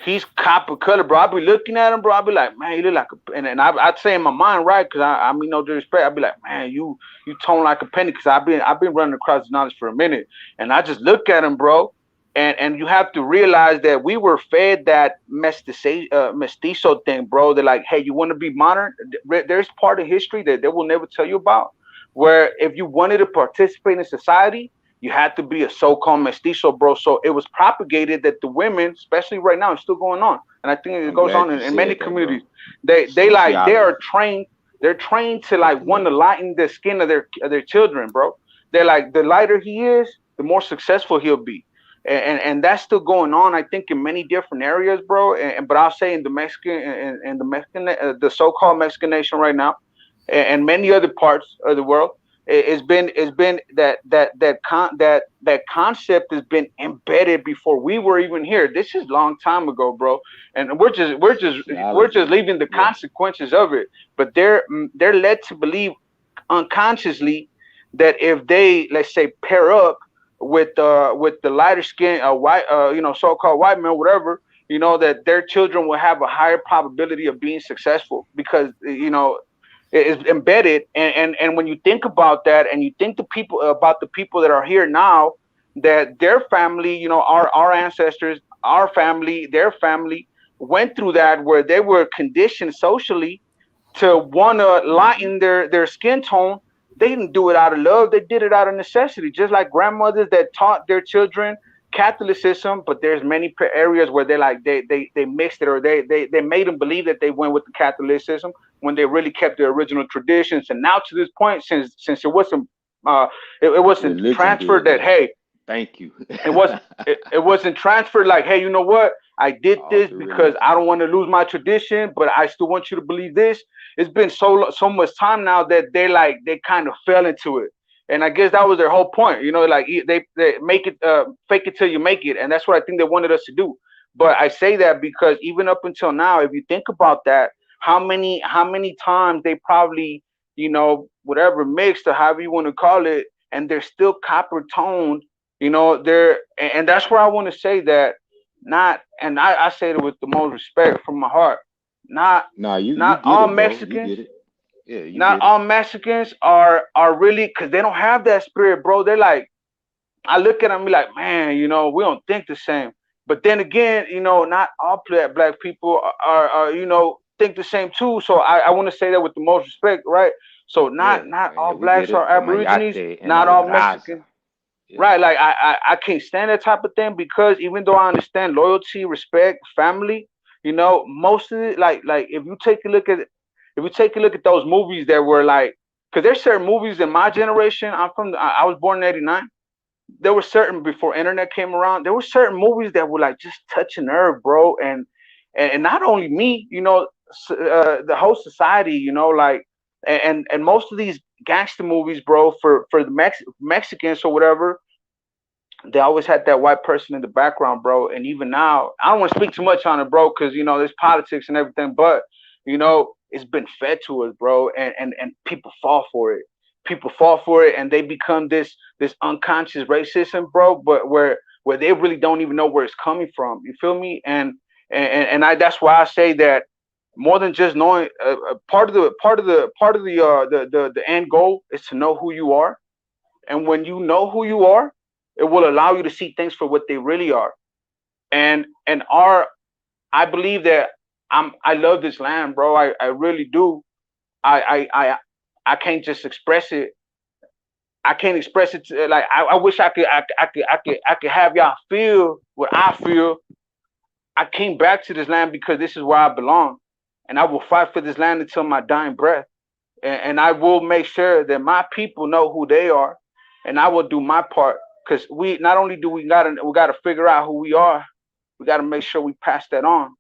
he's copper color, bro. I'll be looking at him, bro. I'll be like, man, you look like a, and I'd say in my mind, right? Because I mean, no disrespect, I'd be like, man, you tone like a penny. Because I've been running across the knowledge for a minute, and I just look at him, bro. And you have to realize that we were fed that mestizo thing, bro. They're like, hey, you want to be modern? There's part of history that they will never tell you about, where if you wanted to participate in society, you had to be a so-called mestizo, bro. So it was propagated that the women, especially right now, it's still going on, and I think it I'm goes on glad you in many said that, communities. bro. They are Sociology. trained. They're trained to Good like to want to know. lighten the skin of their children, bro. They're like the lighter he is, the more successful he'll be, and that's still going on. I think in many different areas, bro. But I'll say in the Mexican, the so-called Mexican nation right now, and many other parts of the world, it's been that concept has been embedded before we were even here. This is a long time ago, bro, and we're just Sociology. leaving the Yeah. consequences of it. But they're led to believe unconsciously that if they, let's say, pair up with the lighter skin white so-called white man, whatever, that their children will have a higher probability of being successful because is embedded. And when you think about that, and you think the people that are here now, that their family, our ancestors, our family, their family went through that, where they were conditioned socially to want to Hmm. lighten their skin tone. They didn't do it out of love, they did it out of necessity, just like grandmothers that taught their children Catholicism. But there's many areas where they mixed it, or they made them believe that they went with the Catholicism when they really kept their original traditions. And now to this point, since uh it wasn't Religion transferred, did that that. hey, Thank you. it wasn't transferred like, hey, you know what, I did All this through because religion. I don't want to lose my tradition, but I still want you to believe this. It's been so much time now that they kind of fell into it. And I guess that was their whole point, like they make it, fake it till you make it, and that's what I think they wanted us to do. But I say that because even up until now, if you think about that, how many times they probably, whatever, mixed or however you want to call it, and they're still copper toned. They're and that's where I want to say that, not, and I say it with the most respect from my heart, not Nah, you not get all it, bro. You Mexicans, get it. Yeah, you not get it. all Mexicans are really, because they don't have that spirit, bro. They're like, I look at them and be like, man, we don't think the same. But then again, not all black people are think the same too. So I want to say that with the most respect, right? So Yeah, not yeah, all we get blacks are it. The Aborigines, mayate and not the all raza. Mexicans. Yeah. Right, like I can't stand that type of thing, because even though I understand loyalty, respect, family, most of it, like if you take a look at those movies that were like, because there's certain movies in my generation. I was born in '89. there were certain before internet came around. There were certain movies that would like just touch a nerve, bro, and not only me, the whole society, like, and most of these gangster movies, bro, for the Mexicans or whatever, they always had that white person in the background, bro. And even now, I don't want to speak too much on it, bro, because there's politics and everything, but it's been fed to us, bro, and people fall for it. People fall for it, and they become this unconscious racism, bro. But where they really don't even know where it's coming from. You feel me? And I that's why I say that more than just knowing, part of the end goal is to know who you are, and when you know who you are, it will allow you to see things for what they really are. And I believe that I love this land, bro. I really do. I can't just express it. I can't express it like I wish I could have y'all feel what I feel. I came back to this land because this is where I belong, and I will fight for this land until my dying breath. And I will make sure that my people know who they are, and I will do my part. Because we not only do we gotta figure out who we are, we gotta make sure we pass that on.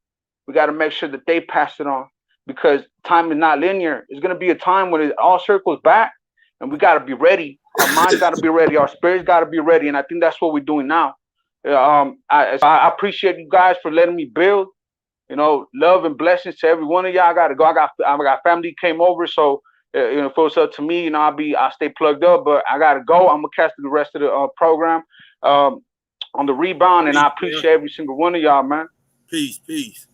We gotta make sure that they pass it on, because time is not linear. It's gonna be a time when it all circles back, and we gotta be ready. Our minds gotta be ready. Our spirits gotta be ready, and I think that's what we're doing now. I appreciate you guys for letting me build. Love and blessings to every one of y'all. I gotta go. I got family came over, so if it's up to me, I'll stay plugged up. But I gotta go. I'm gonna catch the rest of the program on the rebound, and I appreciate every single one of y'all, man. Peace, peace.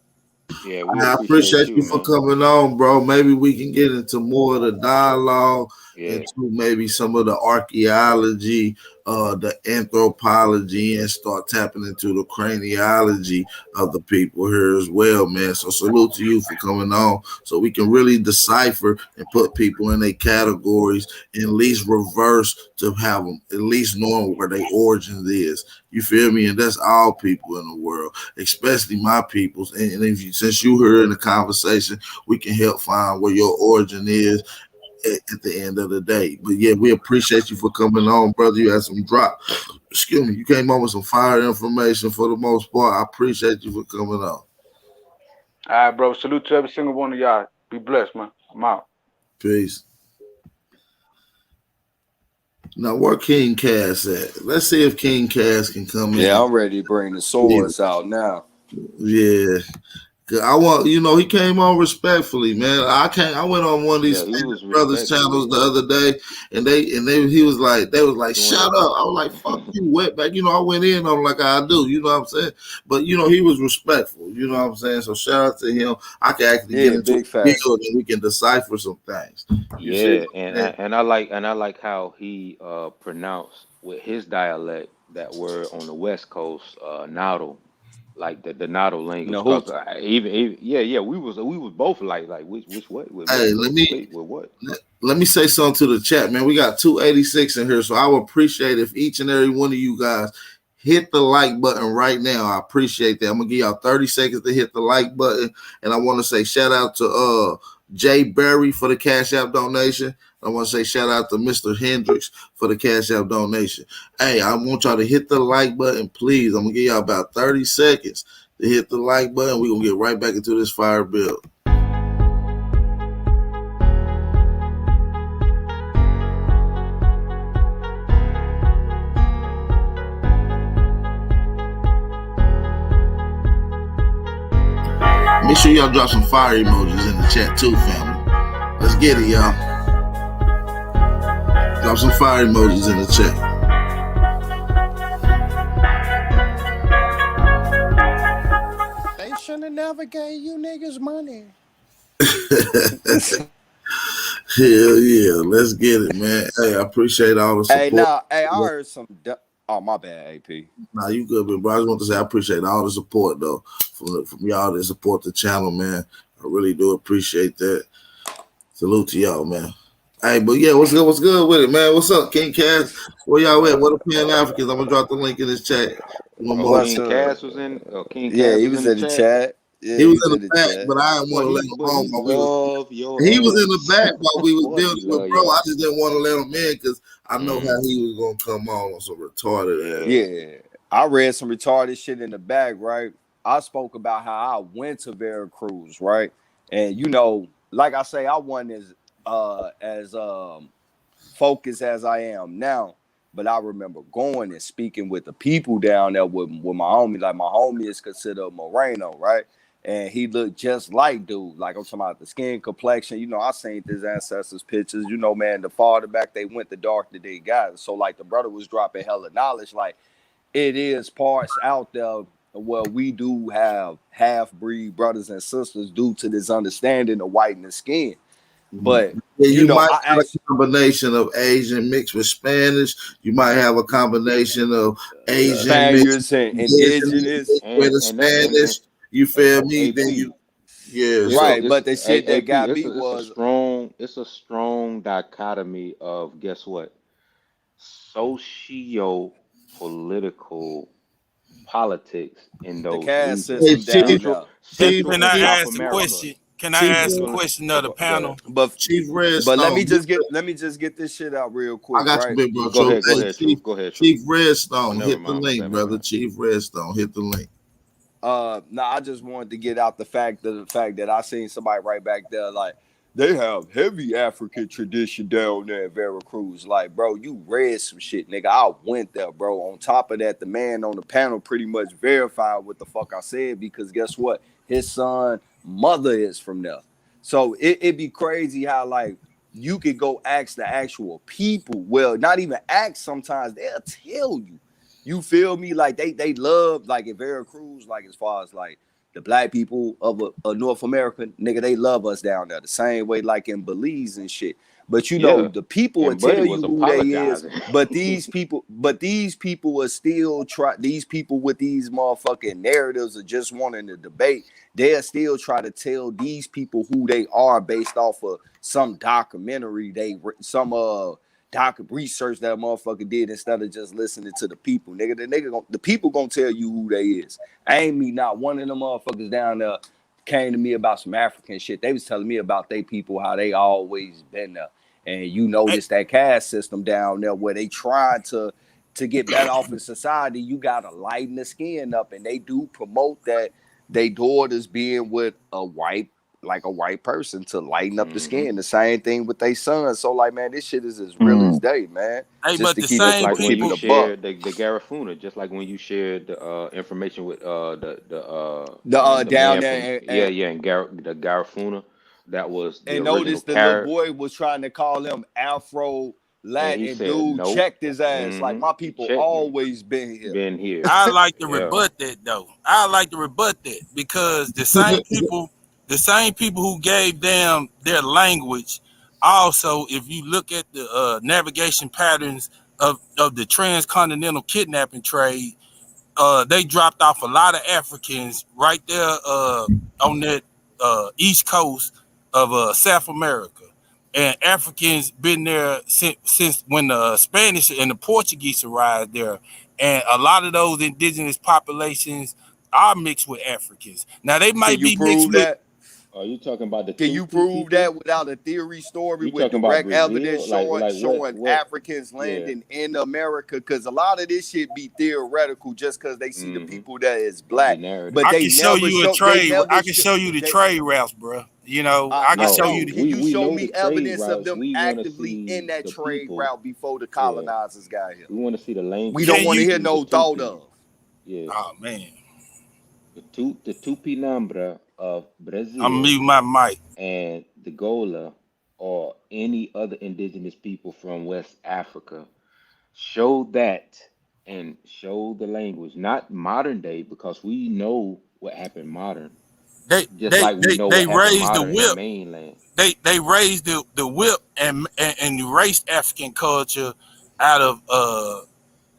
Yeah, we I appreciate appreciate you you, for man. coming on, bro. Maybe we can get into more of the dialogue, Yeah, into maybe some of the archaeology, the anthropology, and start tapping into the craniology of the people here as well, man. So salute to you for coming on, so we can really decipher and put people in their categories, and at least reverse to have them at least knowing where their origins is. You feel me? And that's all people in the world, especially my peoples. And if you, since you heard in the conversation, we can help find where your origin is at the end of the day. But yeah, we appreciate you for coming on, brother. You had some drop. Excuse me. You came on with some fire information for the most part. I appreciate you for coming on. All right, bro. Salute to every single one of y'all. Be blessed, man. I'm out. Peace. Now, where King Cass at? Let's see if King Cass can come in. Yeah, I'm ready to bring the swords out now. Yeah. I want, he came on respectfully, man. I went on one of these yeah, he was brothers respectful. channels the other day, and they was like, shut up. I was like, fuck you, wetback. I went in on him like I do, you know what I'm saying? But he was respectful, you know what I'm saying? So shout out to him. I can actually get into big the facts. field and we can decipher some things. Yeah, and I like how he pronounced with his dialect that word on the West Coast, Natal, like the Natal language. Cause Nahuta. even yeah, we was both like which what with Hey, what wait with what. let me say something to the chat, man. We got 286 in here, so I would appreciate if each and every one of you guys hit the like button right now. I appreciate that. I'm gonna give y'all 30 seconds to hit the like button, and I want to say shout out to Jay Berry for the Cash App donation. I want to say shout out to Mr. Hendricks for the Cash App donation. Hey, I want y'all to hit the like button, please. I'm gonna give y'all about 30 seconds to hit the like button. We're gonna get right back into this fire build. Make sure y'all drop some fire emojis in the chat too, family. Let's get it, y'all. Drop some fire emojis in the chat. They should have never gave you niggas money. Hell yeah, let's get it, man. Hey, I appreciate all the support. I heard some. Oh, my bad, AP. Nah, you good, but bro, I just want to say I appreciate all the support though from y'all that support the channel, man. I really do appreciate that. Salute to y'all, man. Hey, but yeah, what's good with it, man? What's up, King Cass? Where y'all at? What the Pan Africans? I'm gonna drop the link in this chat. King Cass was in. King Yeah, Cass he was in in the chat. Yeah, He was he's in in the the back, chat. but I didn't want to let him But on he while we was. love your He was in the ass. back while we was Boy, he building, but love bro, your I ass. just didn't want to let him in because I know how Mm, he was gonna come on some retarded ass. yeah. Yeah, I read some retarded shit in the back, right? I spoke about how I went to Veracruz, right? And like I say, I wasn't as focused as I am now. But I remember going and speaking with the people down there with my homie. Like my homie is considered Moreno, right? And he looked just like dude. Like I'm talking about the skin complexion. I seen his ancestors' pictures. Man, the farther back they went, the darker they got. So like the brother was dropping hella knowledge. Like it is parts out there where we do have half breed brothers and sisters due to this understanding of whiteness skin. But Yeah, you might I have actually a combination of Asian mixed with Spanish. You might have a combination of Asian mixed Spaniards and with indigenous indigenous, mixed with And the and that Spanish. You and feel me? Then AP. you, yeah. So right? But the shit that AP. got me It's a was strong dichotomy of guess what? Socio political politics in the those caste regions. hey, system down Chief, Central there. Chief, Central Can and I Chief, South ask a America. question? Can I Chief, ask a Go, question of the go ahead. panel? But Chief let me Redstone. just get this shit out real I quick, got you, right? big bro. Go So, ahead. Go hey, ahead, Chief, Truth. Go ahead, Truth. Chief Oh, Redstone, never hit the mind. My link, bad. My brother. bad. Chief Redstone, hit the link. No, I just wanted to get out the fact that I seen somebody right back there like they have heavy African tradition down there in Veracruz. Like, bro, you read some shit, nigga. I went there, bro. On top of that, the man on the panel pretty much verified what the fuck I said because guess what? His son mother is from there. So it'd be crazy how like you could go ask the actual people. Well, not even ask sometimes, they'll tell you. You feel me? Like they love like in Veracruz, like as far as like the black people of North America, nigga, they love us down there the same way like in Belize and shit. But Yeah. the people will And Buddy tell was you who they is. apologizing. But these people are still try. These people with these motherfucking narratives of just wanting to debate. They'll still try to tell these people who they are based off of some documentary some doc research that a motherfucker did instead of just listening to the people. Nigga, the people gonna tell you who they is. I ain't me not one of them motherfuckers down there came to me about some African shit. They was telling me about they people, how they always been there. And you Hey, notice that caste system down there where they try to get better off in society, you gotta lighten the skin up. And they do promote that they daughters being with a white person to lighten up the Hmm. skin. The same thing with their sons. So like, man, this shit is as real as Mm. day, man. hey, Just but to the keep it Just same like when keep you it people, a buck. shared the Garifuna, just like when you shared the information with the Down man from there and and the Garifuna, that was the and original notice the little carrot, boy was trying to call him Afro and he Latin said dude nope. checked his ass. Like my He people checked him. always been here. Been here. I like to Yeah. rebut that though. I like to rebut that because the same people who gave them their language, also, if you look at the navigation patterns of the transcontinental kidnapping trade, they dropped off a lot of Africans right there on that east coast of South America. And Africans been there since when the Spanish and the Portuguese arrived there. And a lot of those indigenous populations are mixed with Africans. Now they Can might you be mixed prove with. that? Are you talking about the Can you Tupi prove people? that without a theory story You with talking about direct evidence Brazil? Like showing what? Africans Yeah. landing in America? Because a lot of this shit be theoretical just because they see the Mm-hmm. people that is The black, narrative. but I they can show never you a show. They trade. never I can show. show you the They. trade routes, bro. You know, I can I show No, you know. the. Can you we show know the me trade evidence of routes. them We want to actively in see that the trade people. route before the Yeah. colonizers got here? We want to see the We language don't Can that want they to you? hear use. The no thought Tupi. of. Yeah. Oh man, The Tupi Nambra of I'm Brazil muting my mic. and the Gola or any other indigenous people from West Africa show that and show the language, not modern day, because we know what happened modern, They just they like we they know they what happened raised the modern in whip. mainland. They raised the whip and erased African culture out of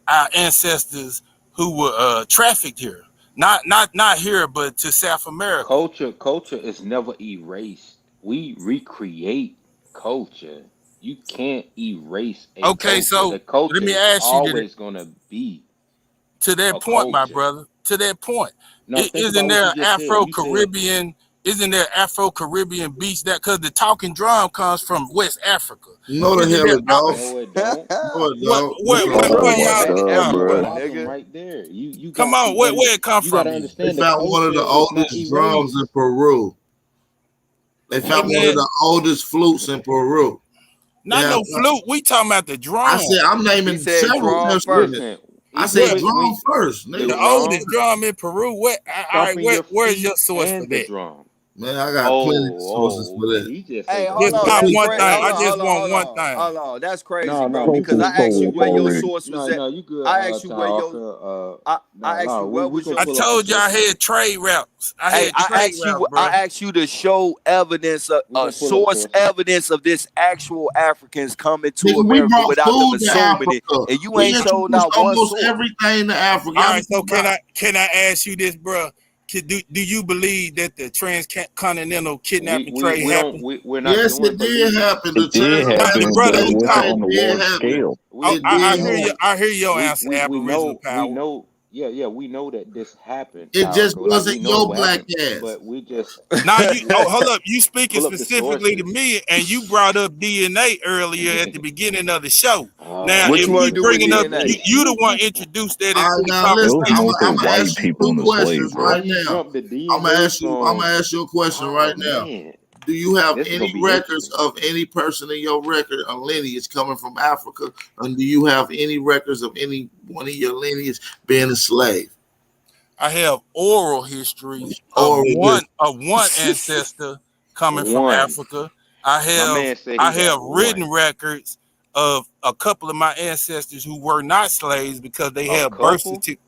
our ancestors who were trafficked here. Not here, but to South America. Culture is never erased. We recreate culture. You can't erase a Okay, culture. so The culture let me is ask you: always gonna be. To that A point, my culture. brother. To that point. No, think Isn't about what there you just said. You said Afro-Caribbean? Isn't there Afro-Caribbean beats that? Because the talking drum comes from West Africa. No, the Isn't hell there? it don't. no, it don't. No, it What? don't. Where? Listen, Where? Bro, Oh Where my y'all? that God, that's Y'all the bro. from? problem listen. right there. You Come got on. to Where it come you got from? to Then? They understand the found one of the culture is not oldest drums in erased. Peru. They Hey found one of man, the oldest flutes in Peru. They not have, no flute. We talking about the I drum. said, I'm He naming said several drum first. instruments. Listen, I even said Where? with drum we first, the The nigga. oldest drum drum in Peru. Where? All right. stomping your Where's your feet source for and the that? drum. Man, I got plenty of sources Oh, for okay. that. He just say Hey, the hold Just on, pop flute. that's one crazy. thing. Hold I on, just hold on, want hold one on, thing. hold on. That's crazy, No, bro. no, Because Focus, I asked you focus where your already. source was no, at. no, you good, I asked you where Ty. your I No, asked you no, where we was can your I pull up the told you I sources. had trade routes. I Hey, had trade routes, bro. I asked you to show evidence of We can pull up source sources. evidence of this actual Africans coming to Nigga, we America brought without them food to assuming it, Africa. and you We ain't showed introduced not one almost source. everything to Africa. All Y'all be right. So talking about can I ask you this, bro? Do you believe that the transcontinental kidnapping trade We don't happened? we're not yes, doing it did beliefs. happen. The It did Now the happen, brother but transatlantic it who wasn't talk, slave on a did large happen. scale. It We I did hear you. know happen. I hear your answer, we Aboriginal know power. yeah, we know that this happened, It just powerful. Like wasn't we know your what black happened, ass. but we just Now you hold up. You speaking pull up the specifically to sources. me, and you brought up DNA earlier at the beginning of the show. Now, What if you See, want we to do with bringing up DNA? you the one introduced that All into right, the now It listen. was conversation. I'm mostly gonna white ask you people two in the slave questions how trade. right do you now. jump the I'm gonna DNA ask you. I'm from? gonna ask you a question Oh right now. man, Do you have this is gonna any be records interesting. of any person in your record or lineage coming from Africa? And do you have any records of any one of your lineage being a slave? I have oral history Or of one ancestor coming from One, Africa. my man said I he got have one, written records of a couple of my ancestors who were not slaves because they a have birth couple. certificates.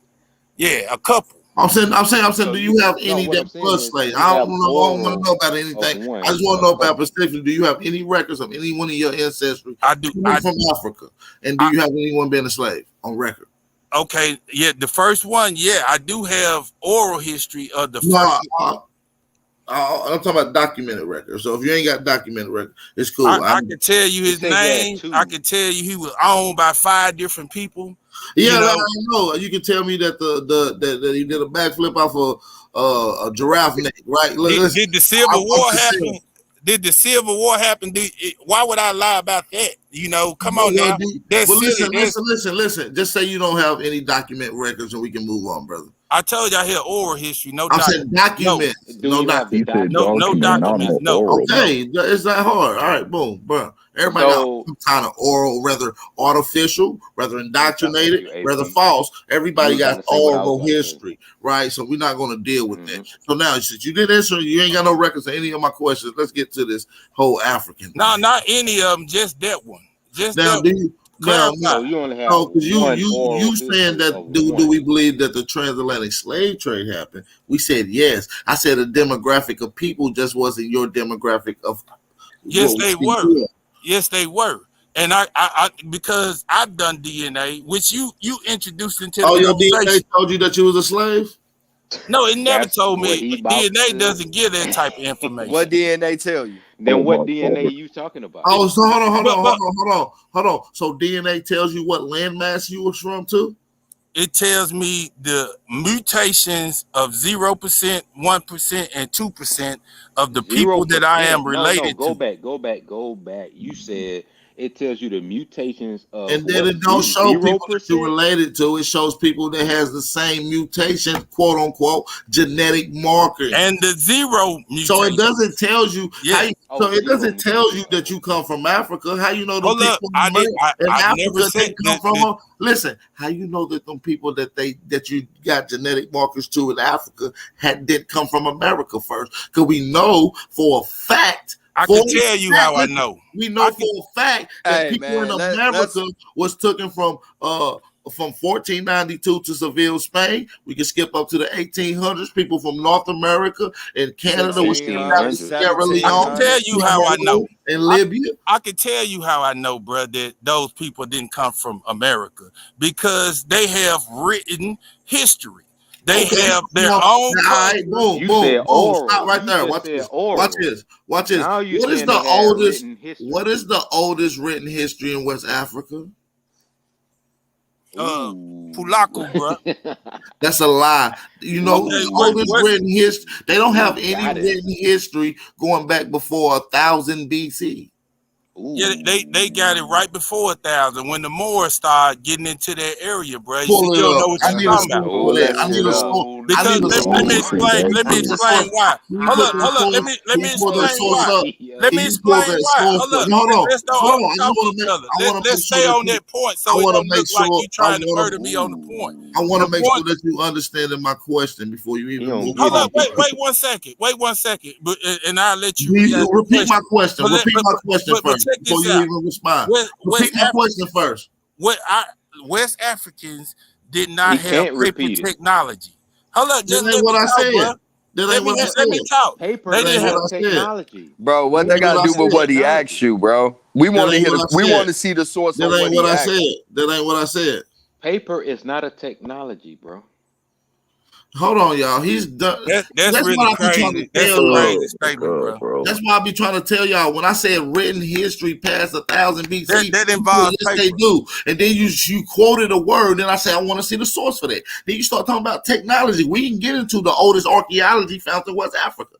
Yeah, a couple. I'm saying, So do you you have no, any what that I'm saying was is slaves? you have I don't want to oral know about of anything. I one, just want a to know about couple. specifically. Do you have any records of any one of your ancestry I do. coming from Africa? And do I you have anyone being a slave on record? okay. Yeah, the first one. Yeah, I do have oral history of the No, first. I'm talking about documented records. So if you ain't got documented record, it's cool. I can tell you He his said he had name. I two. can tell you he was owned by 5 different people. You Yeah, I know, know. You can tell me that that he did a backflip off a giraffe neck, right? Listen, did the Civil I'm War just saying. happen? Did the Civil War happen? Why would I lie about that? You know, come on Well, now. That's silly. listen. Just say you don't have any document records, and we can move on, brother. I told you I had oral history, no I'm saying documents. No, documents, Do no you have the documents. He said no documented document, not documents. no records? No, oral. no. Okay, it's that hard. All right, boom, bro. Everybody got So some kind of oral, whether artificial, whether let me stop cutting indoctrinated, you, whether AP. false. You Everybody was about got to say what I was oral about to say. history, right? So we're not going to deal with that. Hmm. So now, since you didn't answer, you ain't got no records of any of my questions. Let's get to this whole African No, thing. not any of them. Just that one. Just Now, that do one. you now? Clarify. So you only have No, because one oral you saying history that of do one. we believe that the transatlantic slave trade happened? We said yes. I said a demographic of people just wasn't your demographic of Yes, what we they see were. here. Yes, they were. And I because I've done DNA, which you introduced into the Oh, your DNA conversation. told you that you was a slave? No, it never That's told what me. he about DNA to. doesn't give that type of What information. DNA tell you? Then Oh what my DNA God. you talking about? It, Oh, so but hold on. So DNA tells you what landmass you was from too? it tells me the mutations of 0%, 1%, and 2% of the Zero people that I am percent. No, no. related Go to. back. Go back. Go back. You said it tells you the mutations of And then what? it don't show Zero people that you're percent. related to. It shows people that has the same mutation, quote unquote, genetic markings. And the zero So it mutation. doesn't tell you how. Yeah. Oh, So it zero doesn't tell mutation. you Oh, that you okay. come from Africa. How you know the Hold up. people in I never Africa said didn't come from that a listen? How you know that them people that you got genetic markers to in Africa didn't come from America first? Because we know for a fact. I For can a tell you fact, how I listen, know. we I know can for a fact that Hey people in man, America let's was taken from 1492 to Seville, Spain. We can skip up to the 1800s. People from North America and Canada was kidnapped in 1600s, 1600s. Sierra I can Leone, tell 1700s. you how I know. Cameroon, and I, Libya. I can tell you how I know, bro, that those people didn't come from America because they have written history. They Okay, have their now, own all right, culture. boom, You boom, said boom. Stop oral. right You there. just Watch said this. Watch oral. this. Watch this. Now you What is saying the they had oldest? written What history. is the oldest written history in West Africa? Ooh. Pulaku, bro. That's a lie. You know Okay, whose Ooh. oldest written history? They don't have You any got it. written history going back before 1000 BC. Yeah, Ooh. they got it right before 1,000 when the Moors started getting into that area, bro. You see, Pull you it don't up. know what I you're need a talking about. source for Pull that. that I need shit a up. source. Oh, I Because need a no. let me source. explain. Let me Can you explain put why. can you Hold put up, the hold up. source? Let Can me you pull that explain source why. up? Let Can me Yo. you pull explain that why. source Hold up? up. No, hold on. Let's don't Hold on. I overtalk want each to make other. I want to Let's make sure stay that on you that point I so it want to don't make look like sure you trying to murder me on the point. I Ooh. want The to make point. sure that you understanding my question before you He even don't move get Hold it. up. forward. Wait 1 second. Wait 1 second. But and I'll let you Please re-ask the repeat my question. question. But let Repeat my question but first check before this you out. even respond. West Repeat my question first. what I, West Africans did not He have can't paper repeat it. technology. Hold up, That just ain't let what me I talk, said. bro. That ain't what I Let me said. talk. Paper They That is ain't didn't have what not I said. technology. Bro, what That they ain't what gotta I do with said. what he asked Technology. you, bro? We That want to ain't hear what the, I we said. want to see the source That on ain't what what he I asked said. you. That ain't what I said. Paper is not a technology, bro. Hold on, y'all. He's done. See, that's that's really what I be trying to crazy. That's tell a y'all. crazy statement, bro. That's why I be trying to tell y'all. When I said written history past 1000 BC, That you said, involves yes, they paper. do. And then you quoted a word. Then I said, I want to see the source for that. Then you start talking about technology. We can get into the oldest archaeology found in West Africa.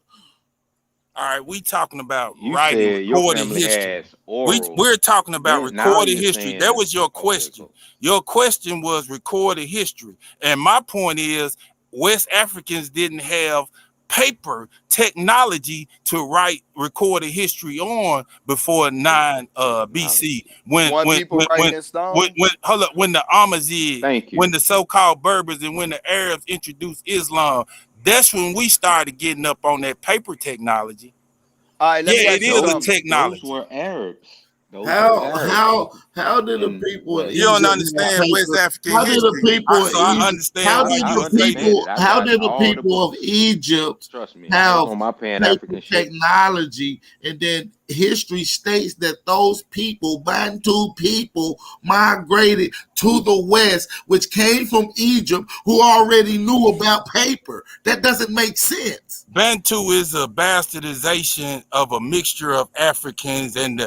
All right, we talking about You writing, said your recorded family history. has oral. We're talking about Then now recorded you're history. That saying was your okay, question. go. Your question was recorded history. And my point is West Africans didn't have paper technology to write recorded history on before Paper 9 BC. technology. Want people writing in stone? When hold up, when the Amazigh, Thank when you. the so-called Berbers and when the Arabs introduced Islam, that's when we started getting up on that paper technology. All right, let Yeah, me it ask you is a Those something. those technology. were Arabs. Those were How Arabs how how did the in people in You West. don't Egypt have understand West paper? African How did the history, people in so I Egypt? understand How why did you I would the say that. understand it. people? I How got did the all the people of books. Egypt Trust me. I was have on my Pan paper African shit. technology? And then history states that those people, Bantu people, migrated to the West, which came from Egypt, who already knew about paper. That doesn't make sense. Bantu is a bastardization of a mixture of Africans and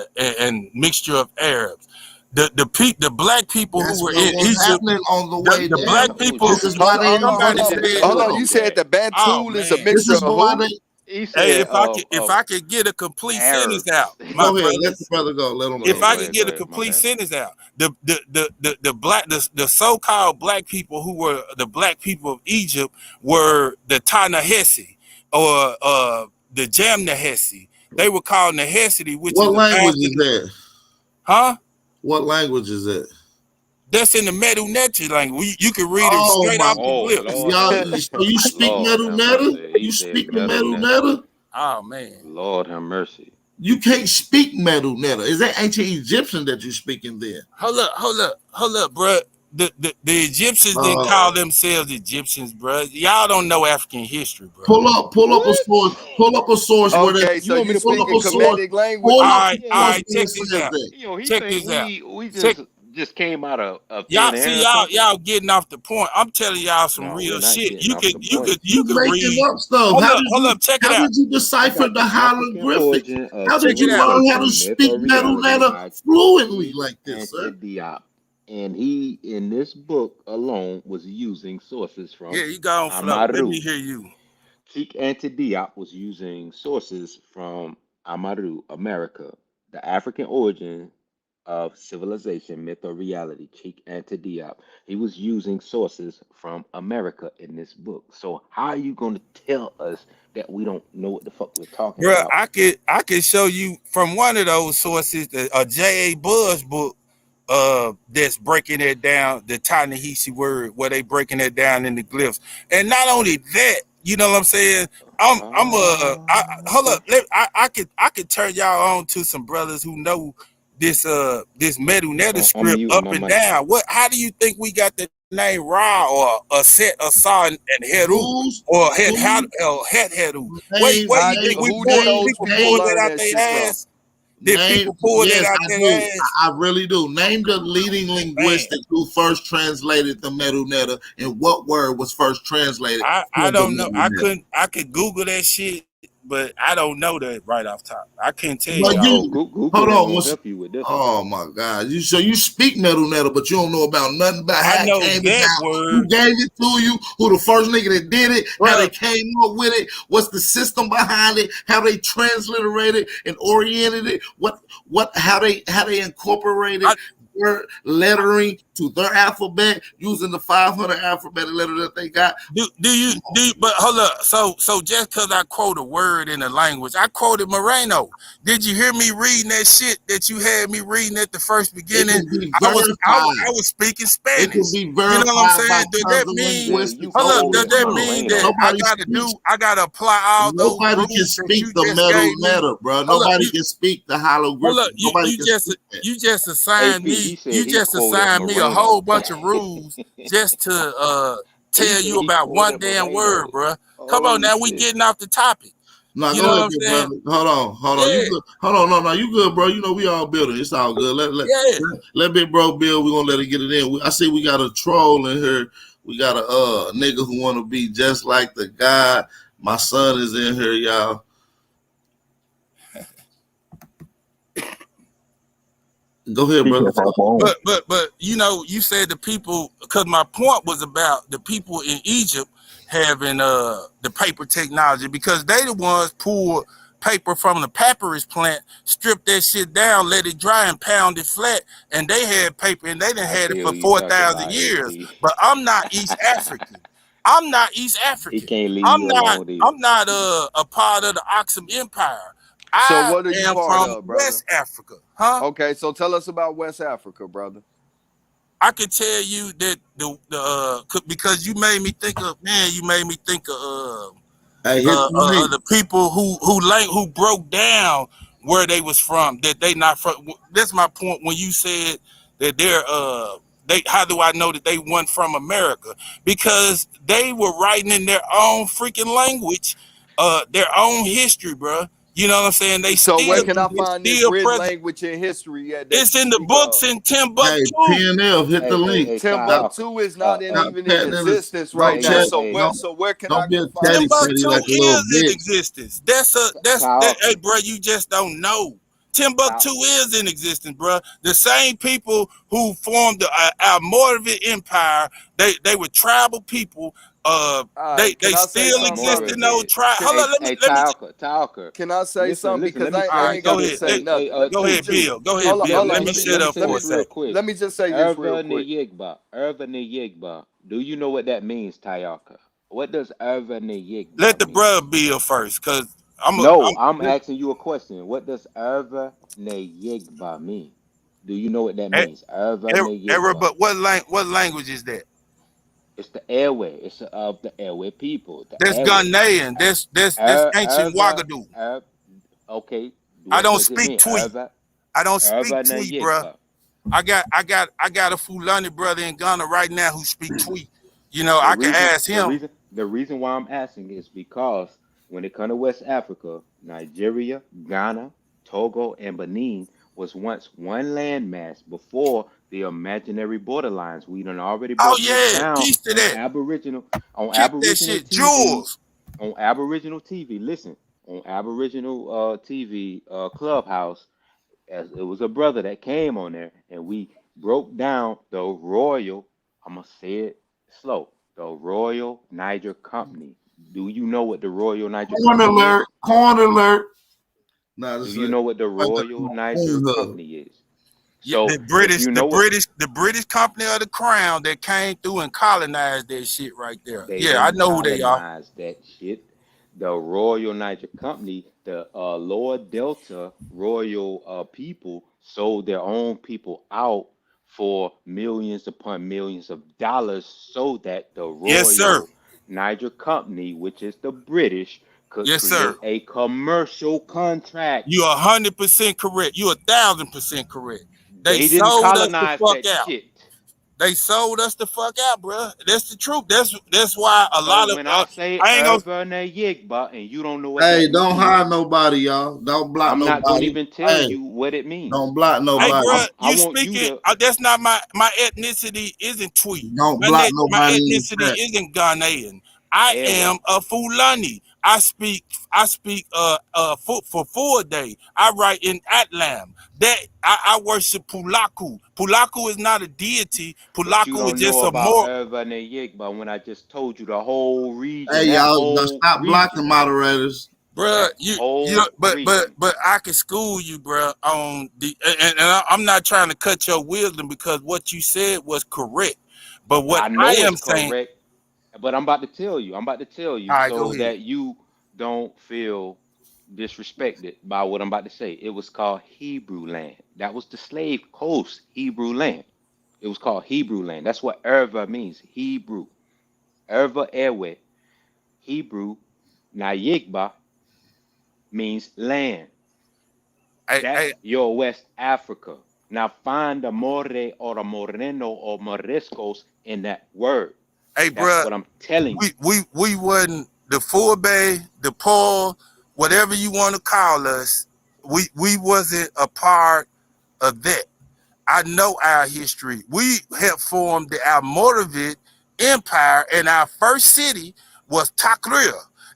mixture of Arabs. The black people who That's were what in was Egypt, happening on the the, way the there. black Damn, people. This Umar. is why they Hold Somebody on, invented said, hold on. paper. You He said said the "Oh Bantul is a man." This mixture is of why who? they he Hey, said if I could get a complete sentence out, Arabs. my go ahead. Let the brothers. brother go. Let him Go If go. ahead, I go Bro. could ahead, go get a ahead. My complete bad. sentence out, the so-called black people who were the black people of Egypt were the Ta-Nehesi or the Jam-Nehesi. They were called Nehesi, which is What a language bastard. is that? Huh? What language is that? That's in the Medu Neter language. You can read it Oh straight my! off the Oh lips. Lord Y'all, have so mercy. you speak Lord Medu have Netta? mercy. He You said speak the metal Medu netta. Netta? Oh man. Lord have mercy. You can't speak Medu Netta. Is that ancient Egyptian that you're speaking there? Hold up, bro. The Egyptians didn't Uh, call themselves Egyptians, bro. Y'all don't know African history, bro. pull up a What? source. Pull up a source where that. Okay, You so want me you to Pull pull up up speaking a a source? source. Kemetic Pull language? up a All source right, where check it this says out. that. He Check think this out. we Check just came out of thin y'all air see or something. y'all getting off the point. I'm telling y'all some No, real we're not shit. getting off the point. You You could making read. up stuff. Hold up, check it How out. did you I decipher got the the African hieroglyphics? origin of How did Check it you out. learn how to civilization, myth speak or Medu reality Netta by fluently Cheikh like this, Anta sir? Diop. And he, in this book alone, was using sources from Yeah, you go on float. Let me Amaru. hear you. Cheikh Anta Diop was using sources from Amaru, America, the African origin of civilization, myth or reality. Cheikh Anta Diop. He was using sources from America in this book. So how are you going to tell us that we don't know what the fuck we're talking Bro, about? I could show you from one of those sources, a J.A. Buzz book, that's breaking it down, the Ta-Nehisi word, where they breaking it down in the glyphs. And not only that, you know what I'm saying? Hold Okay. up, I could turn y'all on to some brothers who know this Medu Neter I'm script muting up my and mic. down. How do you think we got the name Ra or Aset Asa and Heru Who's or who Het Heru? name Where All you right, think name we who did pulled name those people people pulled name that learn out that shit their from? ass? Did name? people pull that Yes, out I do. their ass? I really do. Name the leading Man, linguistic who first translated the Medu Netta, and what word was first translated I from the don't know. Medu Netta? I could Google that shit. but I don't know that right off top. I can't tell But you Yeah, all. oh, you hold Google ain't on. gonna help you with this one. Oh my God! You speak metal, but you don't know about nothing about I how it know came that about, word. who gave it to you, who the first nigga that did it, how Bruh, they came up with it, what's the system behind it, how they transliterated and oriented it, how they incorporated I their lettering to their alphabet using the 500 alphabetic letter that they got. do you, but hold up. So just because I quote a word in a language, I quoted Moreno. Did you hear me reading that shit that you had me reading at the first It beginning? can be I verified. was speaking It can Spanish. be You know what I'm verified by saying? Does terms that of mean Yeah, linguistics. you hold up, Nobody, does quoted that hold on. mean that Moreno. I gotta apply all those Nobody can rules that speak you the just metal gave me? letter, bro. Hold up, Nobody can speak the hold up, hologlyphic. Nobody can speak that. you just AP, assigned he me said he quoted a whole Moreno. bunch of rules just to He tell said you he about one quoted damn word, Moreno. bruh. Come on Holy now, we shit. getting off the topic. No, You go know what ahead, I'm big saying? brother. Hold on. You Yeah, good? Hold on, no, you good, bro. You know we all building. It's all good. yeah. Let big bro build. We gonna let it get it in. I see we got a troll in here. We got a nigga who want to be just like the guy. My son is in here, y'all. Go ahead, He brother. can't pop on. But you know, you said the people, because my point was about the people in Egypt having the paper technology, because they the ones pulled paper from the papyrus plant, stripped that shit down, let it dry, and pound it flat, and they had paper, and they done I had it see for what you talking 4,000 about, years. AP. But I'm not East African. I'm not East He African. can't leave you alone either. I'm not a part of the Oxum Empire. So I what are you am part from of, brother? West Africa, huh? Okay, so tell us about West Africa, brother. I can tell you that because you made me think of, man, you made me think of Hey, hit the link. the people who broke down where they was from, that they not from. That's my point when you said that they, how do I know that they weren't from America? Because they were writing in their own freaking language, their own history, bro. You know what I'm saying? So where can I It's find this still written present. language in history that It's you in the speak books of? in Hey, Timbuktu. PNF, hit the link. Hey, Stop, Ty, Timbuktu is uh, not uh, even in chatting in the, existence right don't hey, now. chat. hey, So hey, where can I Don't be go a find chatty this patty Timbuktu like a information? little is in bitch. existence. That's that. Ty, Hey, bro, you just don't know. Ty, Timbuktu is in existence, bro. The same people who formed the Almoravid Empire, they were tribal people. All They right, can I say still something, exist brother? in those Almoravid. tribes. Can Hold on, Hey, let me. Talker. can I say Listen, something? listen. Because Let me All I right, ain't finish got go to this. ahead. say nothing. Go Let me ahead, just Bill. Go ahead, hold on, Bill. hold Let Let on. me me Let me shut let me up let for me a finish real second. quick. let me just say this real Erva quick. Neyigba. Erva Neyigba. Do you know what that means, Tayaka? What does Erva Let Neyigba the mean? bruh Bill first, cause No, I'm asking you a question. What does Erva Neyigba mean? Do you know what that I'm means? Erva Neyigba. but what language is that? It's the airway. It's of the airway people. The That's airway. Ghanaian. Er, That's ancient Erva. Ouagadougou. Okay. I What don't does it speak mean? Tweet. I don't speak Erva Tweet, bruh. Neyigba. I got a Fulani brother in Ghana right now who speak Tweet. You know, The I can reason ask the him. reason the reason why I'm asking is because when it comes to West Africa, Nigeria, Ghana, Togo, and Benin was once one landmass before the imaginary borderlines. We done already Oh broke this yeah, down peace to that. On Kick that Aboriginal shit, TV, Jules. on Aboriginal TV. Listen, on Aboriginal TV Clubhouse, as it was a brother that came on there, and we broke down the Royal. I'm gonna say it slow. The Royal Niger Company. Do you know what the Royal Niger Corn Company is? alert. Corn alert. Nah, Do this you ain't. know what the I got Royal my Niger phone hub. Company is? Yeah, So if you know what, The British company of the crown that came through and colonized that shit right there. they Yeah, I didn't know who they are. colonize that shit. The Royal Niger Company, the Lower Delta Royal people sold their own people out for millions upon millions of dollars so that the Yes, sir. Royal Niger Company, which is the British, could Yes, sir. create a commercial contract. You 100% correct. You 1,000% correct. They They didn't sold us the colonize fuck that out. shit. They sold us the fuck out, bro. That's the truth. That's why a So lot of when I say I ain't gonna. Urban Yigba and you don't know what Hey, that don't hide means, nobody, y'all. Don't block I'm not gonna nobody. even tell Hey, you what it means. don't block Hey, nobody. bro, I you want you speaking? to That's not my ethnicity. Isn't Tweet. Don't block My nobody in the ethnicity chat. isn't Ghanaian. I airway. am a Fulani. I speak for 4 day. I write in Atlam. That I worship Pulaku. Pulaku is not a deity. But you Pulaku is don't know just a about more Erva and Yigba when I just told you the whole region, Hey, that y'all, now whole stop region, blocking moderators. bruh, that you know, whole region. but I can school you, bruh, on the I'm not trying to cut your wisdom because what you said was correct. But what I I know it's am saying, correct, but I'm about to tell you. I'm about to tell all you right, go so ahead. that you don't feel disrespected by what I'm about to say. It was called Hebrew land. That was the slave coast, Hebrew land. It was called Hebrew land. That's what Erva means, Hebrew. Erva Ewe, Hebrew, Nayigba means land. That's Hey, your West Africa. Now find the More or a Moreno or Moriscos in that word. That's bruh, what I'm telling you. we wasn't the full bay, the Paul, whatever you want to call us. We wasn't a part of that. I know our history. We helped form the Almoravid Empire, and our first city was Takrir.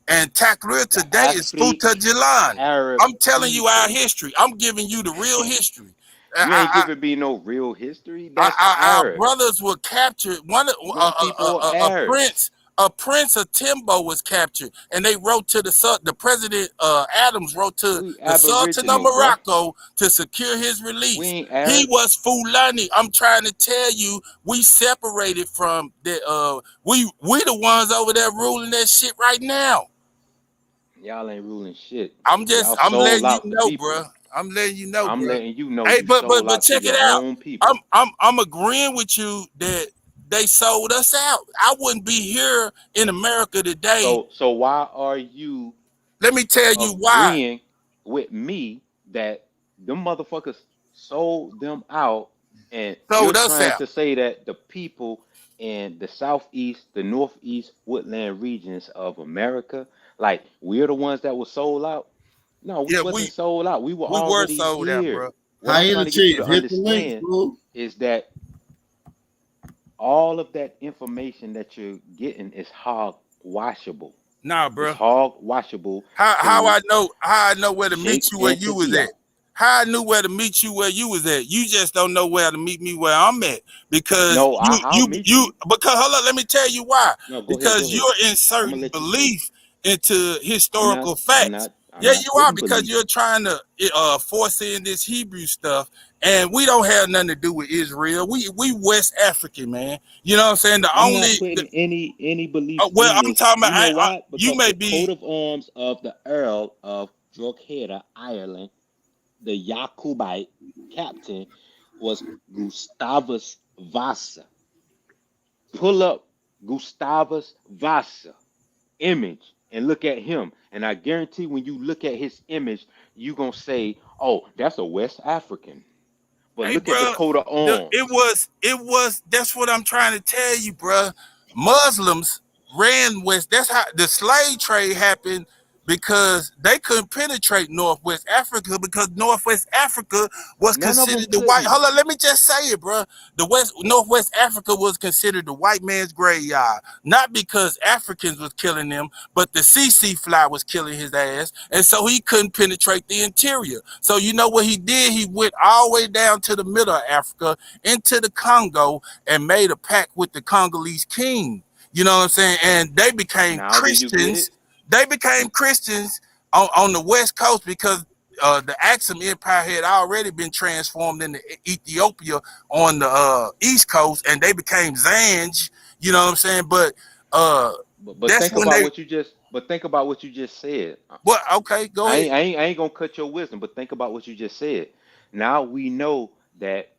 And Takrir The today is Afrik Futa Jalani. Arab I'm telling you our people. history. I'm giving you the real history. You ain't giving me no real history. That's Our Arab. brothers were captured. One Them people are Arabs. a prince of Timbo was captured, and they wrote to the president Adams wrote to We the Sultan of Aboriginal, bruh. Morocco to secure his We release. ain't He Arabs. was Fulani. I'm trying to tell you, we separated from the we the ones over there ruling that shit right now. Y'all ain't ruling shit. Y'all I'm sold letting you out the know, people. bro. I'm letting you know, I'm bro. letting you know Hey, you but sold out to check it your out. own people. I'm agreeing with you that they sold us out. I wouldn't be here in America today. So why are you Let me tell you why. agreeing with me that them motherfuckers sold them out, and you're Sold us trying out. to say that the people in the southeast, the northeast woodland regions of America, like we're the ones that were sold out? No, we Yeah, wasn't sold out. We were we were already sold out, here. bro. What I'm trying Hyena to get you Chief, to hit the link, understand fool. is that all of that information that you're getting is hog washable. Nah, It's bro. hog washable How through I know where to meet Jake you where and you was at. Tatia. How I knew where to meet you where you was at. You just don't know where to meet me where I'm at because No, I'll meet you you. because hold on, let me tell you why. No, go ahead, go Because ahead. you're I'm gonna inserting let you speak. belief into I'm not, historical I'm facts. not, I'm Yeah, not you are putting because belief. you're trying to force in this Hebrew stuff, and we don't have nothing to do with Israel. We West African, man. You know what I'm saying? I'm not putting any beliefs Well, in I'm this. talking about You know why? you Because may the coat be. of arms of the Earl of Drogheda, Ireland, the Jacobite captain, was Gustavus Vasa. Pull up Gustavus Vasa image and look at him. And I guarantee when you look at his image, you're going to say, oh, that's a West African. But Hey, look at the bro, coat of arms. it was. That's what I'm trying to tell you, bro. Muslims ran west. That's how the slave trade happened because they couldn't penetrate Northwest Africa because Northwest Africa was None of them considered the white. couldn't. Hold on, let me just say it, bro. The Northwest Africa was considered the white man's graveyard, not because Africans was killing them, but the CC fly was killing his ass, and so he couldn't penetrate the interior. So you know what he did? He went all the way down to the middle of Africa, into the Congo, and made a pact with the Congolese king. You know what I'm saying? And they became Now do you get Christians. it? They became Christians on the West Coast because the Axum Empire had already been transformed into Ethiopia on the East Coast, and they became Zanj. You know what I'm saying? But uh, But that's think when about they. what you just but think about what you just said. What? Okay, go ahead. I ain't gonna cut your wisdom, but think about what you just said. Now we know that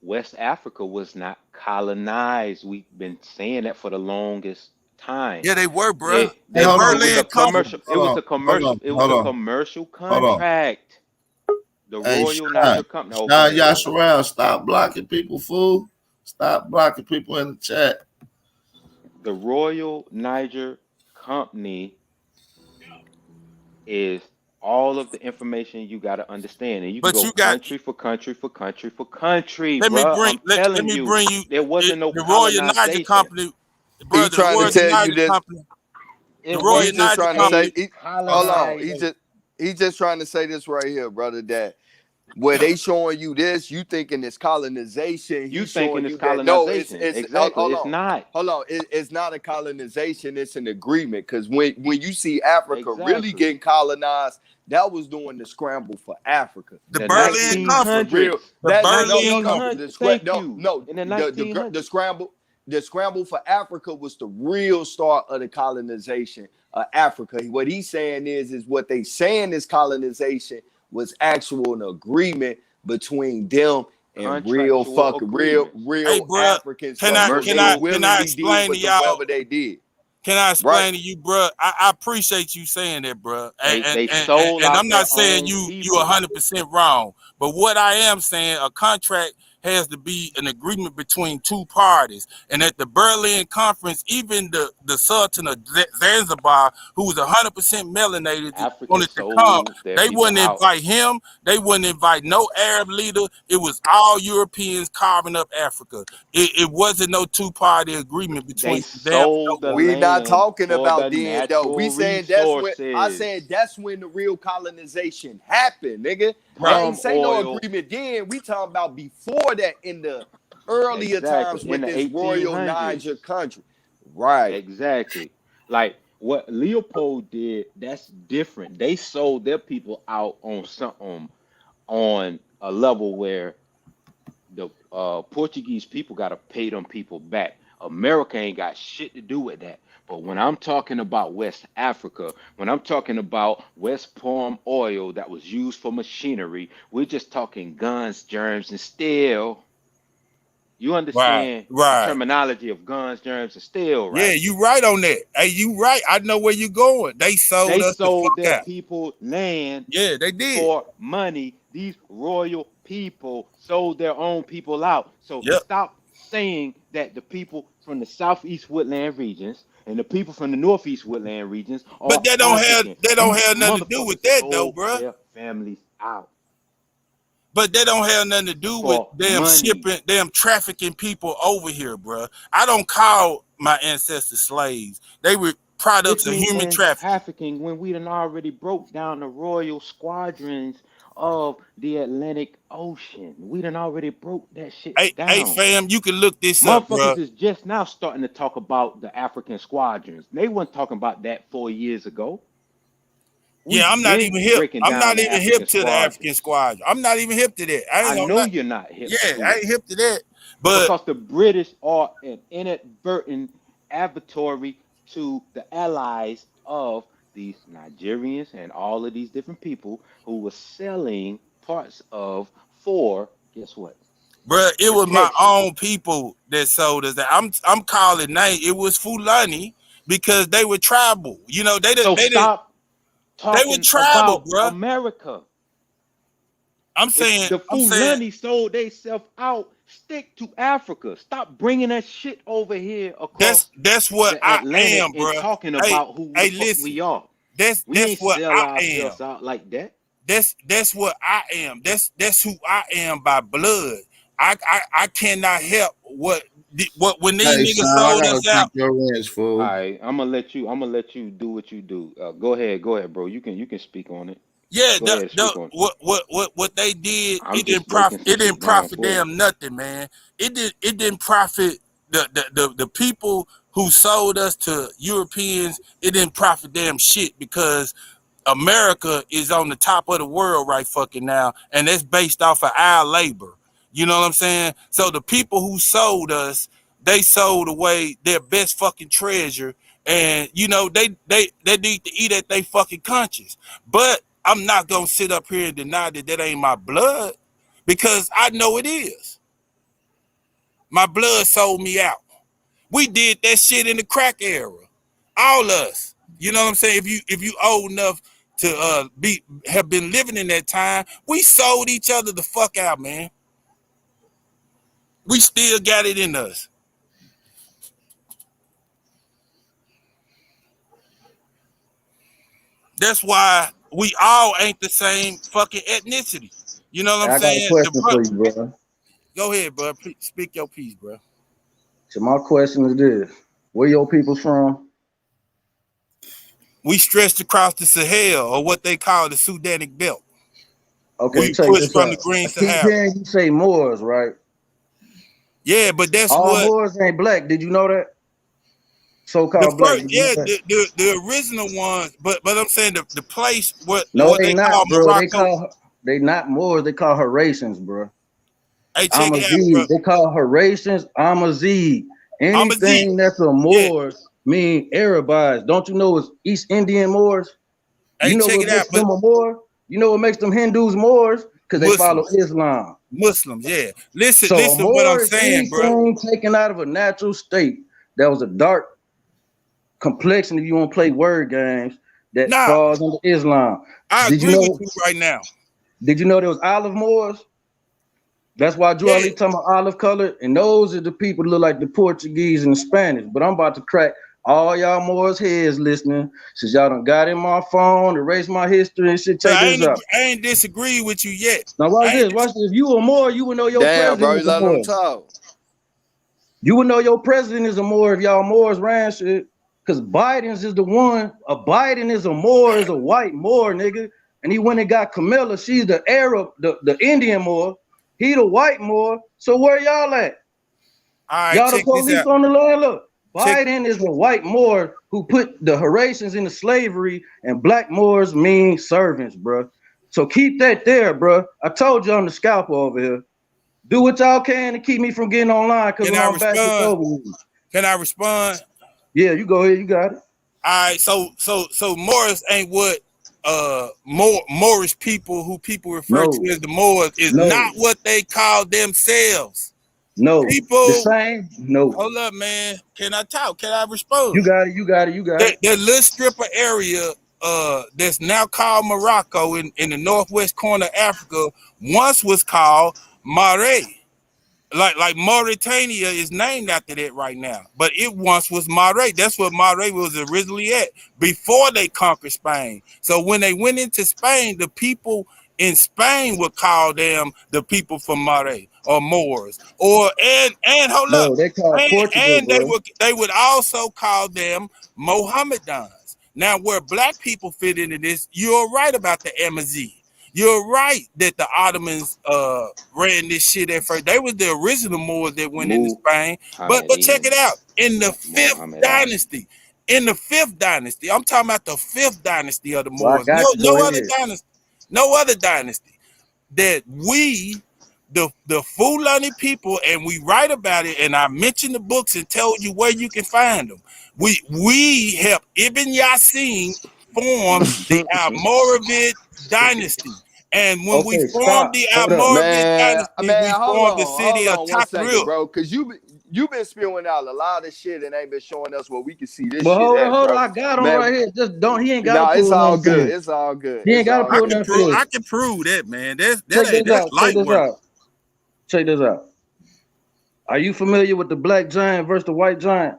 West Africa was not colonized. We've been saying that for the longest time. Yeah, they were, bro. They Hey, The they hold it on, was Berlin a Conference. commercial, hold on, hold on, it was hold a on, commercial hold on. contract. The Hey, Royal Niger Company. Oh, go Shah ahead, go ahead. Yasharal, stop blocking people, fool. Stop blocking people in the chat. The Royal Niger Company is all of the information you got to understand. And you can But go you got. country for country for country for country, bruh. I'm Let telling me you, bring you there wasn't no the Royal Niger colonization. Company, He brother. The trying to Royal tell you Niger that Company. The It Royal He's just wasn't Niger trying to a say. Company. Hold on. colonization. He's just trying to say this right here, brother. That where they showing you this, you thinking it's colonization. You He's thinking showing it's you that no, it's colonization. it's Exactly. hold It's on. not. Hold on, it's not a colonization, it's an agreement. Because when you see Africa really Exactly. getting colonized, that was during the scramble for Africa. The The Berlin The Conference. real 1900s. The that Berlin no 1900. Conference. the Thank no you. no In the the 1900s. scramble for Africa was the real start of the colonization of Africa. What he's saying is what they saying is colonization was actual an agreement between them and Contractual agreements. Hey, real bruh, Africans can from I what can they I Commercial. can I willingly did explain to with the y'all? whatever they did. Can I Right? explain to you, bruh? I appreciate you saying that, bruh. They sold And I'm out not their saying own you people. 100% wrong, but what I am saying, a contract has to be an agreement between two parties. And at the Berlin Conference, even the Sultan of Zanzibar, who was 100% melanated, Africans wanted to come. sold their They people wouldn't out. invite him. They wouldn't invite no Arab leader. It was all Europeans carving up Africa. It wasn't no two-party agreement between They some damn sold the We not land talking for the about then though. We natural saying that's when I resources. said that's when the real colonization happened, nigga. I right. ain't Palm say no oil. agreement then. We talking about before that in the earlier Exactly. times In with the this Royal Niger 1800s. country. Right. Exactly. Like what Leopold did, that's different. They sold their people out on on a level where the Portuguese people got to pay them people back. America ain't got shit to do with that. But when I'm talking about West Africa, when I'm talking about West Palm oil that was used for machinery, we're just talking guns, germs, and steel. You Right, understand the right. terminology of guns, germs, and steel, Yeah, right? you right on that. Hey, you right. I know where you going. They sold They us the sold fuck their out. people land Yeah, they did. for money. These royal people sold their own people out. So Yep. stop saying that the people from the southeast woodland regions and the people from the northeast woodland regions But are African. they don't These have nothing to do with motherfuckers that though, sold bruh. their families out But they don't have nothing to do with for money. damn trafficking people over here, bruh. I don't call my ancestors slaves. They were products of Trafficking human and trafficking. trafficking when we done already broke down the royal squadrons of the Atlantic Ocean. We done already broke that shit Hey, down. fam, you can look this up, bruh. Motherfuckers is just now starting to talk about the African squadrons. They weren't talking about that 4 years ago. Yeah, We've I'm not been even hip. breaking I'm down not the even African hip to the African squadrons. squadron. I'm not even hip to that. I ain't I gonna know lie. you're not hip Yeah, to I it ain't hip to that. But because the British are an inadvertent adversary to the allies of these Nigerians and all of these different people who were selling parts of for, guess what? bruh, it was my Protection. own people that sold us that. I'm calling name. It was Fulani because they were tribal. You know, So stop they were talking tribal, about bruh. America. I'm If saying, the I'm saying Fulani sold themselves out, stick to Africa. Stop bringing that shit over here across that's what the I Atlantic am, and bruh. talking Hey, about who the hey, fuck listen. we are. We That's ain't what sell I am. ourselves out like that. That's what I am. That's who I am by blood. I cannot help what when these Hey, niggas son, I sold gotta us speak out. your range, All fool. right, I'm gonna let you. I'm gonna let you do what you do. Go ahead, bro. You can speak on it. Yeah, Go ahead, speak on it. what they did, I'm just breaking some it shit didn't down profit for you. them nothing, man. It didn't profit the people who sold us to Europeans, it didn't profit them shit because America is on the top of the world right fucking now, and that's based off of our labor. You know what I'm saying? So the people who sold us, they sold away their best fucking treasure, and you know they need to eat at their fucking conscience. But I'm not gonna sit up here and deny that ain't my blood because I know it is. My blood sold me out. We did that shit in the crack era. All us. You know what I'm saying? If you old enough to be have been living in that time, we sold each other the fuck out, man. We still got it in us. That's why we all ain't the same fucking ethnicity. You know what Hey, I'm I got a saying? question for you, bro. Go ahead, bro. Please speak your piece, bro. So my question is this: where your people from? We stretched across the Sahel, or what they call the Sudanic Belt. Okay, We check pushed this from out. the Green I keep Sahara. hearing you say Moors, right? Yeah, but that's All what Moors ain't black. Did you know that? the So-called black. first. Did you know Yeah, that? the original ones. But I'm saying the place No, what they they call not, bro. Morocco. They not Moors. They call Horatians, bro. Hey, check it out, bro. Amazigh. They call Horatians Amazigh. Amazi. Anything that's a Yeah. Moor mean Arabized. Don't you know it's East Indian Moors? Hey, You know check what it out. makes But them a Moor? You know what makes them Hindus Moors? Because they follow Muslims, Islam. Muslims. Yeah. So a Listen. What I'm Moor is saying, bro. anything taken out of a natural state that was a dark complexion, if you want to play word games, that Nah, falls under Islam. I Did you agree with know? you right now. Did you know there was olive Moors? That's why Drew Yeah. Ali talking about olive color, and those are the people that look like the Portuguese and the Spanish. But I'm about to crack all y'all Moors heads listening, since y'all done got in my phone, erase my history and shit. But Check this out. I ain't disagree with you yet. Now watch I ain't this. Watch this. If you a Moor, you would know your Damn, bro, president you is a let them Moor. talk. You would know your president is a Moor if y'all Moors ran shit. Cause Biden's is the one. A Biden is a Moor, is a white Moor, nigga. And he went and got Camilla. She's the Arab, the Indian Moor. He the white Moor. So where y'all at? All right, Y'all the check this police out. on the land. Look, Check. Biden is a white Moor who put the Horatians into slavery, and black Moors mean servants, bro. So keep that there, bro. I told you I'm the scalper over here. Do what y'all can to keep me from getting online, because Can when I I'm back, it's respond? over with. Can I respond? Yeah, you go ahead. You got it. All right. So Morris ain't what Moorish people who people refer to No, as the Moors is not no, what they call themselves. no. The People, same? No. hold up, man. Can I talk? Can I respond? You got it. You got it. You got it. That little strip of area that's now called Morocco in the northwest corner of Africa once was called Mare. Like Mauritania is named after that right now, but it once was Mare. That's what Mare was originally at before they conquered Spain. So when they went into Spain, the people in Spain would call them the people from Mare or Moors, or and hold up, No, they call Portugal, and bro. they would also call them Mohammedans. Now, where black people fit into this, you're right about the Amazigh. You're right that the Ottomans ran this shit at first. They was the original Moors that went into Spain. But check it Mohammedans, out. In the fifth Mohammed Ali. dynasty, I'm talking about the fifth dynasty of the Well, I Moors. got you. Go ahead. No other dynasty that we the Fulani people, and we write about it, and I mention the books and tell you where you can find them. We helped Ibn Yassin form the Almoravid dynasty. And when we Okay, formed stop. the Hold up. Almoravid dynasty, we Hold formed the on, city of 1 second, Takril. bro, because you been spewing out a lot of shit and ain't been showing us where we can see this But shit hold on, at, hold on. bro. I got him Man, right here. Just don't. He ain't got to nah, it's pull all nothing for good. you. It's all good. He ain't It's got to all pull good. nothing for you. I can prove that, man. Check That's this light work. out. Check this out. Are you familiar with the black giant versus the white giant?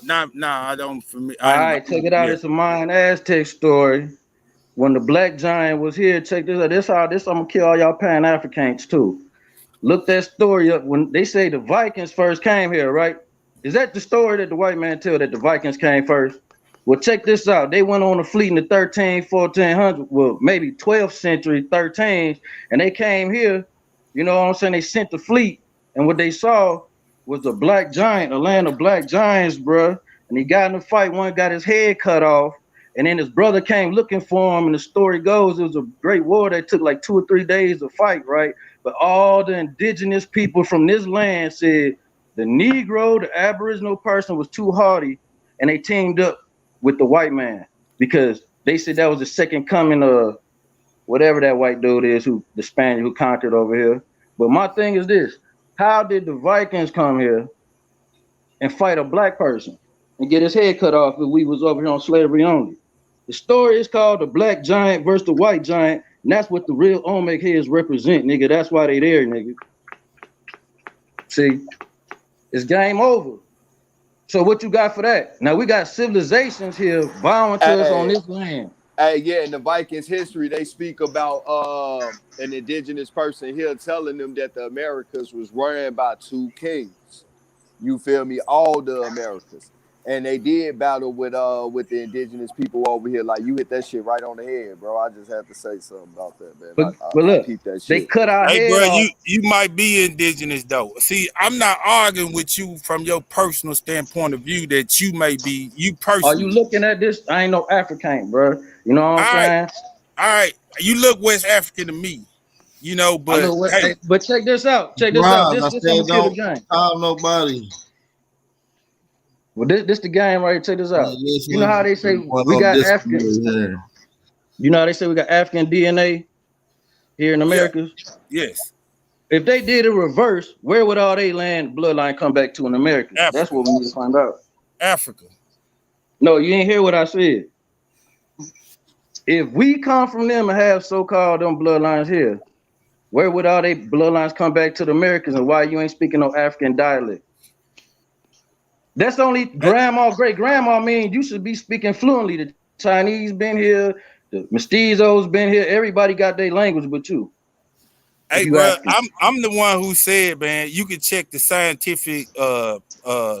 Nah, I don't. All I ain't right, check it out. familiar. It's a Mayan Aztec story. When the black giant was here, check this out. This I'm gonna kill all y'all Pan Africans too. Look that story up. When they say the Vikings first came here, right? Is that the story that the white man tell, that the Vikings came first? Well, check this out. They went on a fleet in the 1400, well, maybe 12th century, 13s, and they came here. You know what I'm saying? They sent the fleet, and what they saw was a black giant, a land of black giants, bruh. And he got in a fight. One got his head cut off, and then his brother came looking for him. And the story goes, it was a great war that took like 2 or 3 days to fight, right? But all the indigenous people from this land said the Negro, the Aboriginal person, was too hardy, and they teamed up with the white man because they said that was the second coming of whatever that white dude is, who the Spaniard who conquered over here. But my thing is this: how did the Vikings come here and fight a black person and get his head cut off if we was over here on slavery only? The story is called the Black Giant versus the White Giant, and that's what the real Olmec heads represent, nigga. That's why they there, nigga. See, it's game over. So what you got for that? Now we got civilizations here bowing to us on this land. Hey, yeah, in the Vikings history, they speak about an indigenous person here telling them that the Americas was ran by two kings. You feel me? All the Americas. And they did battle with the indigenous people over here. Like you hit that shit right on the head, bro. I just had to say something about that, man. But I look, peeped that they shit. cut our Hey, head bro, off. you might be indigenous though. See, I'm not arguing with you from your personal standpoint of view that you may be you Are you personally. looking at this? I ain't no African, bro. You know what I'm All right, saying? all right. You look West African to me, I but look what, hey, hey, but check this out. Check this out. Rob, This I I'm gonna said kill the don't game. call nobody. Well, this the game right here. Check this out. This You know how they say one we on got this African. here. You know how they say we got African DNA here in yeah, America. yes, If they did it reverse, where would all they land bloodline come back to in America? That's Africa, what we need to find out. Africa. No, you ain't hear what I said. If we come from them and have so-called them bloodlines here, where would all they bloodlines come back to the Americans, and why you ain't speaking no African dialect? That's only grandma, great grandma mean you should be speaking fluently. The Chinese been here, the mestizos been here. Everybody got their language but you. If Hey, you bro, African. I'm the one who said, man, you can check the scientific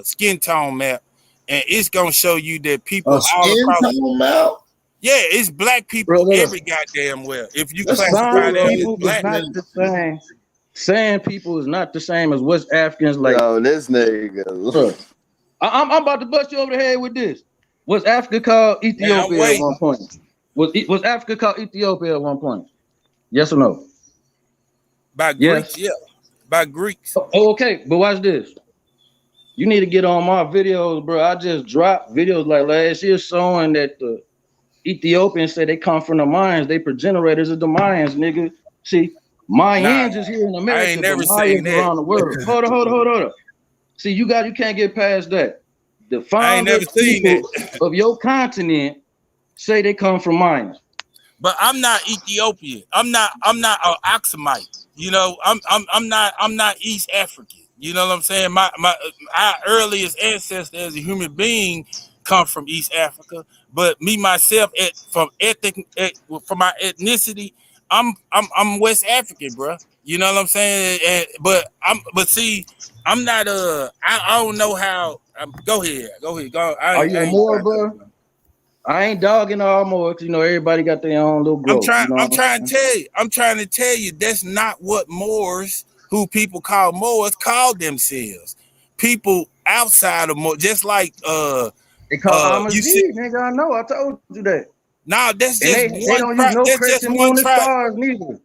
skin tone map, and it's gonna show you that A people all skin across. tone mouth? Yeah, it's black Bro, people look, every goddamn well. If you That's a classify some them full as people is black, not the same. Saying people is not the same as West Africans. Like, Yo, this nigga. bro, I'm about to bust you over the head with this. Was Africa called man, I'm Ethiopia at one waiting. point? Was Africa called Ethiopia at one point? Yes or no? By Yes. Greeks, yeah, by Greeks. Oh, okay, but watch this. You need to get on my videos, bro. I just dropped videos like last year showing that the Ethiopians say they come from the Mayans. They progenitors of the Mayans, nigga. See, Nah, Mayans is here in I ain't America, but never seen Mayans that. around the world. Hold on. See, you can't get past that. The I ain't founder never seen people that. of your continent say they come from Mayans. But I'm not Ethiopian. I'm not an Oxumite. I'm not East African. You know what I'm saying? Our earliest ancestor as a human being come from East Africa. But me myself, from my ethnicity, I'm West African, bro. You know what I'm saying? But see, I'm not I don't know how. Go ahead. Go. Are I you a ain't Moor, trying to. bro? I ain't dogging all Moors. You know, everybody got their own little growth. You know I'm what I'm trying to saying? tell you. I'm trying to tell you that's not what Moors, who people call Moors, call themselves. People outside of Moor, just like They call you said. Amazigh, nigga. I know. I told you that. Nah, that's And just they one don't use tribe. no That's just crescent one moon and tribe. stars neither.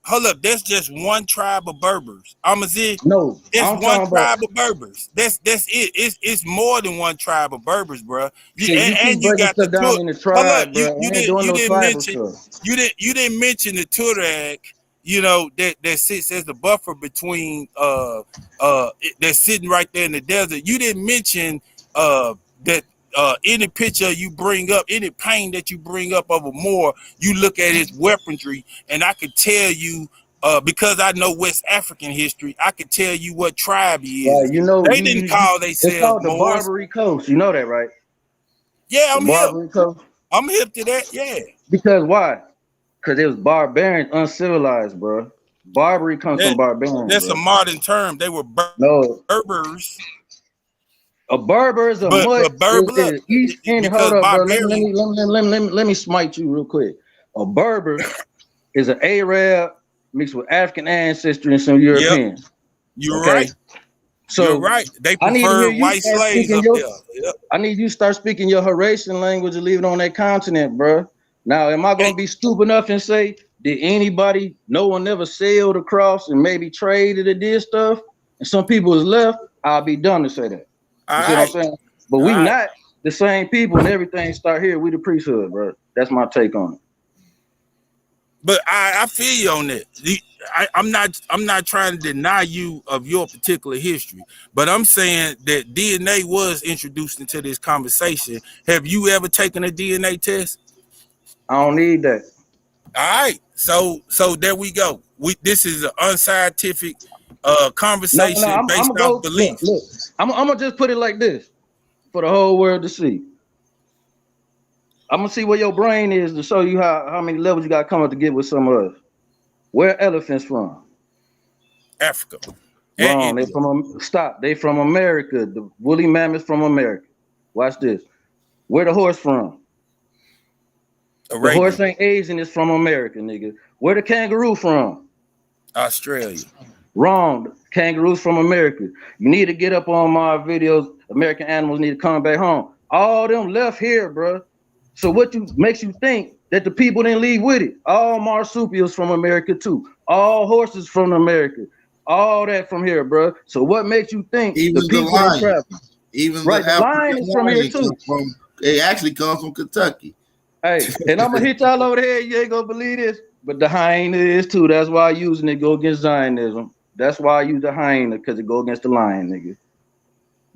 Hold up, that's just one tribe of Berbers. Amazigh, No, it's I'm one talking about. tribe of Berbers. That's it. It's more than one tribe of Berbers, bro. See, you keep And you breaking got the stuff tour. down in the Hold up, tribe, bro. I ain't doing you no didn't tribal mention stuff. you didn't mention the Tuareg. That sits as the buffer between that's sitting right there in the desert. You didn't mention that any picture you bring up, any pain that you bring up of a Moor, you look at his weaponry, and I could tell you because I know West African history, I could tell you what tribe he Right, is. you know, They didn't call it's themselves called the Moors. Barbary Coast. You know that, right? Yeah, The I'm hip. Barbary Coast. I'm hip to that. Yeah. Because why? Because it was barbarians, uncivilized, bro. Barbary comes from That barbarian, that's a bro. modern term. They were No, Berbers, a Berber is a mutt. but Berber look Is East Indian. because Hold up, bro. barbarian. Let me smite you real quick. A Berber is an Arab mixed with African ancestry and some Yep, Europeans. you're Okay, right. You're so right. They I need to hear prefer you white start slaves speaking up your. there. Yep. I need you to start speaking your Horatian language and leave it on that continent, bro. Now, am I gonna Hey, be stupid enough and say, did anybody, no one ever sailed across and maybe traded or did stuff, and some people is left? I'll be dumb to say that. all You see what I'm right, saying? But all we right. not the same people, and everything start here. We the priesthood, bro. That's my take on it. But I feel you on that. I'm not trying to deny you of your particular history, but I'm saying that DNA was introduced into this conversation. Have you ever taken a DNA test? I don't need that. All right, so there we go. This is an unscientific No, conversation I'm based gonna off go. Look, beliefs. look. I'm gonna just put it like this for the whole world to see. I'm gonna see where your brain is to show you how many levels you got to come up to get with some of us. Where elephants from? Africa and Wrong. They India. from stop. They from America. The woolly mammoths from America. Watch this. Where the horse from? The horse Arabian, ain't Asian, it's from America, nigga. Where the kangaroo from? Australia. Wrong. Kangaroos from America. You need to get up on my videos. American animals need to come back home. All them left here, bro. So what makes you think that the people didn't leave with it? All marsupials from America too. All horses from America. All that from here, bro. So what makes you think Even the the people didn't lion, travel? even Right, the the lion African is from here lion too. it actually comes from Kentucky. Hey, and I'm gonna hit y'all over the head. You ain't gonna believe this, but the hyena is too. That's why I using it go against Zionism. That's why I use the hyena because it go against the lion, nigga.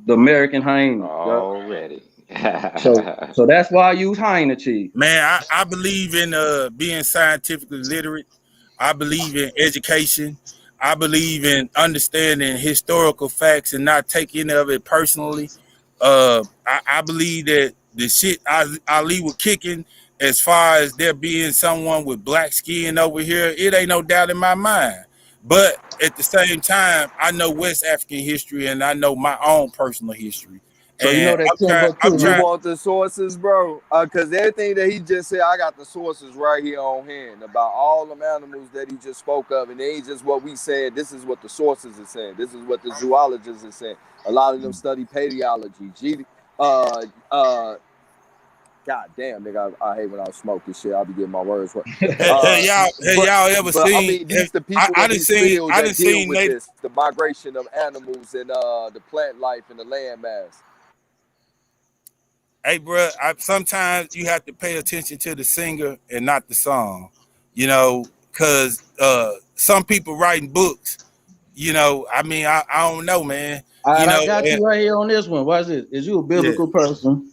The American hyena. Already. So that's why I use hyena cheese. Man, I believe in being scientifically literate. I believe in education. I believe in understanding historical facts and not taking any of it personally. I believe that the shit Ali was kicking, as far as there being someone with black skin over here, it ain't no doubt in my mind. But at the same time, I know West African history and I know my own personal history. So you And know that I'm Timbuktu, You trying. want the sources, bro? Cause everything that he just said, I got the sources right here on hand about all them animals that he just spoke of, and it ain't just what we said. This is what the sources are saying. This is what the zoologists are saying. A lot of them study paleology. God damn, nigga, I hate when I smoke this shit. I'll be getting my words right. Have y'all ever But I seen? mean, these the people I in done these seen. fields I that done deal seen with Native. this, the migration of animals and the plant life and the land mass. Hey, bro, sometimes you have to pay attention to the singer and not the song, you know, because some people writing books, you know, I mean, I don't know, man, all you right, know, I got you right here on this one. Watch this. Is you a yeah, biblical person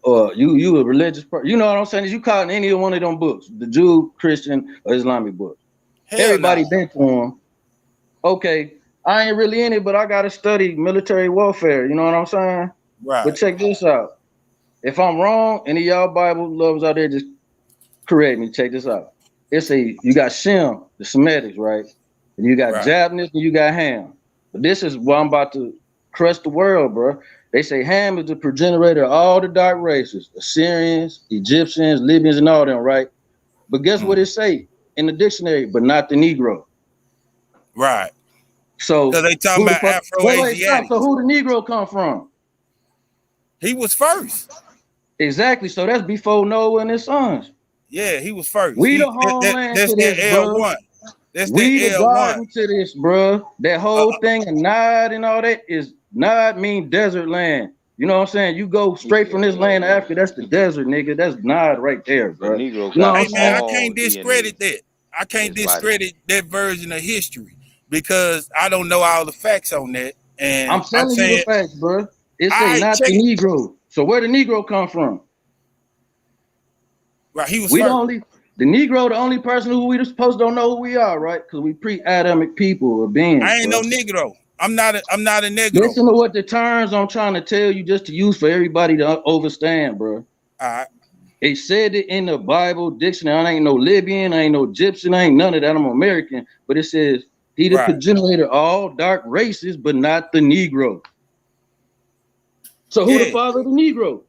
or you a religious person? You know what I'm saying? Is you caught in any one of them books, the Jew, Christian, or Islamic books? hell no, Everybody been to them. Okay, I ain't really in it, but I gotta study military warfare. You know what I'm saying? But right, check this out. If I'm wrong, any of y'all Bible lovers out there, just correct me. Check this out. You got Shem, the Semitic, right? And you got right, Japanese and you got Ham. But this is what I'm about to crush the world, bro. They say Ham is the progenitor of all the dark races, Assyrians, Egyptians, Libyans, and all them, right? But guess what it say in the dictionary? But not the Negro. right, because So they talking who the about fuck? Wait, stop. So Afro-Asiatics. who the Negro come from? He was first. Exactly. So that's before Noah and his sons. Yeah, he was first. We the homeland That's to that this, bro. L1. That's that We the L1. garden to this, bro. That Uh, whole thing and Nod and all that is Nod mean desert land. You know what I'm saying? You go straight from this land to Africa, that's the desert, nigga. That's Nod right there, The bro. Negro You know got what hey I'm man, I saying? all can't DNA discredit that. I in can't his body. discredit that version of history because I don't know all the facts on that. And I'm I'm telling you the saying, facts, bro. It say I not check the it. Negro. So where the Negro come from? Right, he was We the first. only the Negro, the only person who we supposed to don't know who we are, right? Because we pre-Adamic people or beings, I ain't no bro. Negro. I'm not a Negro. Listen to what the terms I'm trying to tell you just to use for everybody to understand, bro. All right, It said it in the Bible dictionary. I ain't no Libyan, I ain't no Egyptian, I ain't none of that. I'm American. But it says he the right, progenitor of all dark races, but not the Negro. So who the yeah, father of the Negro?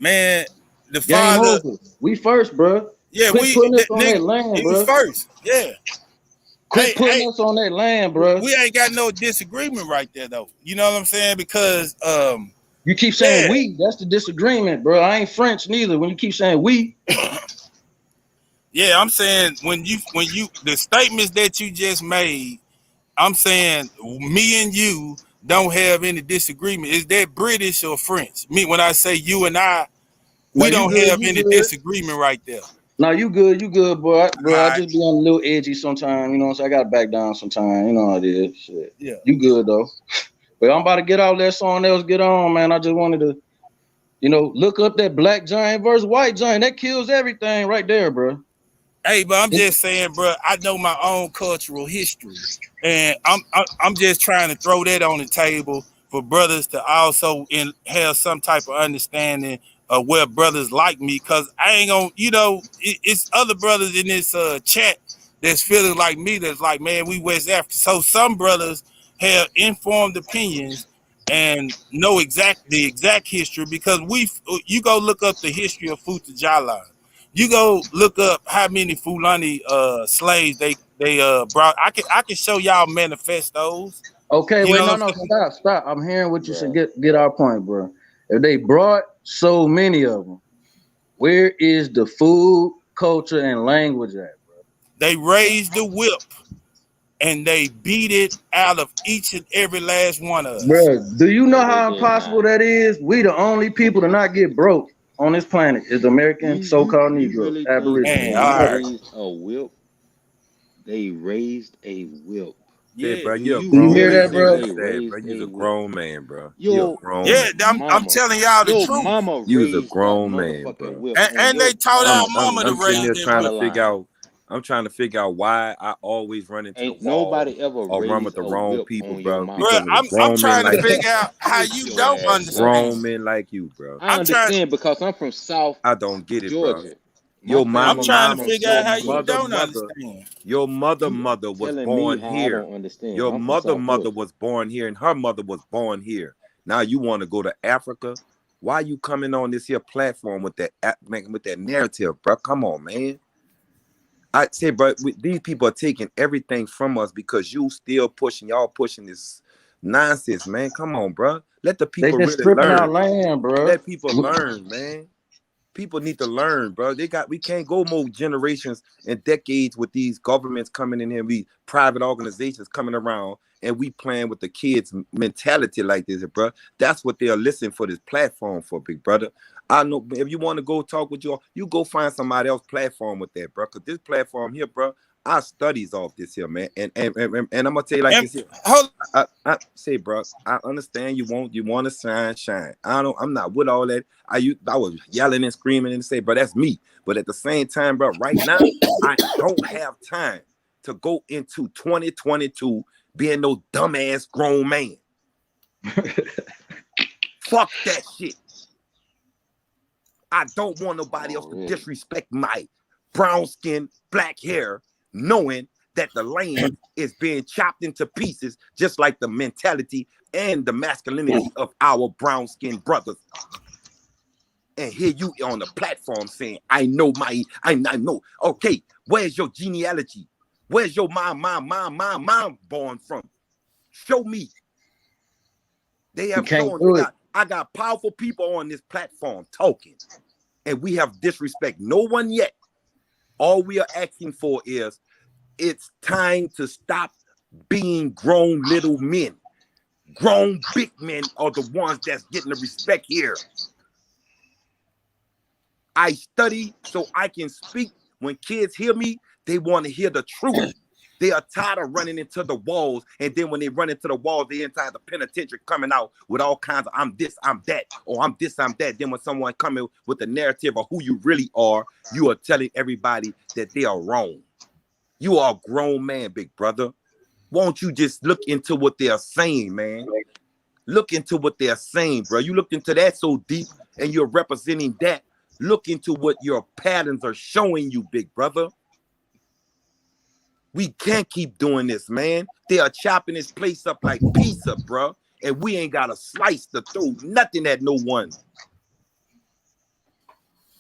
man. The Game father, over. We first, bro. yeah, Quit putting us on nigga, that land, he was bro. first. Yeah. Quit putting Hey, us on that land, bro. we ain't got no disagreement right there though. You know what I'm saying? Because You keep saying yeah, we. That's the disagreement, bro. I ain't French neither. When you keep saying we, yeah, I'm saying when you the statements that you just made, I'm saying me and you don't have any disagreement. Is that British or French? Me when I say you and I, no, we you don't good, have you any good. disagreement right there. No, you good, boy. All Bro, I right. just be on a little edgy sometimes, you know what I'm saying? I gotta back down sometimes, you know how it is. Shit. Yeah. You good though. But I'm about to get out there, someone else get on, man. I just wanted to, look up that black giant versus white giant. That kills everything right there, bro. Hey, but I'm just saying, bro, I know my own cultural history. And I'm just trying to throw that on the table for brothers to also have some type of understanding of where brothers like me, because I ain't gonna, it's other brothers in this chat that's feeling like me, that's like, man, we West Africa. So some brothers have informed opinions and know the exact history, because you go look up the history of Futajala. You go look up how many Fulani slaves they brought. I can show y'all manifestos. Okay, You wait, know no, what no, I'm saying? stop. I'm hearing what you said. Yeah. Get our point, bro. If they brought so many of them, where is the food, culture, and language at? They raised the whip and they beat it out of each and every last one of us. Bro, do you know No, they how did impossible not. that is? We the only people to not get broke on this planet is the American so-called You Negro, really think Aboriginal. Man, when all they right. raised a whip, they raised a whip? Yeah, Yeah. bro, Do you're a you Do you grown hear really man. that, You think bro? they understand, bro? raised You's a a whip? grown man, bro. You a Your grown Yeah, man. I'm telling y'all the your truth. mama You's a raised that grown man, motherfucking bro. whip on And they your taught our mama mama to I'm sitting raise there that trying to whip. figure motherline. out. I'm trying to figure out why I always run into the Ain't wall nobody ever or run with raised the a wrong whip people, on your bro. Bro, mama. Because of the I'm grown men trying to like figure out how Sit you your don't ass up. grown understand. men like you, bro. I I'm trying understand because I'm from South I don't get it, bro. Georgia. My Your I'm family mama, is trying to mama, from figure out your South how you Georgia. mother, don't mother, understand. your mother, You mother was telling me born how I here. don't understand. Your I'm from mother, South mother Georgia. was born here, and her mother was born here. Now you want to go to Africa? Why you coming on this here platform with that narrative, bro? Come on, man. I say, bro, these people are taking everything from us because y'all pushing this nonsense, man. Come on, bro. Let the They people just really stripping our learn. land, bro. Let people learn, man. People need to learn, bro. We can't go more generations and decades with these governments coming in here, we private organizations coming around, and we playing with the kids' mentality like this, bro. That's what they're listening for this platform for, big brother. I know if you want to go talk with you go find somebody else platform with that, bro. Cause this platform here, bro, I studies off this here, man. And I'm gonna tell you like And this here. hold I say, bro, I understand you want to shine. I'm not with all that. I was yelling and screaming and say, bro, that's me. But at the same time, bro, right now, I don't have time to go into 2022 being no dumbass grown man. Fuck that shit. I don't want nobody else to Already. disrespect my brown skin, black hair, knowing that the land is being chopped into pieces, just like the mentality and the masculinity of our brown skinned brothers. And here you on the platform saying, I know. Okay, where's your genealogy? Where's your mom born from? Show me. They You have can't shown, do it. I got powerful people on this platform talking, and we have disrespect no one yet. All we are asking for is it's time to stop being grown little men. Grown big men are the ones that's getting the respect here. I study so I can speak. When kids hear me, they want to hear the truth. They are tired of running into the walls. And then when they run into the walls, they inside the penitentiary coming out with all kinds of I'm this, I'm that, or I'm this, I'm that. Then when someone coming with the narrative of who you really are, you are telling everybody that they are wrong. You are a grown man, big brother. Won't you just look into what they are saying, man? Look into what they're saying, bro. You looked into that so deep and you're representing that. Look into what your patterns are showing you, big brother. We can't keep doing this, man. They are chopping this place up like pizza, bro. And we ain't got a slice to throw nothing at no one.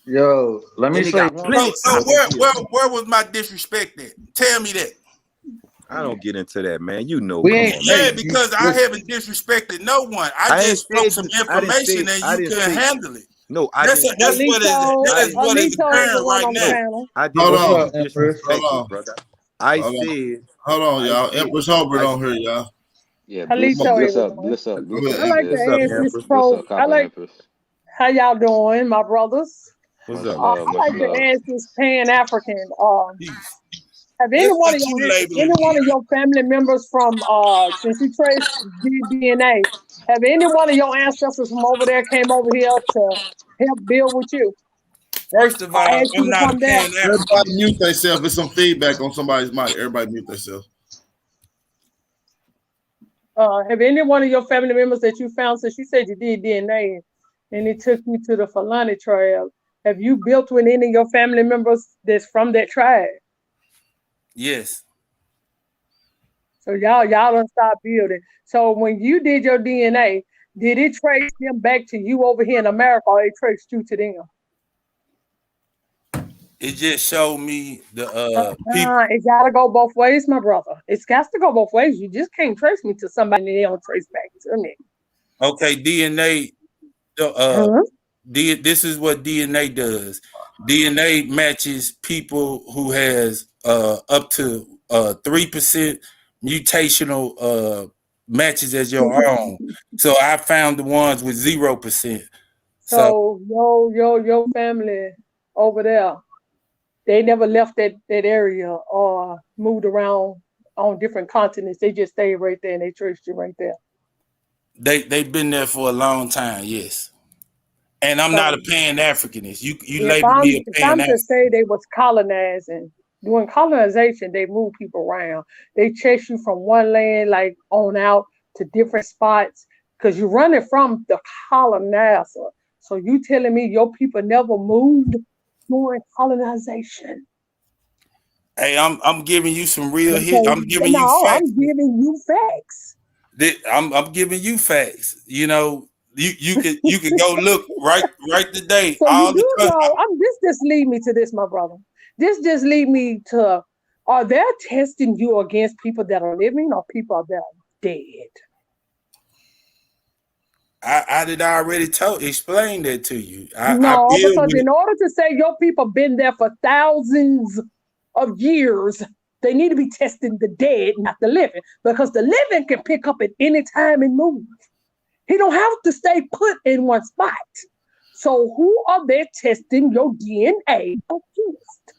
Yo, let me And they say got one. plenty so choppers here. where was my disrespect at? Tell me that. I don't get into that, man. You know, We come ain't on, hey, Yeah, man. because I haven't disrespected no one. I I ain't just spoke said some you. information and I you didn't couldn't say. handle it. No, I That's didn't say. Alito, I didn't what say is you. Alito is the occurring one right on the now. No, panel. I Hold didn't say on. What's you up, Empress? Hold disrespected, on. brother. I Hold on. said. Hold on, I y'all. said. Empress Holbert I on said. here, y'all. Yeah, Come Alito, on. everyone. Go I ahead, like Empress. to What's up, ask this Empress? What's up, I Copper like Empress? how y'all doing, my brothers. What's Much up? I love, much like to love. ask this Pan African. Peace. Have any That's one of what you any labeling one me. of your family members from since you traced DNA, have any one of your ancestors from over there came over here to help build with you? First of Or all, asked you I'm to not a come down? Pan African. Everybody mute themselves. There's some feedback on somebody's mic. Everybody mute themselves. Have any one of your family members that you found since you said you did DNA and it took you to the Fulani tribe? Have you built with any of your family members that's from that tribe? Yes. So y'all done start building. So when you did your DNA, Did it trace them back to you over here in America, or it traced you to them? It just showed me the people. It gotta go both ways, my brother. It's got to go both ways. You just can't trace me to somebody and they don't trace back to me. Okay, DNA. Huh? This is what DNA does. DNA matches people who has up to 3% mutational matches as your own. So I found the ones with 0%. So So your family over there, they never left that area or moved around on different continents. They just stayed right there and they traced you right there. they've been there for a long time, yes. And I'm not So a Pan Africanist. You if label me I'm a if Pan I'm to African. say they was colonizing, doing colonization, they move people around. They chase you from one land like on out to different spots because you're running from the colonizer. So you telling me your people never moved during colonization? Hey, I'm giving you some real hit. Okay, I'm giving you no, I'm facts. giving you facts. I'm giving you facts. You know, you could go look right today. So you All the do know. This just lead me to this, my brother. This just lead me to: are they testing you against people that are living or people that are dead? I did already explain that to you. I No, deal because with it. in order to say your people been there for thousands of years, they need to be testing the dead, not the living, because the living can pick up at any time and move. He don't have to stay put in one spot. So who are they testing your DNA against?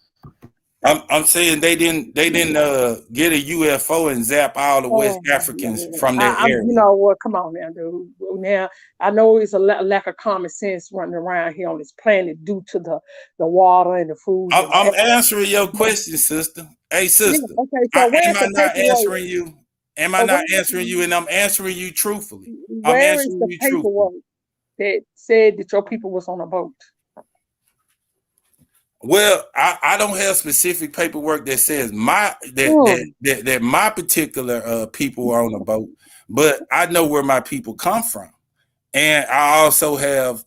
I'm saying they didn't get a UFO and zap all the West Oh, Africans man. from that I'm, you area. know what? Come on now, dude. Now I know it's a lack of common sense running around here on this planet due to the water and the foods and I'm answering your question, sister. Hey, yeah. sister, Okay, so where's am I the not paperwork? answering you? Am I So not answering you? And I'm answering you truthfully. I'm where is answering the you truthfully. paperwork that said that your people was on a boat? Well, I don't have specific paperwork that says Hmm. that my particular people are on a boat, but I know where my people come from, and I also have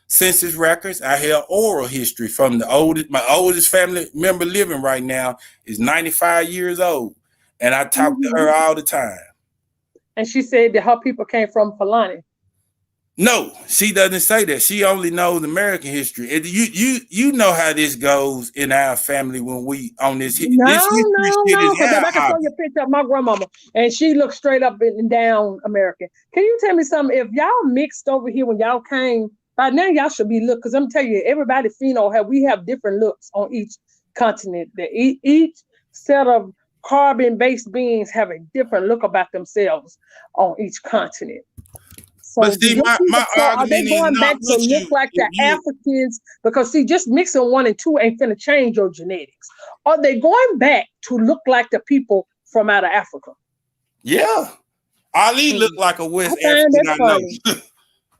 census records. I have oral history from my oldest family member living right now is 95 years old, and I talk to Mm-hmm. her all the time. And she said that her people came from Fulani. No, she doesn't say that. She only knows American history. And you know how this goes in our family when we on this No, history no, shit no, is because our I can show you hobby. a picture of my grandmama, and she looks straight up and down American. Can you tell me something? If y'all mixed over here when y'all came, by now y'all should be look. Because I'm telling you, everybody we have different looks on each continent. That each set of carbon-based beings have a different look about themselves on each continent. But So do see, your people? my So are they argument is going not back to with look you. like If the you Africans? Because see, just mixing one and two ain't finna change your genetics. Are they going back to look like the people from out of Africa? yeah, Ali Hmm. looked like a I West find African that I know. funny.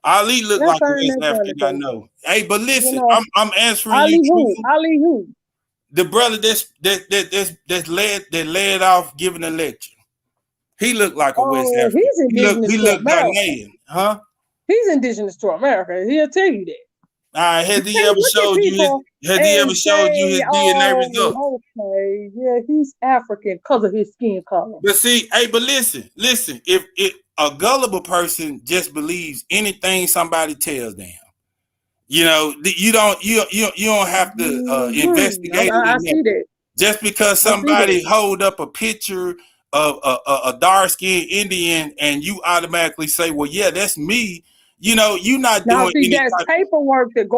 Ali looked I like a find West that funny, African I but know. Hey, but you listen, know, I'm answering you Ali who? truthfully. Ali who? The brother that's led off giving a lecture. He looked like a West Oh, African. he's indigenous He to looked America. Ghanaian, huh? He's indigenous to America. He'll tell you that. You Has he can't ever look at showed you his? people Has he and ever showed you say, his DNA results? "Oh, okay, yeah, he's African because of his skin color." But see, hey, but listen. If a gullible person just believes anything somebody tells them, you don't have to investigate it I or see nothing. that. Just because I see that. somebody hold up a picture of a dark skinned Indian and you automatically say, well, yeah, that's me. You're not Now, doing see, any there's type. paperwork that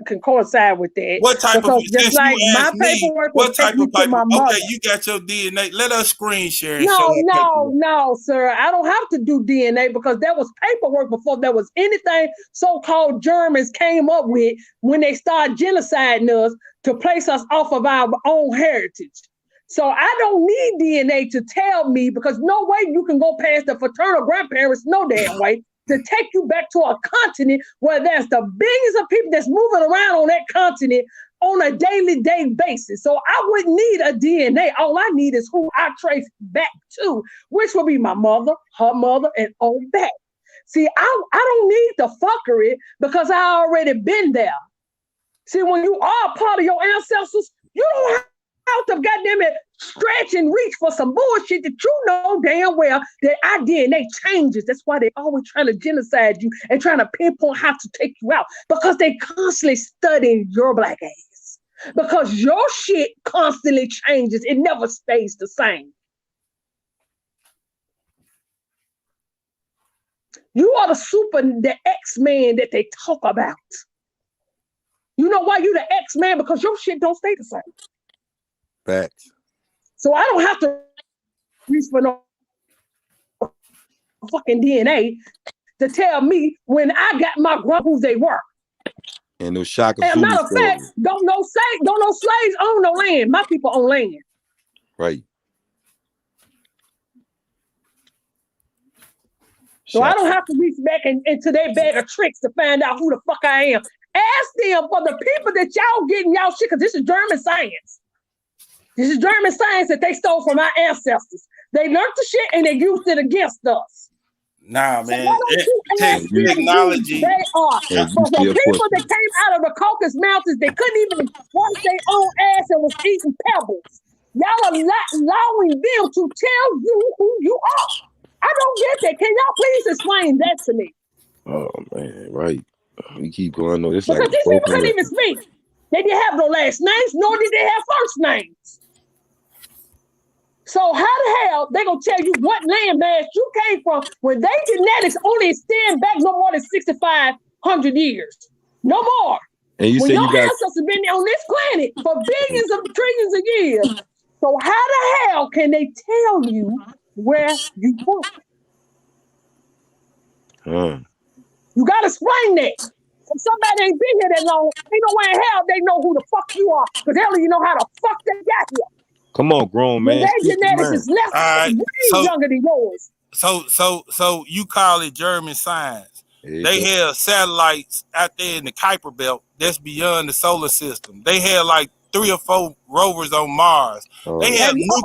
can coincide with that What type of, because just since you like my asked me, paperwork will what take type me of to paper? my Okay, mother. you got your DNA. Let us screen share and show No, our no, paperwork. no, sir. I don't have to do DNA because there was paperwork before there was anything so-called Germans came up with when they started genociding us to place us off of our own heritage. So I don't need DNA to tell me because no way you can go past the fraternal grandparents, no damn way, to take you back to a continent where there's the billions of people that's moving around on that continent on a daily day basis. So I wouldn't need a DNA. All I need is who I trace back to, which will be my mother, her mother, and on back. See, I don't need the fuckery because I already been there. See, when you are part of your ancestors, you don't have to goddamn it stretch and reach for some bullshit that you know damn well that our DNA changes. That's why they always trying to genocide you and trying to pinpoint how to take you out because they constantly studying your black ass. Because your shit constantly changes. It never stays the same. You are the X-Man that they talk about. You know why you the X-Man? Because your shit don't stay the same. Facts. So I don't have to reach for no fucking DNA to tell me when I got my grandpa who they were. And those Shaka And Zulu matter of fact, stories. don't no slaves own no land. My people own land. Right. So I don't have to reach back into their bag of tricks to find out who the fuck I am. Ask them for the people that y'all getting y'all shit, because this is German science. This is German science that they stole from our ancestors. They learned the shit and they used it against us. Nah, So man. why don't you ask them Technology. who they are? And For you the still people pushing. that came out of the Caucasus Mountains, they couldn't even wash their own ass and was eating pebbles. Y'all are not allowing them to tell you who you are. I don't get that. Can y'all please explain that to me? Oh man, right. We keep going on. It's like Because a these people broken couldn't record. even speak. They didn't have no last names, nor did they have first names. So how the hell they gonna tell you what land mass you came from when they genetics only extend back no more than 6,500 years? No more. And you When say your you got ancestors have been on this planet for billions of trillions of years. So how the hell can they tell you where you from? You gotta explain that. If somebody ain't been here that long, ain't no way in hell they know who the fuck you are, because they don't even know how the fuck they got here. Come on, grown When man. their Speak your genetics mind. is less, All right. way younger than yours. So you call it German science. They have satellites out there in the Kuiper Belt that's beyond the solar system. They had like 3 or 4 rovers on Mars. They have Have you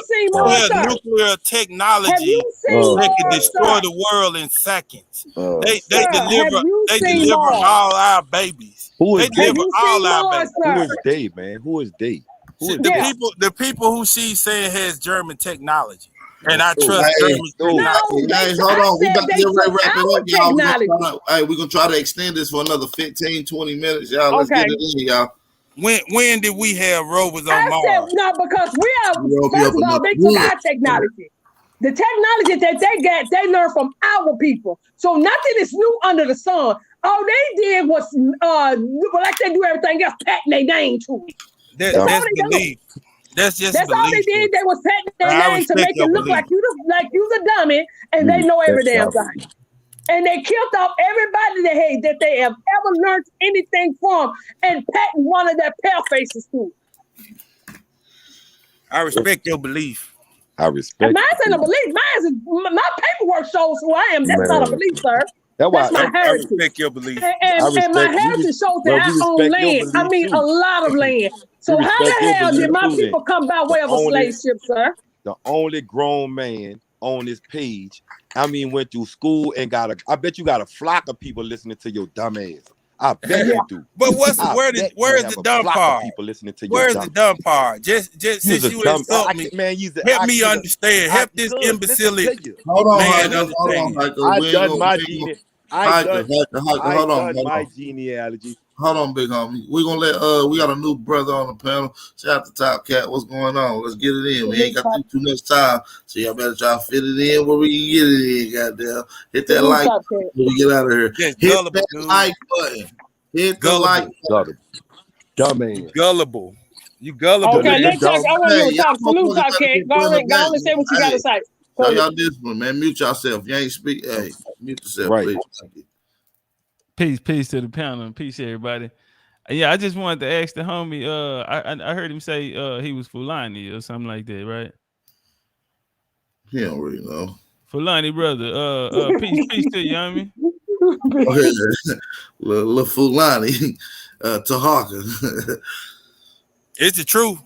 seen Mars, sir? nuclear technology Have you seen that can Mars, destroy sir? the world in seconds. They Sir, have you seen deliver Mars? all our babies. Who is They Have deliver you all seen our Mars, babies. Who sir? is they, man? Who is they? Who is The people who she's saying has German technology. And I Those. trust Hey, German technology. hey, hold on. We about to get ready to wrap it up, y'all. technology. We're gonna try to extend this for another 15, 20 minutes, y'all. Let's Okay. get it in, y'all. When did we have rovers on I Mars? said no, because we are, We'll be first up of all, enough they took wood. our technology. The technology that they got, they learned from our people. So nothing is new under the sun. All they did was, like they do everything else, patting their name to it. That's all they belief. That's just That's all they did. They was patting their I name to respect make your it look belief. like you the dummy, and they know every damn thing. And they killed off everybody that they have ever learned anything from, and patting one of their pale faces to it. I respect your belief. I respect. Mine ain't a belief. My paperwork shows who I am. That's not a belief, sir. That's my heritage. I respect your belief. And my heritage shows that I own land. I mean, a lot of land. So how the hell did my people come by way of a slave ship, sir? The only grown man on this page, went through school and I bet you got a flock of people listening to your dumb ass. I bet you do. But where's the dumb part? People listening to Where's the dumb part? Just since you insult me, help me understand. Help this imbecile Hold on, man Hiker. Hold on, understand. Hiker. Hiker, hold on. Genealogy. Hold on, big homie. We're gonna let we got a new brother on the panel. Shout out to Top Cat. What's going on? Let's get it in. We ain't got too much time. So y'all better try to fit it in where we can get it in, goddamn. Hit that like button before we get out of here. Yes, Hit gullible, that dude. like button. Hit the like button. Dumbass. Gullible. You gullible. Okay, let's talk. I want to talk. Salute, Top Cat. Go on and say what you got to say. So y'all discipline, man. Mute yourself. You ain't speak. Hey, mute yourself, please. Peace to the panel. Peace, everybody. Yeah, I just wanted to ask the homie. I heard him say he was Fulani or something like that, right? He don't really know. Fulani brother. Peace to you, homie. Little Fulani, Tahaka. It's the truth.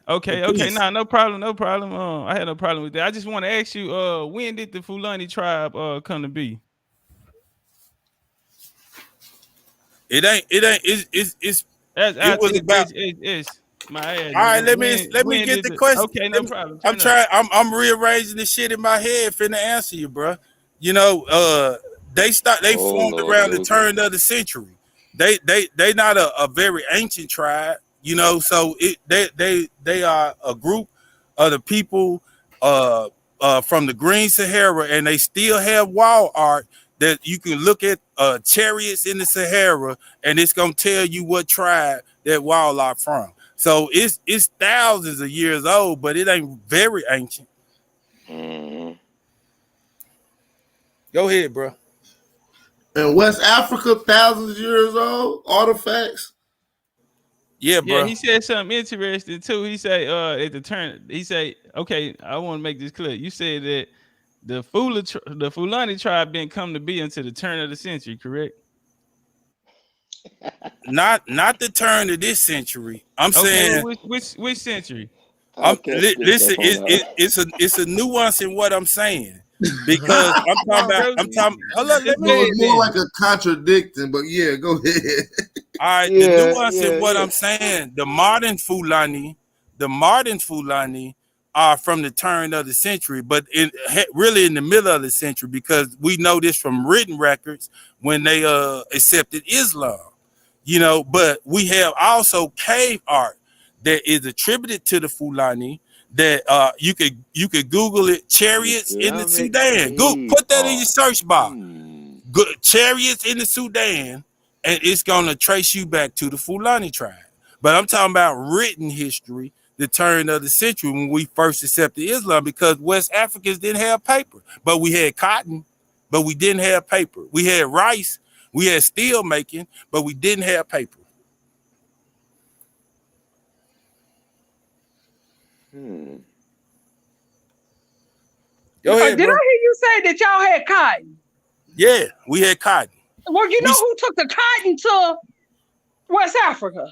Okay. Nah, no problem. I had no problem with that. I just want to ask you, when did the Fulani tribe come to be? It ain't. That's It out was about. it's my ass. All right, let me when get did the the question. okay, no problem. I'm Turn up. trying. I'm rearranging the shit in my head finna answer you, bro. You know, they Oh formed Lord, around here the we go. turn of the century. They not a very ancient tribe, you know. So they are a group of the people from the Green Sahara, and they still have wall art that you can look at chariots in the Sahara, and it's gonna tell you what tribe that wall art from. So it's thousands of years old, but it ain't very ancient. Mm-hmm. Go ahead, bro. In West Africa, thousands of years old, artifacts. Yeah, Yeah, bro. he said something interesting too. He say, at the turn, he say, okay, I want to make this clear. You said that the Fulani tribe didn't come to be until the turn of the century, correct? Not the turn of this century. I'm Okay, well, saying which century? Podcast skipped listen. up on that. It's a nuance in what I'm saying because I'm Come talking on, about. bro. I'm talking. Hold on, let Just me. So say it's it more then. like a contradicting, but yeah, go ahead. All right, the Yeah, nuance in yeah, what yeah. I'm saying, the modern Fulani are from the turn of the century, but really in the middle of the century because we know this from written records when they accepted Islam, you know. But we have also cave art that is attributed to the Fulani that you could Google it. Chariots in the Islamic Sudan. Go cave put that in your art. search bar. Hmm. Chariots in the Sudan, and it's gonna trace you back to the Fulani tribe. But I'm talking about written history, the turn of the century when we first accepted Islam, because West Africans didn't have paper, but we had cotton, but we didn't have paper. We had rice, we had steel making, but we didn't have paper. Hmm. Go Did I ahead, hear bro. you say that y'all had cotton? Yeah, we had cotton. Well, you We know who took the cotton to West Africa?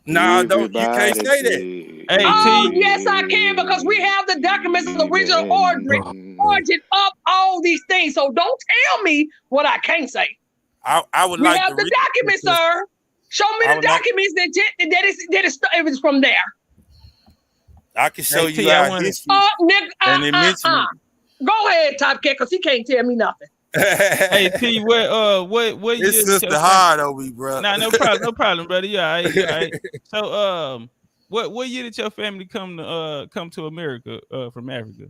nah, don't you can't Everybody say that. Hey, say. Oh, T. yes, I can because we have the documents of the original origin of all these things. So don't tell me what I can't say. I would We like have to the read it documents, because sir. Show me I the would like documents it was from there. I can show Hey, you T. I our want to. history Nigga, and it mentioned Go ahead, Top Cat, because he can't tell me nothing. Hey, it. T. What It's year did sister your family? hard on me, bro. Nah, no problem, brother. You all right? You all right? So, what year did your family come to America from Africa?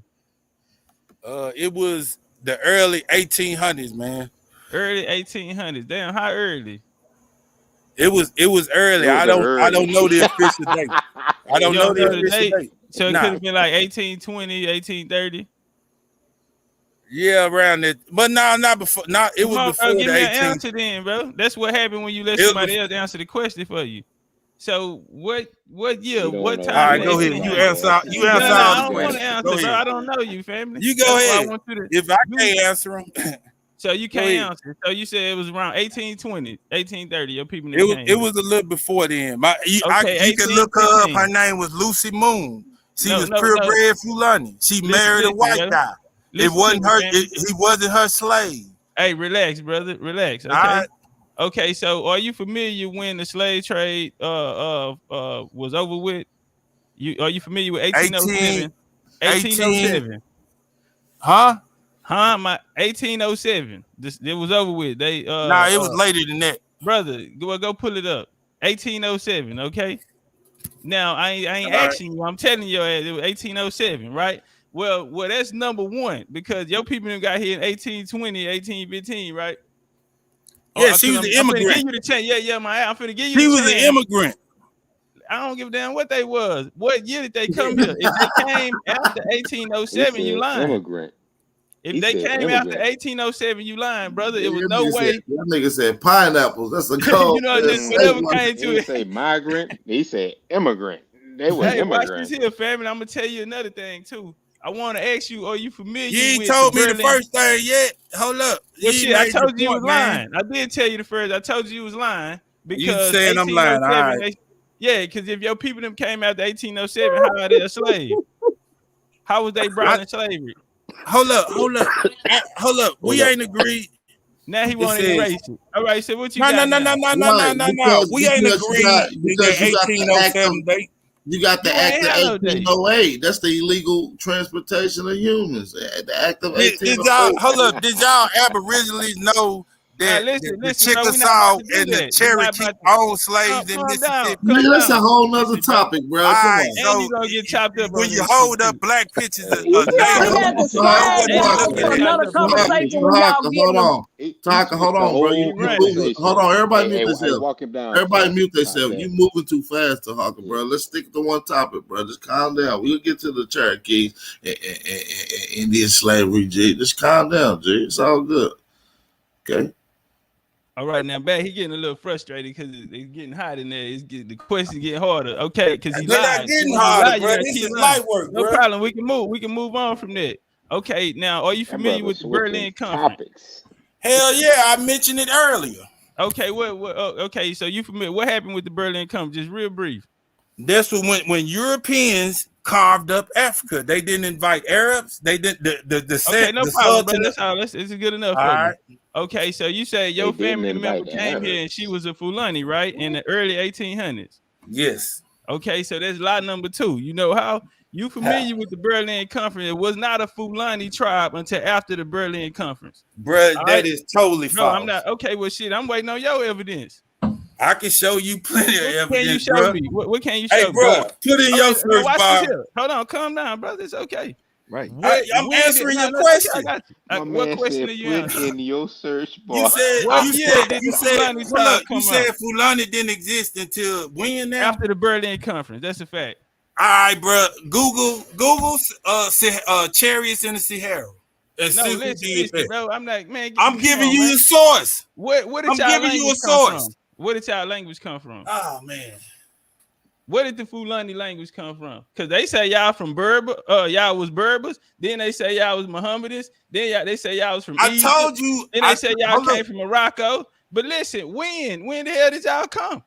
It was the early 1800s, man. Early 1800s. Damn, how early? It was It early. was I the don't I early. don't know the official date. I You don't know don't the know the official date? date. So it could Nah. have been like 1820, 1830. Yeah, around that. But no, not before. Not it Come was on, bro. before Give the me an 18. answer then, bro. That's what happened when you let It was somebody before, else answer the question for you. So what year, He don't what know all time in right, the nothing go but ahead. You 1800s? answer. podcast. You He No, answer don't no, know all I the the don't want to questions. answer. Go answer, bro. ahead. I don't know you, family. You go That's why I ahead. want you to. If I You can't answer them, so you go can't ahead. answer. So you said it was around 1820, 1830. Your people It them was came it here. was a little before then. Okay, You can look her up. Her 1815. name was Lucy Moon. She No, was no, no. purebred Fulani. She married a Listen, white yo. guy. It Listen to wasn't me, her. family. He wasn't her slave. Hey, relax, brother. Relax, All right. okay? Okay, so are you familiar when the slave trade was over with? Are you familiar with 18, 1807? 18. 1807. Huh? Huh? My 1807. This it was over with. They Nah, it was later than that. brother, go pull it up. 1807, okay? Now I ain't All right. asking you, I'm telling you it was 1807, right? Well, that's number one because your people done got here in 1820, 1815, right? Oh, Yeah, she because was I'm, an I'm finna give immigrant. you the chance. Yeah, I'm finna give you She the was an chance. immigrant. I don't give a damn what they was. What year did they come here? If they came after He 1807, you said lying. immigrant. If He they said came after immigrant. 1807, you lying, brother. Yeah, It was that no way. nigga said pineapples. That's a You cold know, ass whatever Mm-mm. came segment. He to didn't it. say migrant. He said immigrant. They were Hey, watch this immigrants. here, family. I'm gonna tell you another thing too. I want to ask you: are you You familiar ain't with the told me the Berlin? first thing yet. Hold up. Well, You ain't shit, I made your told you you was point, man. lying. I did tell you the first. I told you you was lying You because saying I'm lying. All 1807. right. Yeah, because if your people them came after 1807, how are they a slave? How was they brought I, in slavery? hold up. Hold up. Hold up. Hold We up. ain't agreed. Now he It want to says erase it. All right, so what you no, got no, no, now? no, no, no, Right, no, no, no. We ain't agreed with because that you got the act of 1807 date. you got the You act ain't of had no date. 1808. That's the illegal transportation of humans. The act of Did y'all 1808. hold up? Did y'all Aborigines know Now that the listen, bro. We not Chickasaw about to do and the that. We not Cherokee about to. owned slaves in Calm down. Mississippi? Calm Nigga, that's a down. whole nother Listen, bro. topic, bro. All Come right, on. And you so gonna get chopped up when on you this shit hold too. up black pictures Hey, We of he probably Native talking had he to talking slide And all you that over gonna over the get to place. chopped another up on this shit. conversation when y'all Hold getting them. on. Taka, He hold the on, bro. whole You You right. moving? Hold conversation. on, everybody mute Hey, themselves. walk him down, Everybody Cap. mute Top themselves. back. You moving too fast, Tahaka, Yeah. bro. Let's stick to one topic, bro. Just calm down. We'll get to the Cherokees and Indian slavery, G. Just calm down, G. It's all good. Okay. All right, now back. He getting a little frustrated because it's getting hot in there. The questions getting harder. Okay, because he they're not lied. getting When you lie, harder, you bro. gotta This keep is lying. light work, No bro. problem. We can move. We can move on from that. Okay, now are you That familiar brother with the switching Berlin Conference? topics. Hell yeah, I mentioned it earlier. Okay, okay, so you familiar? What happened with the Berlin Conference? Just real brief. That's when Europeans carved up Africa. They didn't invite Arabs. They did Okay, no the problem, brother. Sultan. That's all. This is good enough All for me. right. Okay, so you say They your didn't family member invite the came here and she Arabs. was a Fulani, right? In the early 1800s. Yes. Okay, so that's lie number 2. You know how? You familiar with the Berlin Conference? It was not a Fulani tribe until after the Berlin Conference. Bruh, All that right? is totally No, I'm false. not. Okay, well, shit, I'm waiting on your evidence. I can show you plenty What of can you evidence, show bruh. me? What can you Hey, show me? bruh, put in your Okay, now search watch this bar. here. Hold on, calm down, brother. It's okay. Right. I'm When did it? answering No, your no, okay, I question. got you. My What man question are said, you put answering? in your search You bar. said What year did the Fulani hold tribe up. You come said out? Fulani didn't exist until when now? After the Berlin Conference. That's a fact. All right, bruh. Google Chariots in the Sahara. And No, see who listen, did that. bro. I'm like, man, I'm come giving on, you man. the source. Where did I'm y'all giving you language a come source. from? Where did y'all language come from? Oh man. Where did the Fulani language come from? Because they say y'all from Berber, y'all was Berbers. Then they say y'all was Mohammedans. Then they say y'all was from I Egypt. told you. Then they say y'all Hold came up. from Morocco. But listen, when the hell did y'all come?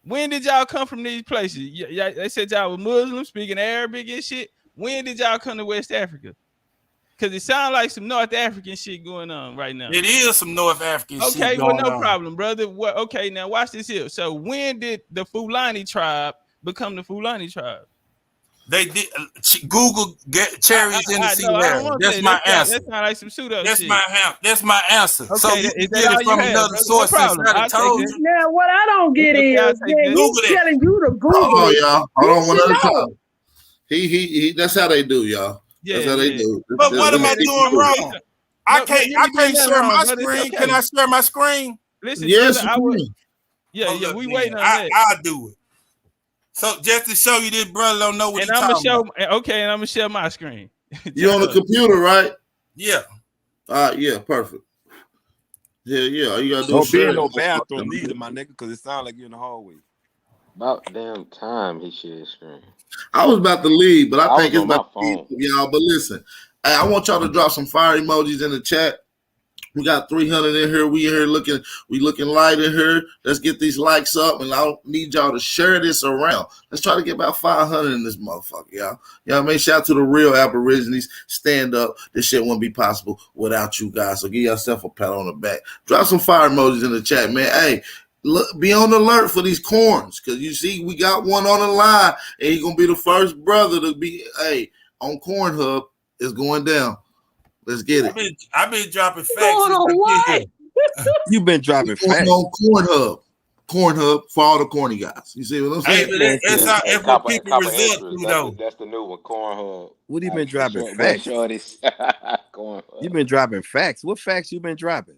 When did y'all come from these places? They said y'all were Muslims speaking Arabic and shit. When did y'all come to West Africa? Because it sounds like some North African shit going on right now. It is some North African Okay, shit well, going no on. problem, brother. What? Okay, now watch this here. So when did the Fulani tribe become the Fulani tribe? They did. Google Chariots in the No, I Sahara. don't want That's that. my answer. That's not like some pseudo That's shit. my answer. So Okay, you is can that get all it you from have, another brother? No source since problem. I done I'll take told that. you. Now, what I don't get Okay, I'll is take that that. he's Google that. telling you to Hold Google on, it. y'all. He Hold on one should at a know. time. He that's how they do, y'all. Yeah, That's how they yeah. do. But what am I Okay, Keep it doing I'm gonna cool. tell you wrong? something. I No, can't you I ain't doing can't nothing share wrong, my brother. It's screen. Can okay. I share my screen? Listen, Yes, brother, you I would. can. Yeah, Hold up, we man. waiting on that. I'll do it. So just to show you this brother don't know what And he I'm gonna talking show. about. Okay, and I'm gonna share my screen. You on the computer, right? Yeah. Yeah, perfect. Yeah. All you gotta do is Don't be share in it. no bathroom neither, my nigga, because it sounds like you're in the hallway. About damn time he shared screen. I was about to leave, but I I think was it's on my about to be phone. y'all. But listen, I want y'all to drop some fire emojis in the chat. We got 300 in here. We in here looking light in here. Let's get these likes up, and I need y'all to share this around. Let's try to get about 500 in this motherfucker, y'all. Y'all make shout out to the real Aborigines. Stand up. This shit wouldn't be possible without you guys. So give yourself a pat on the back. Drop some fire emojis in the chat, man. Hey, look, be on the alert for these corns, because you see we got one on the line, and he's gonna be the first brother to be on Corn Hub. It's going down. Let's get it. I've been dropping facts Going since on I get what? here. You've been dropping Going facts. on Corn Hub for all the corny guys. You see what I'm Hey, saying? but Man that's said, how Hey, that's what copper, people copper resort interest. to though. That's the new one. Cornhub. what you been dropping What facts? shorties? Cornhub. You been dropping facts. What facts you been dropping?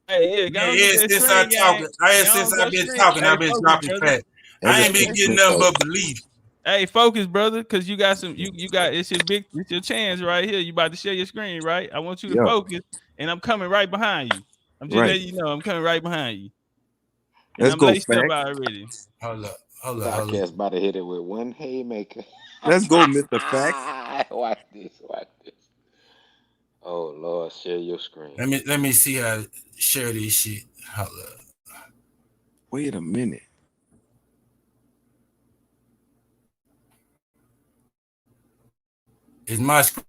Hey, yeah, go Man, on get yeah, that since I screen talking, game. since Go I've been screen. talking, Hey, I've been focus, dropping brother. facts. That's I a ain't been fact. getting nothing but belief. Hey, focus, brother, because you got some. You got it's your chance right here. You about to share your screen, right? I want you to Yeah, focus, and I'm coming right behind you. I'm just right. letting you know I'm coming right behind you, and Let's I'm go, laced up facts. already. Hold up. Podcast about to hit it with one haymaker. Let's go, Mr. Facts. Watch this. Watch this. Oh Lord, share your screen. Let me see how to share this shit. Hold up. Wait a minute. Is my screen?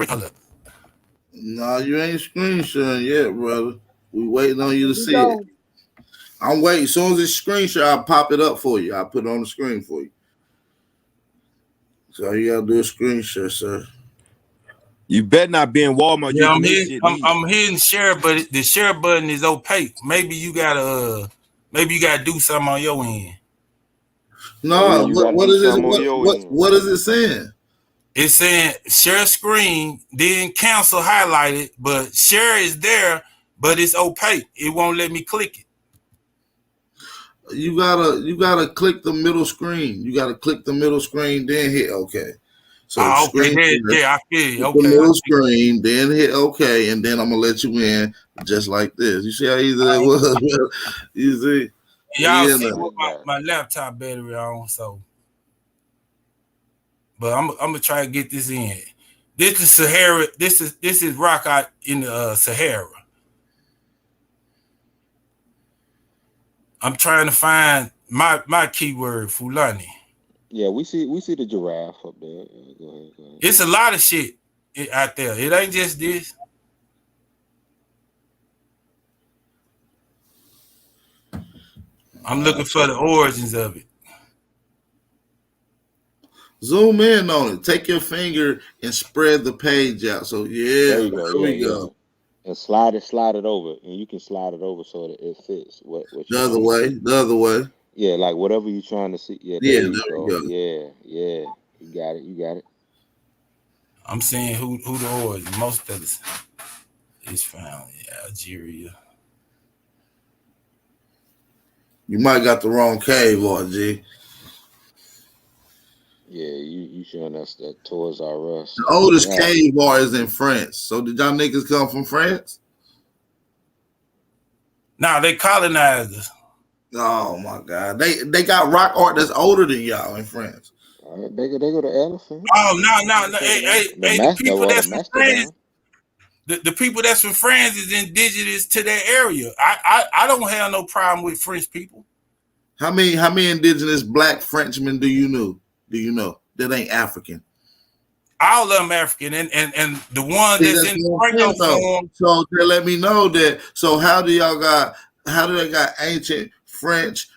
Hold up. No, you ain't screenshotting yet, brother. We waiting on you to You see it. go. I'm waiting. As soon as it's screenshot, I'll pop it up for you. I'll put it on the screen for you. So all you gotta do is screenshot, sir. You better not be in Walmart Yeah, drinking this shit neither. I'm hitting share, but the share button is opaque. Maybe you gotta do something on your end. Yeah, No, you got to what do is it? something on your end. What is it saying? It's saying share screen, then cancel highlighted, but share is there, but it's opaque. It won't let me click it. You gotta click the middle screen. You gotta click the middle screen, then hit OK. So Okay, screen there, first, I feel you. hit the Okay, middle screen, then hit OK, and then I'm gonna let you in just like this. You see how easy that was? You see? y'all Yeah, see no. what my laptop battery on, so. But I'm gonna try to get this in. This is Sahara. This is rock out in the Sahara. I'm trying to find my keyword Fulani. Yeah, we see the giraffe up there. Go ahead. It's a lot of shit out there. It ain't just this. I'm looking for the origins of it. Zoom in on it. Take your finger and spread the page out. So yeah, There you go. there we Yeah. go. And slide it over, and you can slide it over so that it fits what The you're other trying to way. see. The other way. Yeah, like whatever you're trying to see. Yeah, Yeah, there there you we go. go. Yeah. You got it. I'm saying who the origin. Most of this is found in Algeria. You might got the wrong cave, RG. Yeah, you showing us that Toys R Us. The oldest cave bar is in France. So did y'all niggas come from France? Nah, they colonized us. Oh my god. They got rock art that's older than y'all in France. They go to elephant. Oh no. Hey, the people that's from France. Mastodon. The people that's from France is indigenous to that area. I don't have no problem with French people. How many indigenous black Frenchmen do you know? That ain't African? All of them African, and the one See, that's that's in what I'm Franco saying, though. form. So they let me know that. So how do they got ancient French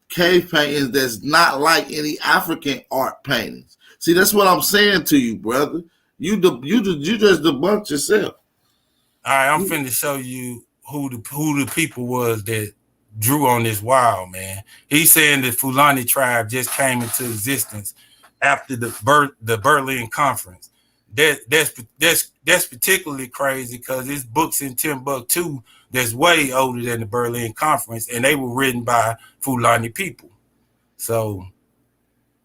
cave paintings that's not like any African art paintings? See, that's what I'm saying to you, brother. You just debunked yourself. All right, I'm finna show you who the people was that drew on this wild man. He's saying the Fulani tribe just came into existence after the Berlin Conference. That's particularly crazy because it's books in Timbuktu that's way older than the Berlin Conference, and they were written by Fulani people. So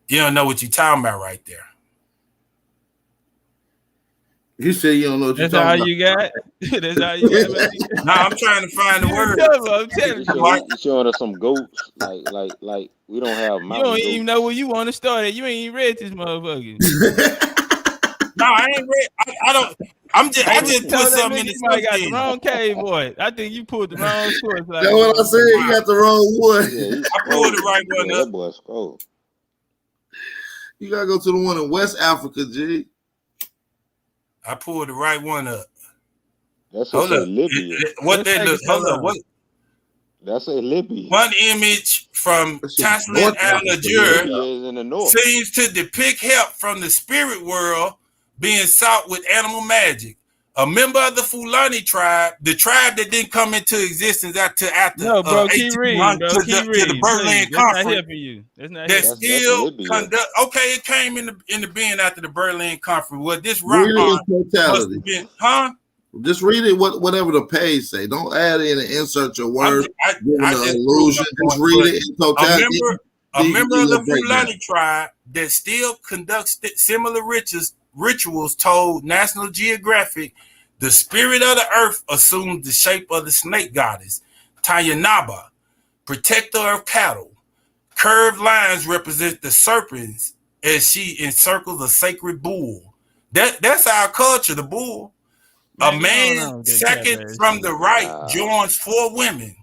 you don't know what you're talking about right there. You say you don't know what you're That's all talking you about. got. That's all you got. Baby? No, I'm trying to find the word. I'm telling you. You showing us some goats, like we don't have mountain You don't goats. even know where you want to start at. You ain't even read this motherfucker. No, I ain't read. I don't. I just put something in the You might got the engine. wrong cave boy. I think you pulled the wrong source. Like, That's what I said. You got the wrong one. Yeah, I pulled the right one up. That boy scroll. You gotta go to the one in West Africa, G. I pulled the right one up. That's Hold up. Libya. What that look? Hold up. What? That's Libya. One image from Tanzania and Nigeria Libya is in the north. seems to depict help from the spirit world being sought with animal magic. A member of the Fulani tribe, the tribe that didn't come into existence after no, bro, keep reading, bro. to the Berlin Conference. That's not helping you. That's not that helping. still conduct. Okay, it came in the being after the Berlin Conference. Well, this rock Read it in must totality. have been, huh? Just read it whatever the page say. Don't add in and insert your word. I just illusion. Just read it in totality. A member of the Fulani tribe that still conducts similar rituals told National Geographic the spirit of the earth assumes the shape of the snake goddess, Tayanaba, protector of cattle. Curved lines represent the serpents as she encircles a sacred bull. That's our culture, the bull. A man second from the right joins 4 women.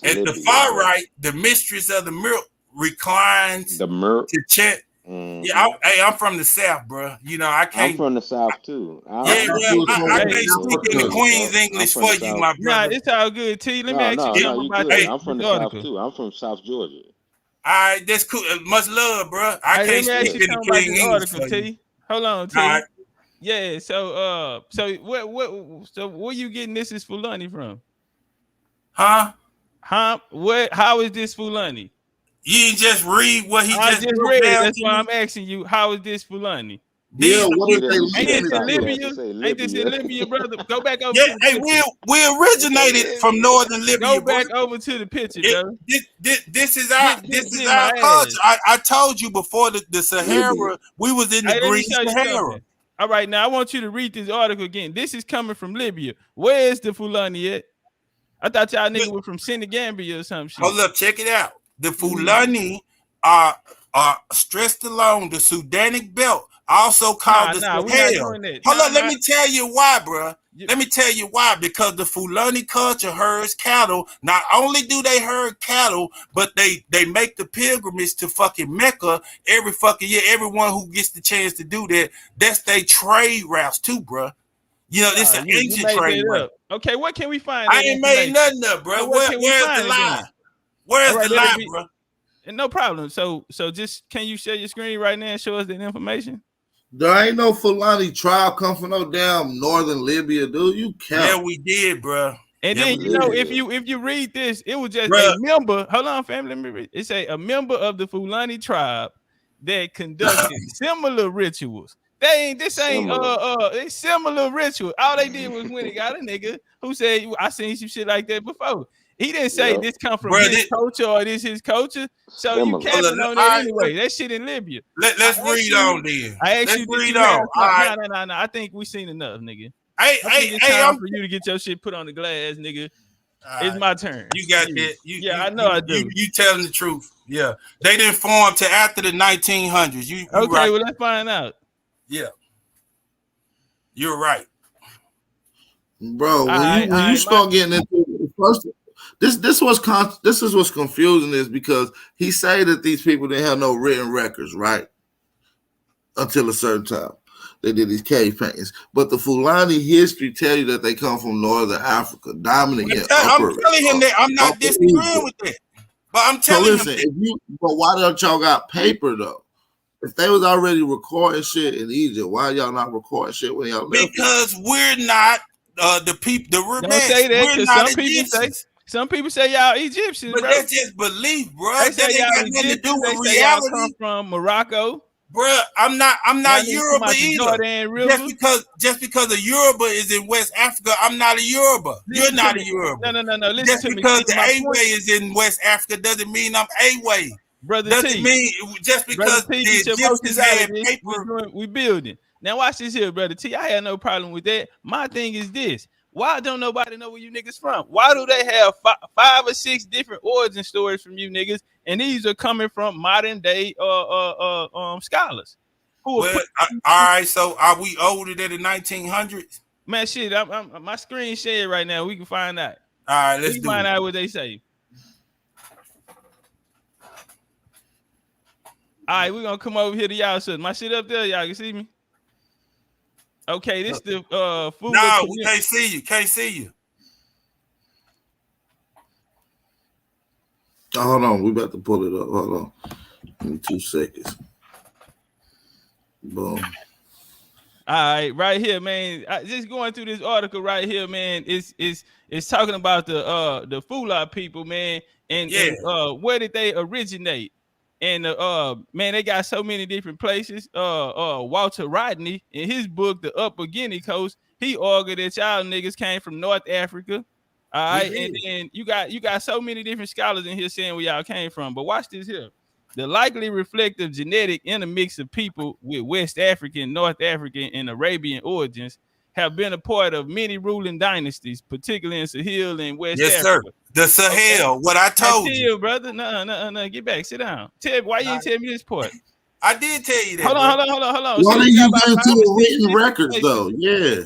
At the far right, the mistress of the milk reclines to chant Yeah, I'm from the South, bro. You know, I I'm can't. from the South too. Yeah, well, I can't speak in the Queen's I'm English from for the you, South. my Nah, brother. it's all good. T, let me ask you No, something you about good. this, I'm from the this South article. too. I'm from South Georgia. All right, that's cool. Much love, bro. I Hey, let can't me ask speak you in the something about Queen's this English article, for you. T. Hold on, T. All right. Yeah, so so where you getting this is Fulani from? Huh? How is this Fulani? You didn't just read what he I just just broke read it. down That's to why me. I'm asking you, how is this Fulani? Yeah, what if You they should Ain't have this listen in stopped. You to had it? to Libya? say Ain't this in Libya. Libya, brother? Go back over Yeah, to the hey, picture. we originated from northern Libya, Go bro. back over to the picture, brother. This is Get my our culture. ass. I told you before the Sahara, Libya. we was in the Hey, let me Green show you Sahara. something. All right, now I want you to read this article again. This is coming from Libya. Where is the Fulani at? I thought y'all nigga were from Senegambia or some shit. Hold up, check it out. The Fulani are stretched along the Sudanic belt, also called the Nah, we're not Sahel. doing that. Hold up, let me tell you why, bro. You- Let me tell you why. Because the Fulani culture herds cattle. Not only do they herd cattle, but they make the pilgrimage to fucking Mecca every fucking year. Everyone who gets the chance to do that, that's their trade routes too, bro. You know, it's Nah, an you ancient made trade that route. up. Okay, what can we find I that ain't made information? nothing up, bro. Now, what can we Where's the find it lie? then? Where's All right, the that'll lie, be bro? no problem. So just can you share your screen right now and show us that information? There ain't no Fulani tribe come from no damn northern Libya, dude. You Yeah, count. we did, bro. And Yeah, then we you know, did. if you read this, it was just Bruh. a member. Hold on, family. Let me read. It say a member of the Fulani tribe that conducted similar rituals. This ain't they similar rituals. All they did was when they got a nigga who said I seen some shit like that before. He didn't say this come from Bruh, his culture or this his culture. So you capping on that right, anyway. That shit in Libya. Let's read on then. I asked Let's you, did read you have on. All right. No. I think we seen enough, nigga. Hey, I think it's time for you to get your shit put on the glass, nigga. It's my turn. You got that. I know I do. You telling the truth. Yeah. They didn't form till after the 1900s. You Okay, right. well, let's find out. Yeah. You're right. Bro, when you start getting into the first, this is what's confusing is because he say that these people didn't have no written records, right? Until a certain time. They did these cave paintings. But the Fulani history tell you that they come from northern Africa, dominant in I'm upper. telling him that I'm not disagreeing Egypt. with that. But I'm So telling listen, him but why don't y'all got paper though? If they was already recording shit in Egypt, why y'all not recording shit when y'all left? because we're not the people, Don't say that we're because not some people say y'all Egyptians, but bro. that's just belief, bro. They That say ain't y'all got nothing to do Egyptians. with They say y'all reality, come from Morocco, bro. I'm not y'all niggas come Yoruba out the either. Jordan River. Just because a Yoruba is in West Africa, I'm not a Yoruba. You're Listen to not me. a Yoruba. No. Listen Just to me. because See, the my A point, way is in West Africa doesn't mean I'm A way. brother Doesn't T. mean just Brother because T, the get your emotions Egyptians out had of this. paper. We building. Now watch this here, brother T. I had no problem with that. My thing is this. Why don't nobody know where you niggas from? Why do they have 5 or 6 different origin stories from you niggas? And these are coming from modern day scholars. Well, all right, so are we older than the 1900s? Man, shit, I'm my screen shared right now. We can find out. All right, let's we can do find it. out what they say. All right, we're gonna come over here to y'all. So my shit up there, y'all can see me. Okay, this the food. No, we can't see you. Can't see you. Oh, hold on, we about to pull it up. Hold on. Give me 2 seconds. Boom. All right, right here, man. Just going through this article right here, man. It's talking about the Fula people, man, and where did they originate? And man, they got so many different places. Walter Rodney in his book, The Upper Guinea Coast, he argued that y'all niggas came from North Africa. All right, and then you got so many different scholars in here saying where y'all came from. But watch this here. The likely reflective genetic intermix of people with West African, North African, and Arabian origins have been a part of many ruling dynasties, particularly in Sahel and West Africa. Sir. The Sahel, what I told you. Brother. No, get back, sit down. Why you didn't tell me this part? I did tell you that. Hold on. Why did you get into the written records though? Yeah.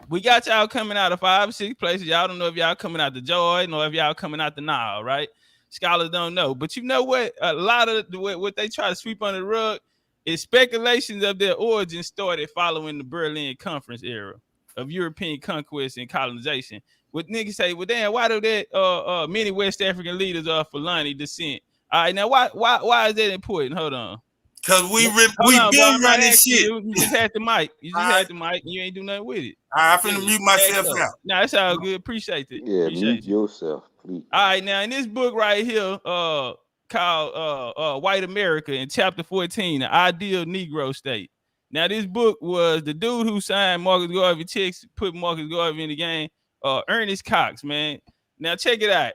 We got y'all coming out of 5 or 6 places. Y'all don't know if y'all coming out the Jordan or if y'all coming out the Nile, right? Scholars don't know. But you know what? A lot of what they try to sweep under the rug, Its speculations of their origin started following the Berlin Conference era of European conquest and colonization. What niggas say, well, damn, why do that many West African leaders are Fulani descent? All right, now why is that important? Hold on. Cause we Hold on, bro. been I'm not running asking shit. you. You just had the mic. You just All right, had the mic, and you ain't do nothing with it. I'm Yeah, finna mute back myself up. out. Nah, it's all good. Appreciate it. Yeah, Appreciate mute you. yourself, please. All right, now in this book right here, called White America, in chapter 14, the ideal Negro state. Now, this book was the dude who signed Marcus Garvey checks, put Marcus Garvey in the game, Ernest Cox, man. Now, check it out.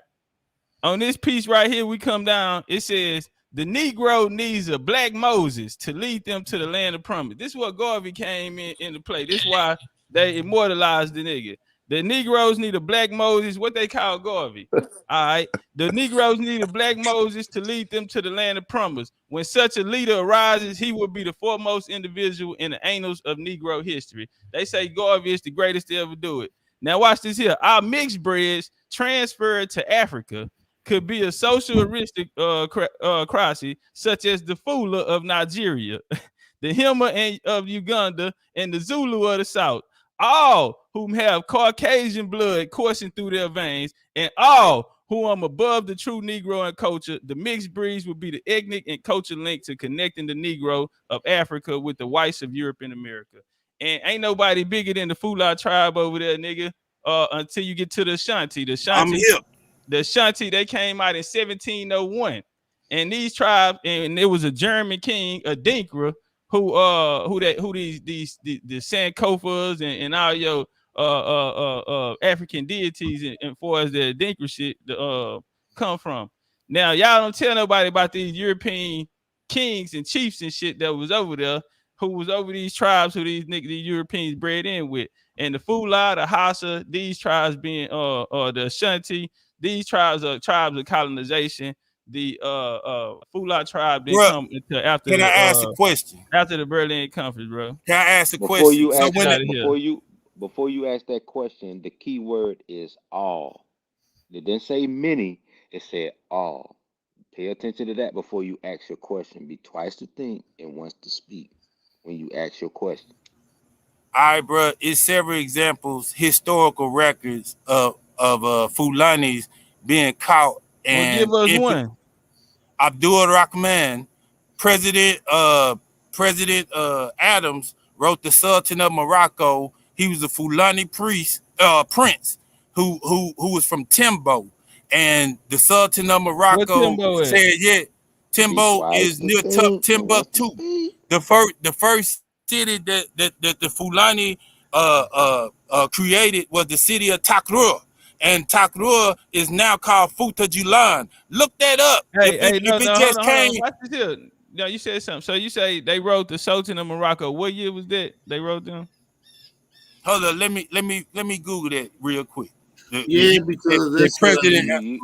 On this piece right here, we come down, it says, the Negro needs a black Moses to lead them to the land of promise. This is what Garvey came into play. This is why they immortalized the nigga. The Negroes need a black Moses, what they call Garvey. All right. The Negroes need a black Moses to lead them to the land of promise. When such a leader arises, he will be the foremost individual in the annals of Negro history. They say Garvey is the greatest to ever do it. Now watch this here. Our mixed breeds transferred to Africa could be a social crisis, such as the Fula of Nigeria, the Hima of Uganda, and the Zulu of the South, all whom have Caucasian blood coursing through their veins, and all who are above the true Negro and culture. The mixed breeds would be the ethnic and cultural link to connecting the Negro of Africa with the whites of Europe and America. And ain't nobody bigger than the Fula tribe over there, nigga, until you get to the Ashanti. I'm here. The Ashanti, they came out in 1701. And these tribes, and there was a German king, a Dinkra, who these the Sankofas and all your African deities and far as the Dinkra shit come from. Now y'all don't tell nobody about these European kings and chiefs and shit that was over there, who was over these tribes who these Europeans bred in with. And the Fula, the Hausa, these tribes being the Ashanti, these tribes are tribes of colonization. The Fula tribe didn't Bro, come until after can I ask a question? the Berlin Conference, bro. Can I ask a Before question? you So ask Get when out it, of here. before you ask that question, the key word is all. It didn't say many, it said all. Pay attention to that before you ask your question. Be twice to think and once to speak when you ask your question. all right, bro, it's several examples, historical records of Fulanis being caught Well, give and us one. Abdul Rahman, President Adams wrote the Sultan of Morocco. He was a Fulani prince who was from Timbo, and the Sultan of What Morocco Timbo at? said, "Yeah, Be Timbo twice is to near think and once to Timbuktu, speak. the first city that the Fulani created was the city of Takrur, and Takrur is now called Futa Julan. Look that up. Hey, If no, it hold just on. came, Watch this here. No, you said something. So you say they wrote the Sultan of Morocco. What year was that they wrote them? hold on, let me Google that real quick. Yeah, because The that's president.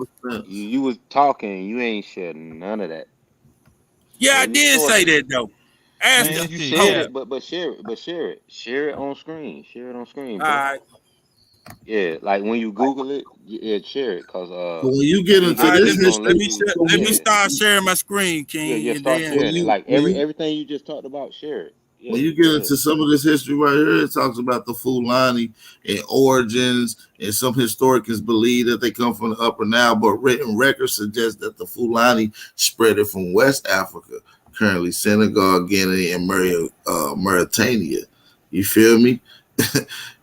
You was talking, you ain't shared none of that. Yeah, I Show me did say sources. that though. Ask Man, the this You shit shared host. cap. it, but share it on screen. Share it on screen, All bro. right, Yeah, like when you Google it, yeah, share it, cause so when you get we into all gonna right. this we gonna history. let you. So Let me Yeah, start sharing my screen, yeah, King, and start then sharing it. Like when you everything you just talked about, share it. when Yeah, you get go ahead. into some of this history right here, it talks about the Fulani and origins, and some historians believe that they come from the Upper Nile, but written records suggest that the Fulani spread it from West Africa, currently Senegal, Guinea, and Mauritania. You feel me?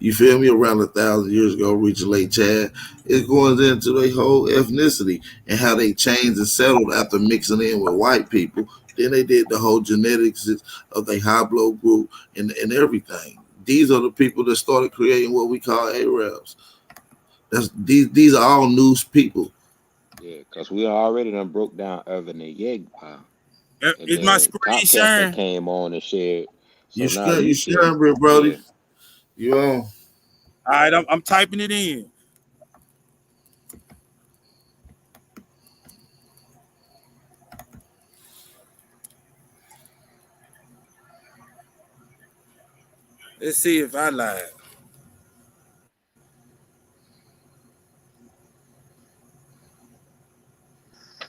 You feel me? Around 1,000 years ago, reaching Lake Chad, it goes into their whole ethnicity and how they changed and settled after mixing in with white people. Then they did the whole genetics of the Hablo group and everything. These are the people that started creating what we call Arabs. These are all news people. Yeah, cause we already done broke down Irvin and Yegpa, and is my then screen Top Cats that sharing? came on and shared. You So now share, you you share. sharing, bro, Yeah. Brody. You on? All right, I'm typing it in. Let's see if I lied.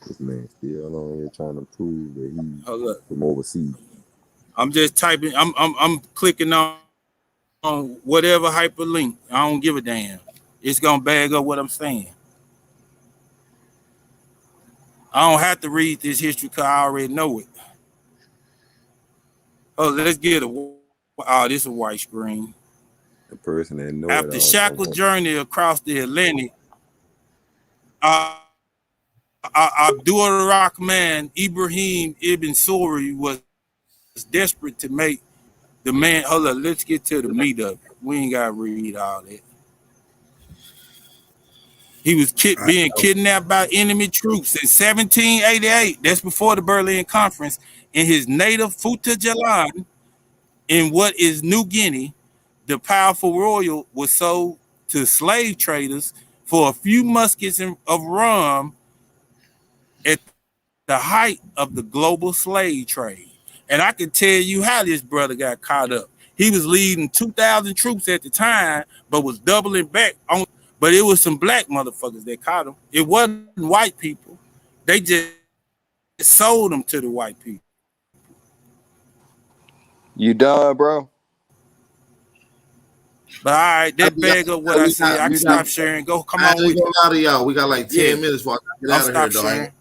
This man still on here trying to prove that he Hold up. from overseas. I'm just typing. I'm clicking on whatever hyperlink. I don't give a damn. It's gonna bag up what I'm saying. I don't have to read this history because I already know it. Oh, let's get a. Oh, this is a white screen. The person that know it After all. shackled journey across the Atlantic, Abdul Rahman Ibrahim Ibn Suri was desperate to make the man. Hold on, let's get to the meat of it. We ain't gotta read all that. He was being kidnapped by enemy troops in 1788. That's before the Berlin Conference in his native Futa Jalan in what is New Guinea. The powerful royal was sold to slave traders for a few muskets of rum at the height of the global slave trade. And I can tell you how this brother got caught up. He was leading 2,000 troops at the time, but was doubling back on. But it was some black motherfuckers that caught him. It wasn't white people. They just sold them to the white people. You done, bro? But all right, that bag up what I said. I can stop sharing. Go, come on with it. I ain't y'all. We got like 10 minutes before I get out of here, though. I ain't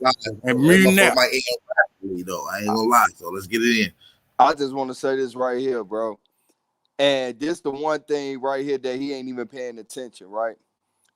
though. I ain't gonna lie. So let's get it in. I just want to say this right here, bro. And this the one thing right here that he ain't even paying attention, right?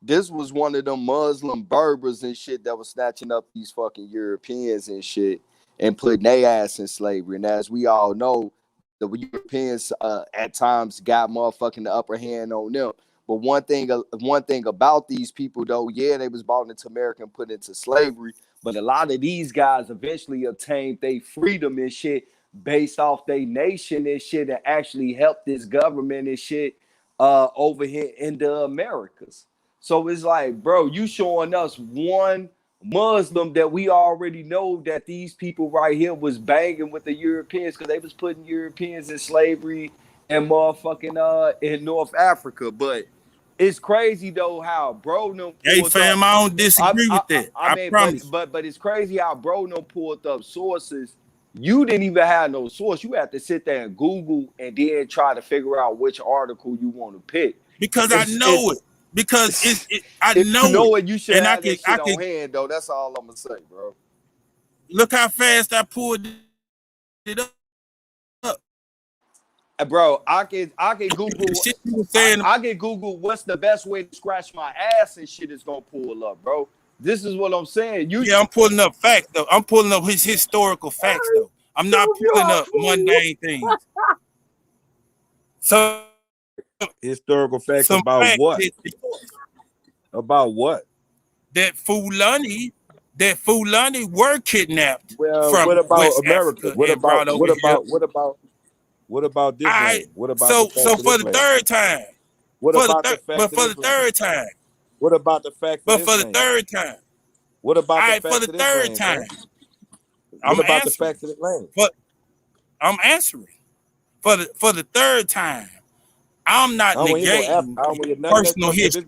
This was one of them Muslim Berbers and shit that was snatching up these fucking Europeans and shit and putting their ass in slavery. And as we all know, the Europeans at times got motherfucking the upper hand on them. But one thing about these people, though, yeah, they was brought into America and put into slavery. But a lot of these guys eventually obtained their freedom and shit based off their nation and shit and actually helped this government and shit over here in the Americas. So it's like, bro, you showing us one Muslim that we already know that these people right here was banging with the Europeans because they was putting Europeans in slavery and motherfucking in North Africa. But it's crazy though how bro no pulled Hey fam, up. I don't disagree with that. I mean, promise. But it's crazy how bro no pulled up sources. You didn't even have no source. You have to sit there and Google and then try to figure out which article you want to pick. Because I know it. Because I know it. You should have that shit on hand, though. That's all I'm gonna say, bro. Look how fast I pulled it up. Bro, I can Google. I can Google what's the best way to scratch my ass and shit is gonna pull up, bro. This is what I'm saying. I'm pulling up facts though. I'm pulling up his historical facts though. I'm not pulling up mundane things. So historical facts about what? About what? That Fulani were kidnapped. Well, from what about West America? Africa What about this one? What about so for the third time? What about the fact? But for the third time. What about the fact? But for the third time. What about the fact? For the third time. What about the facts of the land? But I'm answering. For the third time. I'm not negating personal history.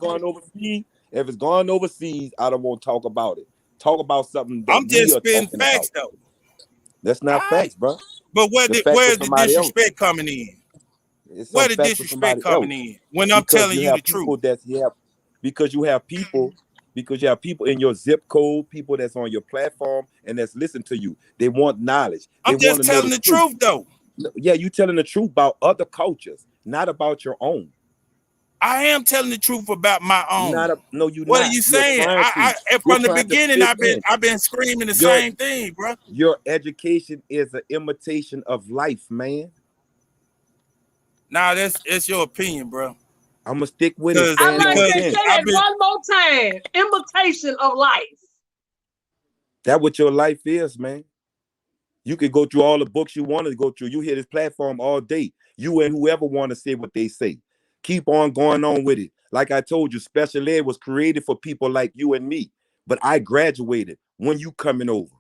If it's going overseas, I don't want to talk about it. Talk about something that I'm just spitting facts though. That's not facts, bro. But where's the disrespect coming in? Where the disrespect coming in? When I'm telling you the truth. Because you have people in your zip code, people that's on your platform and that's listening to you. They want knowledge. I'm just telling the truth though. Yeah, you telling the truth about other cultures, not about your own. I am telling the truth about my own. What are you saying? From the beginning, I've been screaming the same thing, bro. Your education is an imitation of life, man. Nah, that's your opinion, bro. I'm gonna stick with it. I like to say it one more time. Imitation of life. That's what your life is, man. You can go through all the books you want to go through. You hear this platform all day. You and whoever want to say what they say. Keep on going on with it. Like I told you, special ed was created for people like you and me. But I graduated when you coming over.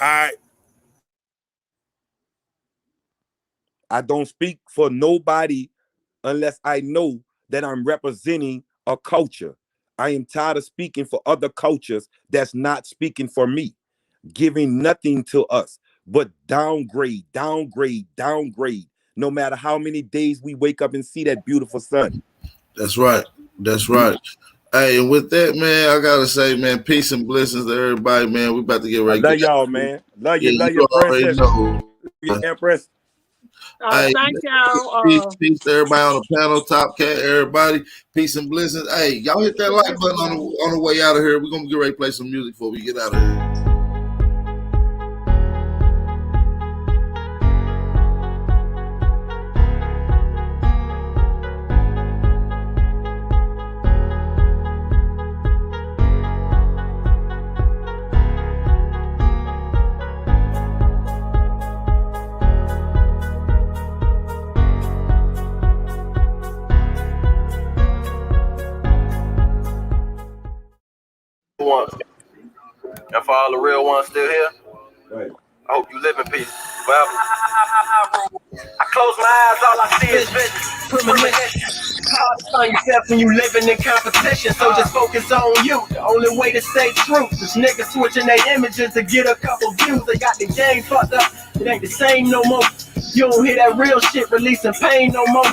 I don't speak for nobody unless I know that I'm representing a culture. I am tired of speaking for other cultures that's not speaking for me, giving nothing to us. but downgrade. No matter how many days we wake up and see that beautiful sun. That's right. Hey, and with that, man, I gotta say, man, peace and blessings to everybody, man. We about to get ready. Love y'all, man. Love you, you already princess. know. Your empress. Hey, Thank y'all. peace to everybody on the panel, Top Cat, everybody. Peace and blessings. Hey, y'all hit that like button on the way out of here. We're gonna get ready to play some music before we get out of here. And for all the real ones still here, right. I hope you live in peace forever. I close my eyes, all I see is vision. Hard to find yourself when you living in competition, so just focus on you. The only way to stay true is niggas switching their images to get a couple views. They got the game fucked up, it ain't the same no more. You don't hear that real shit releasing pain no more.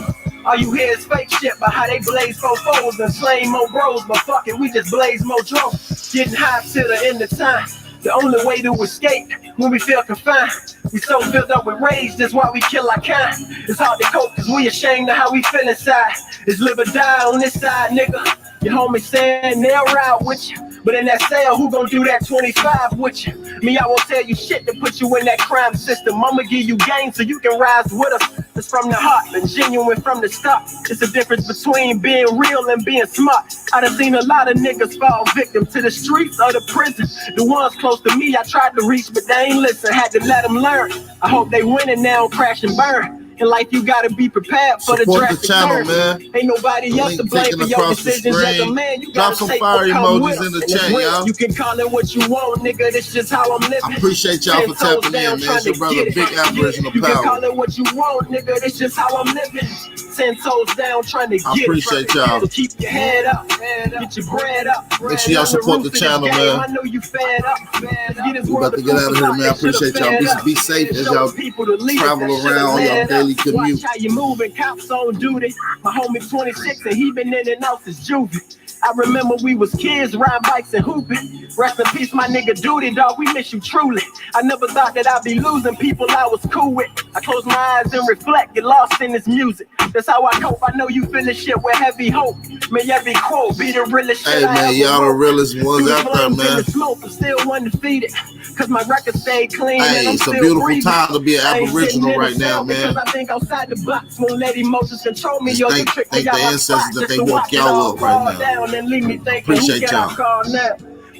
All you hear is fake shit about how they blaze for foes and slay more bros, but fuck it, we just blaze more drones. Getting high till the end of time. The only way to escape when we feel confined. We so filled up with rage, that's why we kill our kind. It's hard to cope cause we ashamed of how we feel inside. It's live or die on this side, nigga. Your homie saying they'll ride with you, but in that cell, who gon' do that 25 with you? Me, I won't tell you shit to put you in that crime system. I'ma give you game so you can rise with us. It's from the heart, and genuine from the start. It's the difference between being real and being smart. I done seen a lot of niggas fall victim to the streets or the prison. The ones close to me, I tried to reach, but they ain't listen. Had to let them learn. I hope they winning now, crash and burn. In life, you gotta be prepared for Support the drastic channel, turns. man. Ain't nobody else to blame for your decisions as a man. You Drop gotta some take fire what come emojis with in the us. chat, y'all. You can call it what you want, nigga. This just how I'm living. I appreciate y'all for tapping in, man. It's your brother, Big Aboriginal You can Power. call it what you want, nigga. This just how I'm living. 10 toes down, trying to get I appreciate y'all. So keep your head up, get your bread up. Make sure y'all support the channel, man. I know you fed up. We about to get out of here, man. I appreciate y'all. Be safe as y'all travel around on y'all daily commute. Watch how you moving, cops on duty. My homie 26 and he been in and out since juvie. I remember we was kids, riding bikes and hooping. Rest in peace, my nigga Duty, dog, we miss you truly. I never thought that I'd be losing people I was cool with. I close my eyes and reflect, get lost in this music. That's how I cope, I know you feel this shit with heavy hope. May every quote be the realest shit. Hey, man, y'all the realest ones out there, man. Smoke, I'm still undefeated. Cause my record stayed clean. Hey, it's a beautiful time to be an Aboriginal right now, man. I think outside the box won't let emotions control me. Yo, thank the ancestors that they woke y'all up right now. And leave me thinking, Appreciate y'all.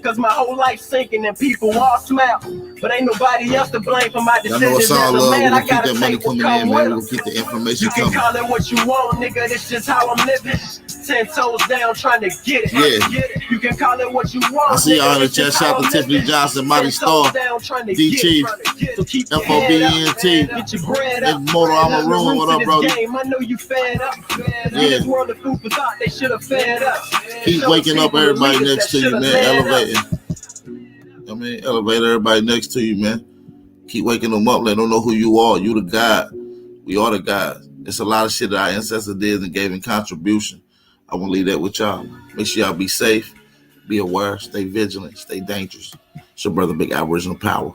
Cause my whole life sinking and people all smile. But ain't nobody else to blame for my Y'all decisions. know it's all As a love. man, We're I gonna keep gotta that money take what coming come in, with man. We're us. gonna keep the information You can coming. call it what you want, nigga. This just how I'm living. 10 toes down, trying to get it. Yeah. You can call it what you want. I see y'all in the nigga, chat. this Shout out just to how I'm Tiffany living. Johnson, Mighty 10 Star, toes down, trying to D get Chief, it. So keep your head up, FOBENT, get your bread up. and Motor Armor Room. What up, brody? I know you fed up. Yeah. This world of food for thought, they should have fed us. Keep waking up everybody next to you, man. Elevating. I mean, elevate everybody next to you, man. Keep waking them up. Let them know who you are. You the God. We are the gods. It's a lot of shit that our ancestors did and gave in contribution. I want to leave that with y'all. Make sure y'all be safe, be aware, stay vigilant, stay dangerous. It's your brother, Big Aboriginal Power.